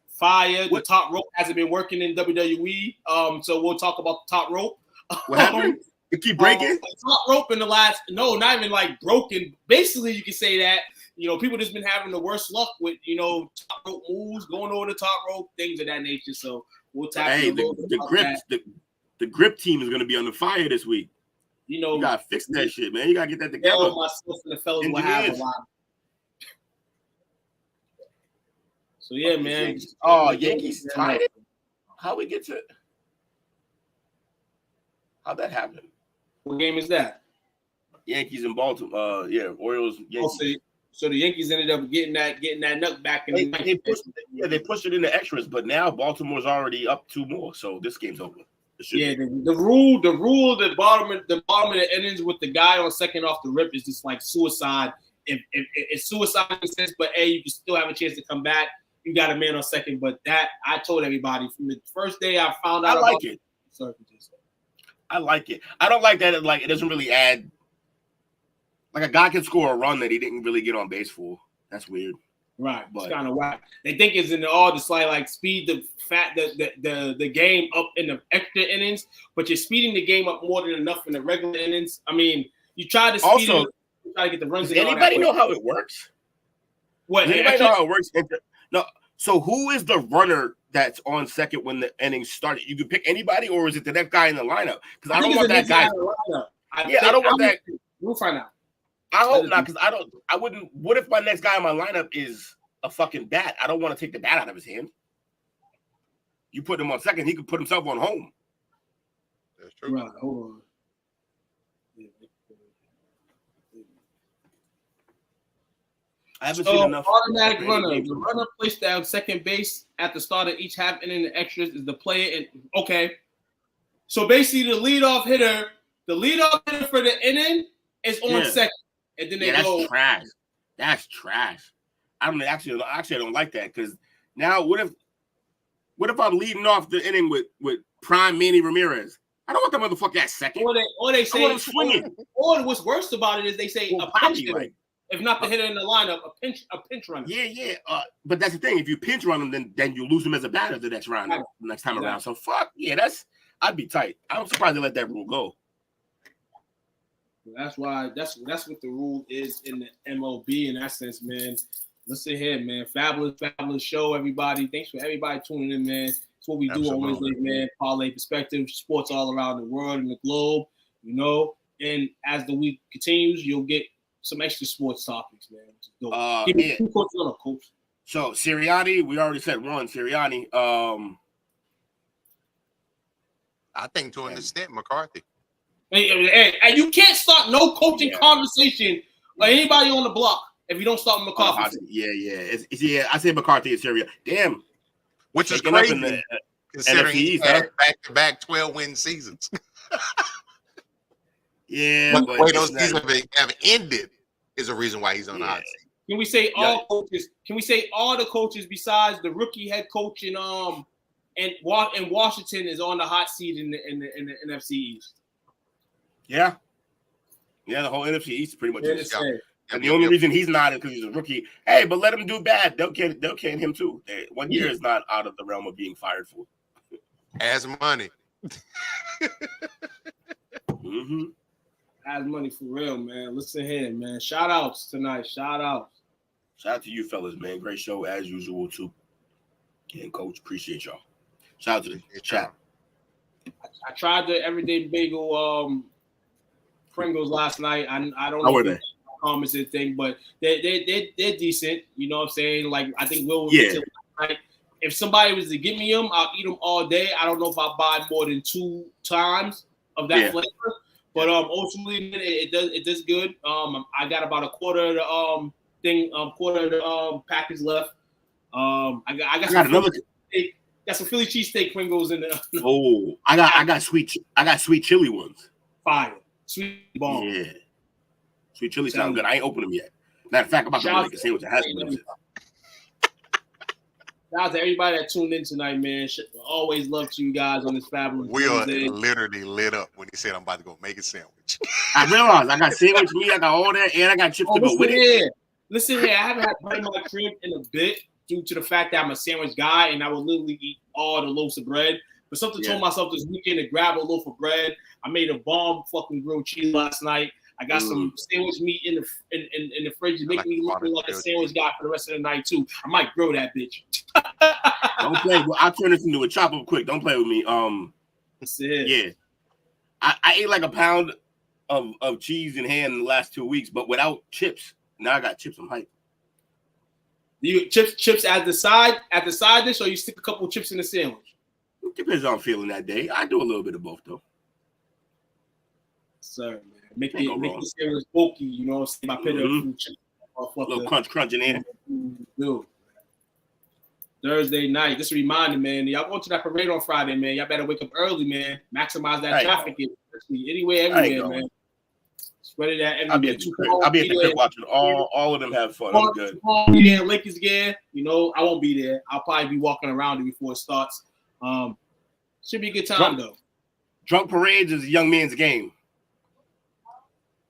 Fire. The top rope hasn't been working in WWE. So we'll talk about the top rope. What happened? It keep breaking? Top rope in the last, not even like broken. Basically, you can say that, people just been having the worst luck with, top rope moves, going over the top rope, things of that nature. So we'll tap the grip team is going to be on the fire this week. You got to fix that shit, man. You got to get that together. Myself and the fellas will have a lot. So yeah, man. Yankees tied it. How'd we get to? How'd that happen? What game is that? Yankees in Baltimore. Orioles. Yankees. So the Yankees ended up getting that nut back in. They pushed it into extras, but now Baltimore's already up 2 more. So this game's over. The rule, the bottom of the innings with the guy on second off the rip is just like suicide. If it's suicide in a sense, but you can still have a chance to come back. You got a man on second, but that I told everybody from the first day I found out. I like it. I like it. I don't like that. It doesn't really add. Like a guy can score a run that he didn't really get on base for. That's weird. Right, but it's kind of whack. They think it's in all the slight like speed the game up in the extra innings, but you're speeding the game up more than enough in the regular innings. I mean, you try to speed it, you try to get the runs. Does anybody know how it works? What? Does anybody know how it works? No. So who is the runner that's on second when the innings started? You can pick anybody, or is it the next guy in the lineup? Because I don't want that guy. I don't want that. We'll find out. I hope not, because I wouldn't. What if my next guy in my lineup is a fucking bat? I don't want to take the bat out of his hand. You put him on second, he could put himself on home. That's true. Right, hold on. I haven't seen enough. Automatic runner. The runner placed down second base at the start of each half inning. The extras is the player. So basically, the leadoff hitter for the inning is on second, and then they go. That's trash. That's trash. I don't actually. I don't like that because now what if I'm leading off the inning with prime Manny Ramirez? I don't want that motherfucker at second. Or they say, I want him swinging. Or what's worse about it is they say a pinch hitter. If not the hitter in the lineup, a pinch runner. Yeah. But that's the thing. If you pinch run him, then you lose him as a batter the next round, next time around. So fuck yeah, I'd be tight. I'm surprised they let that rule go. That's why that's what the rule is in the MLB in that sense, man. Listen here, man. Fabulous show, everybody. Thanks for everybody tuning in, man. It's what we do on Wednesday, man. Parlay perspective, sports all around the world and the globe, And as the week continues, you'll get some extra sports topics, man. So Sirianni, we already said one. Sirianni. I think to an extent, McCarthy. And you can't start no coaching conversation or anybody on the block if you don't start with McCarthy. I say McCarthy and Sirianni. Damn. Which is crazy considering he had back-to-back 12-win seasons. Yeah, but the way those seasons have ended is a reason why he's on the hot seat. Can we say all coaches? Can we say all the coaches besides the rookie head coach in Washington is on the hot seat in the NFC East? Yeah. Yeah, the whole NFC East is pretty much the same. And the only reason he's not is because he's a rookie. Hey, but let him do bad. They'll can him too. 1 year is not out of the realm of being fired for. As money. Mm-hmm. As money for real, man. Listen here, man. Shout outs tonight. Shout outs. Shout out to you fellas, man. Great show as usual too. And coach, appreciate y'all. Shout out to the chat. I tried the everyday bagel Pringles last night. I don't How know were if they? comments and thing, but they're decent. You know what I'm saying? Like I think Will. Yeah. Like, if somebody was to give me them, I'll eat them all day. I don't know if I'll buy more than 2 times of that flavor, but ultimately it does good. I got about a quarter of the package left. I got some Philly cheesesteak Pringles in there. Oh, I got sweet chili ones. Fire. Sweet bomb. Yeah. Sweet chili sound good. I ain't opened them yet. Matter of fact, I'm about to make a sandwich that has them. Shout out to everybody that tuned in tonight, man. Always love to you guys on this fabulous We are Tuesday. literally lit up when he said I'm about to go make a sandwich. I realized I got sandwich meat, I got all that, and I got chips to go with it. Listen here, I haven't had bread in my crib in a bit due to the fact that I'm a sandwich guy and I will literally eat all the loaves of bread. But something told myself this weekend to grab a loaf of bread. I made a bomb fucking grilled cheese last night. I got some sandwich meat in the fridge to make me look like a sandwich guy for the rest of the night too. I might grill that bitch. Don't play. Well, I'll turn this into a chop up quick. Don't play with me. That's it. Yeah. I ate like a pound of cheese and ham in the last 2 weeks, but without chips. Now I got chips. I'm hyped. You chips at the side dish, or you stick a couple chips in the sandwich? It depends on how I'm feeling that day. I do a little bit of both though. Sir, man. Make the sandwich bulky, you know what I'm saying? I put a little crunch in there. Dude. Thursday night. Just a reminder, man. Y'all going to that parade on Friday, man. Y'all better wake up early, man. Maximize that traffic. Anywhere, everywhere, man. Spread it out everywhere. I'll be at the crib watching all of them have fun. I'm good. Be there in Lakers gear. You know, I won't be there. I'll probably be walking around it before it starts. Should be a good time, though. Drunk parades is a young man's game.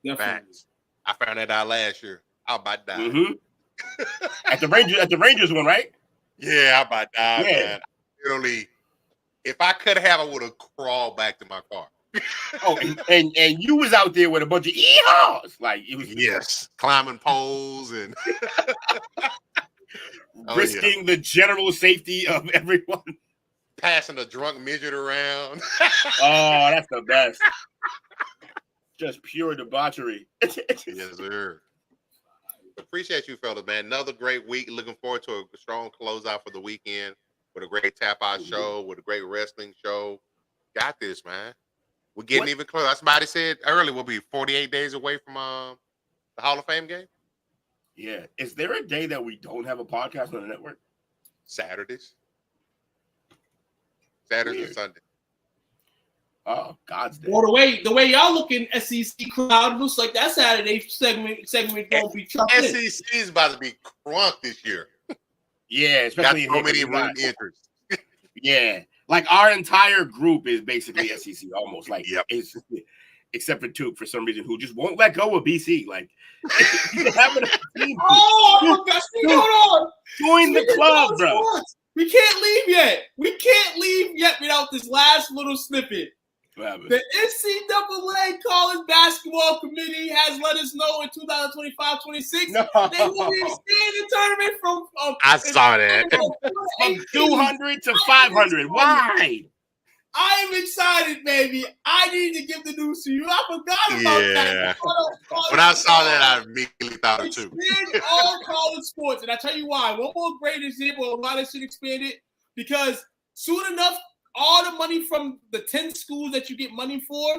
Definitely. Facts. I found that out last year. I about died. Mm-hmm. at the Rangers one, right? Yeah, I about died, Yeah. man. Literally, if I could have, I would have crawled back to my car. Oh, and you was out there with a bunch of yeehaws. Like it was climbing poles and risking the general safety of everyone. Passing a drunk midget around. Oh, that's the best. Just pure debauchery. Yes, sir. Appreciate you, fellas, man. Another great week. Looking forward to a strong closeout for the weekend with a great tap-out show, with a great wrestling show. Got this, man. We're getting even closer. Somebody said earlier we'll be 48 days away from the Hall of Fame game. Yeah. Is there a day that we don't have a podcast on the network? Saturdays. Saturdays and Sunday. Oh, God's day. Well, the way y'all looking, SEC crowd looks like that Saturday segment gonna be chopped in. SEC is about to be crunk this year. Yeah, especially got so many entries. Yeah, like our entire group is basically SEC almost. Like, it's, except for Tuke for some reason who just won't let go of BC. Like, hold on. Join the club, bro. We can't leave yet. We can't leave yet without this last little snippet. The NCAA College Basketball Committee has let us know in 2025-26 they will be expanding the tournament from I saw that. From 200 to 500. Why? I am excited, baby. I need to give the news to you. I forgot about that. When I saw that, I immediately thought it too. Expand all college sports. And I tell you why. One more grade is here, but a lot of shit expanded because soon enough, all the money from the 10 schools that you get money for,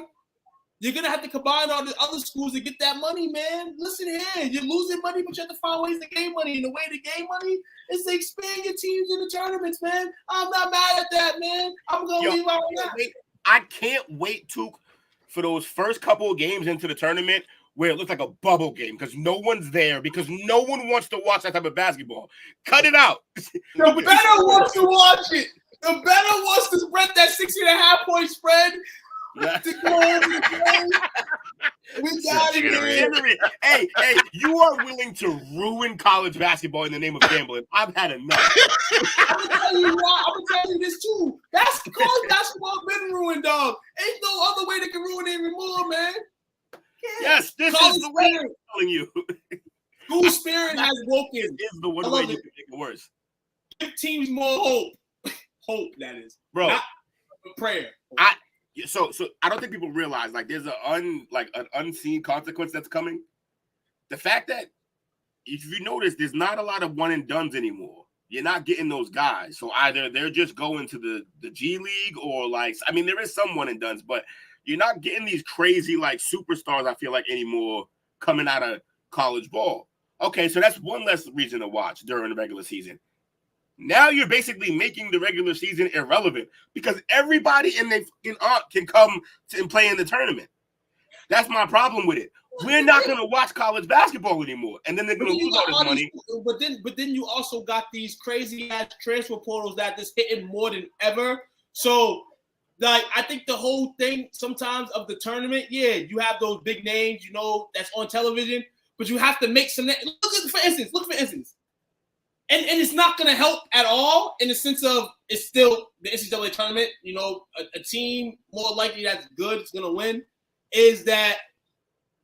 you're going to have to combine all the other schools to get that money, man. Listen here. You're losing money, but you have to find ways to gain money. And the way to gain money is to expand your teams in the tournaments, man. I'm not mad at that, man. I'm going to leave out now. I can't wait for those first couple of games into the tournament where it looks like a bubble game because no one's there, because no one wants to watch that type of basketball. Cut it out. The better wants to watch it. The better wants to spread that 16.5-point spread. To go over the game. We got it. Hey, you are willing to ruin college basketball in the name of gambling. I've had enough. I'm gonna tell you why. I'm gonna tell you this too. That's college basketball been ruined, dog. Ain't no other way they can ruin it even more, man. Yes, this is the way I'm telling you. School spirit has woken. This is the one way you can make it worse. Give teams more hope. Hope, that is. Bro. Not a prayer. So I don't think people realize like there's an unseen consequence that's coming. The fact that if you notice, there's not a lot of one and dones anymore. You're not getting those guys. So either they're just going to the G League or like, I mean, there is some one and dones, but you're not getting these crazy like superstars, I feel like, anymore coming out of college ball. Okay, so that's one less reason to watch during the regular season. Now you're basically making the regular season irrelevant because everybody in their aunt can come and play in the tournament. That's my problem with it. We're not going to watch college basketball anymore, and then they're going to lose all this money. But then you also got these crazy ass transfer portals that just hitting more than ever. So, like, I think the whole thing sometimes of the tournament, yeah, you have those big names, you know, that's on television, but you have to make some. Look for instance. And it's not going to help at all in the sense of it's still the NCAA tournament. You know, a team more likely that's good is going to win. Is that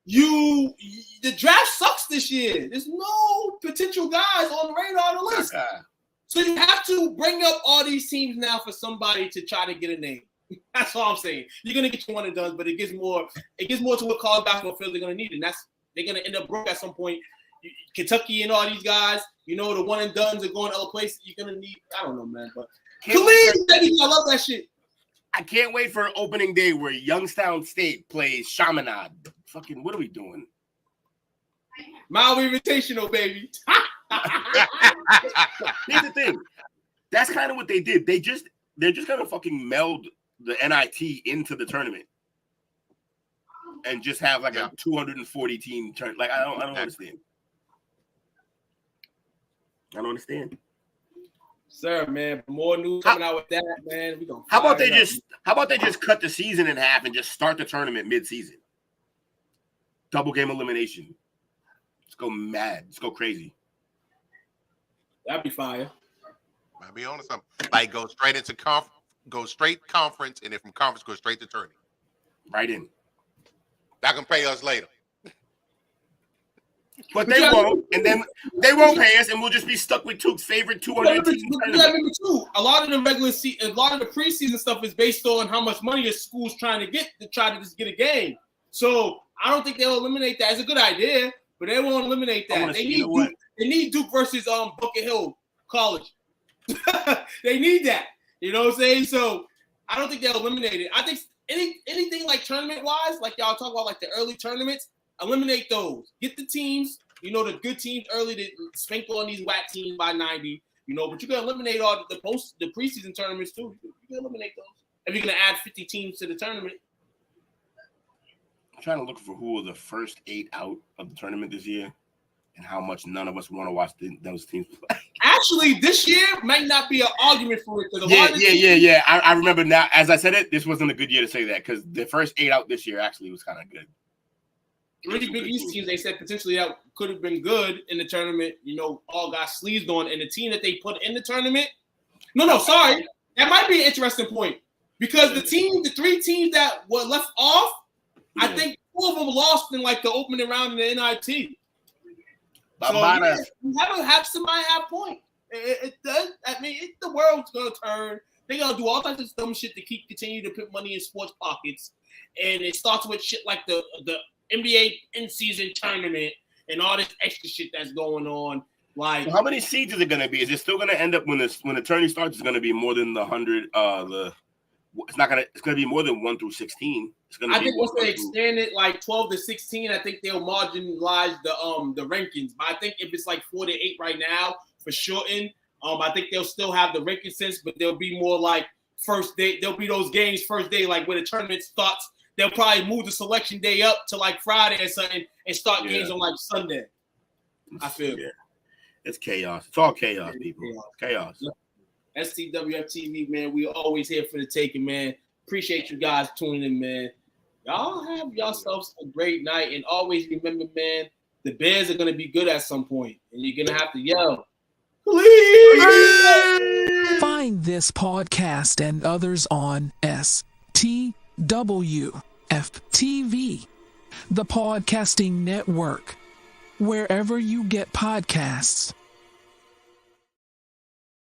the draft sucks this year. There's no potential guys on the radar on the list. So you have to bring up all these teams now for somebody to try to get a name. That's all I'm saying. You're going to get your one and done, but it gets more to what college basketball feels they're going to need. And they're going to end up broke at some point. Kentucky and all these guys, you know, the one and dones are going other places. You're gonna need, I don't know, man, but Khalid, I love that shit. I can't wait for opening day where Youngstown State plays Chaminade. Fucking, what are we doing? Mild Invitational, baby. Here's the thing. That's kind of what they did. They're just gonna fucking meld the NIT into the tournament and just have like a 240 team turn. Like I don't understand. I don't understand. Sir, man, more news coming out with that, man. We gonna how about they just cut the season in half and just start the tournament mid-season? Double game elimination. Let's go mad. Let's go crazy. That'd be fire. Might be on to something. Like go straight into conference, and then from conference go straight to tourney. Right in. That can pay us later. But they won't, and then they won't pay us, and we'll just be stuck with Tuke's favorite 200 teams. A lot of the preseason stuff is based on how much money the school's trying to get to try to just get a game. So I don't think they'll eliminate that. It's a good idea, but they won't eliminate that. They need Duke versus Bucket Hill College. They need that. You know what I'm saying? So I don't think they'll eliminate it. I think anything like tournament wise, like y'all talk about, like the early tournaments. Eliminate those. Get the teams, you know, the good teams early to sprinkle on these whack teams by 90, you know, but you can eliminate all the preseason tournaments too. You can eliminate those. If you're going to add 50 teams to the tournament. I'm trying to look for who were the first 8 out of the tournament this year and how much none of us want to watch those teams play. Actually, this year might not be an argument for it. Yeah. I remember now. As I said it, this wasn't a good year to say that because the first 8 out this year actually was kind of good. 3 Big East teams, they said potentially that could have been good in the tournament, you know, all got sleeved on. And the team that they put in the tournament, sorry, that might be an interesting point because the 3 teams that were left off, I think 4 of them lost in like the opening round in the NIT. So you have somebody have point. It does. I mean, the world's gonna turn. They're gonna do all types of dumb shit to continue to put money in sports pockets, and it starts with shit like the NBA in-season tournament and all this extra shit that's going on. Like, how many seeds is it going to be? Is it still going to end up when the tourney starts? It's going to be more than the 100. It's not going to. It's going to be more than 1 through 16. It's going to. I think once they extend it like 12 to 16, I think they'll marginalize the rankings. But I think if it's like 4 to 8 right now for shortened, I think they'll still have the ranking sense, but they'll be more like first day. There'll be those games first day, like where the tournament starts they'll probably move the selection day up to like Friday or something and start games on like Sunday. I feel. Yeah. It's chaos. It's all chaos, people. Chaos. STWF-TV, man. We always here for the taking, man. Appreciate you guys tuning in, man. Y'all have yourselves a great night. And always remember, man, the Bears are going to be good at some point. And you're going to have to yell, please! Find this podcast and others on STWF-TV, the Podcasting Network, wherever you get podcasts.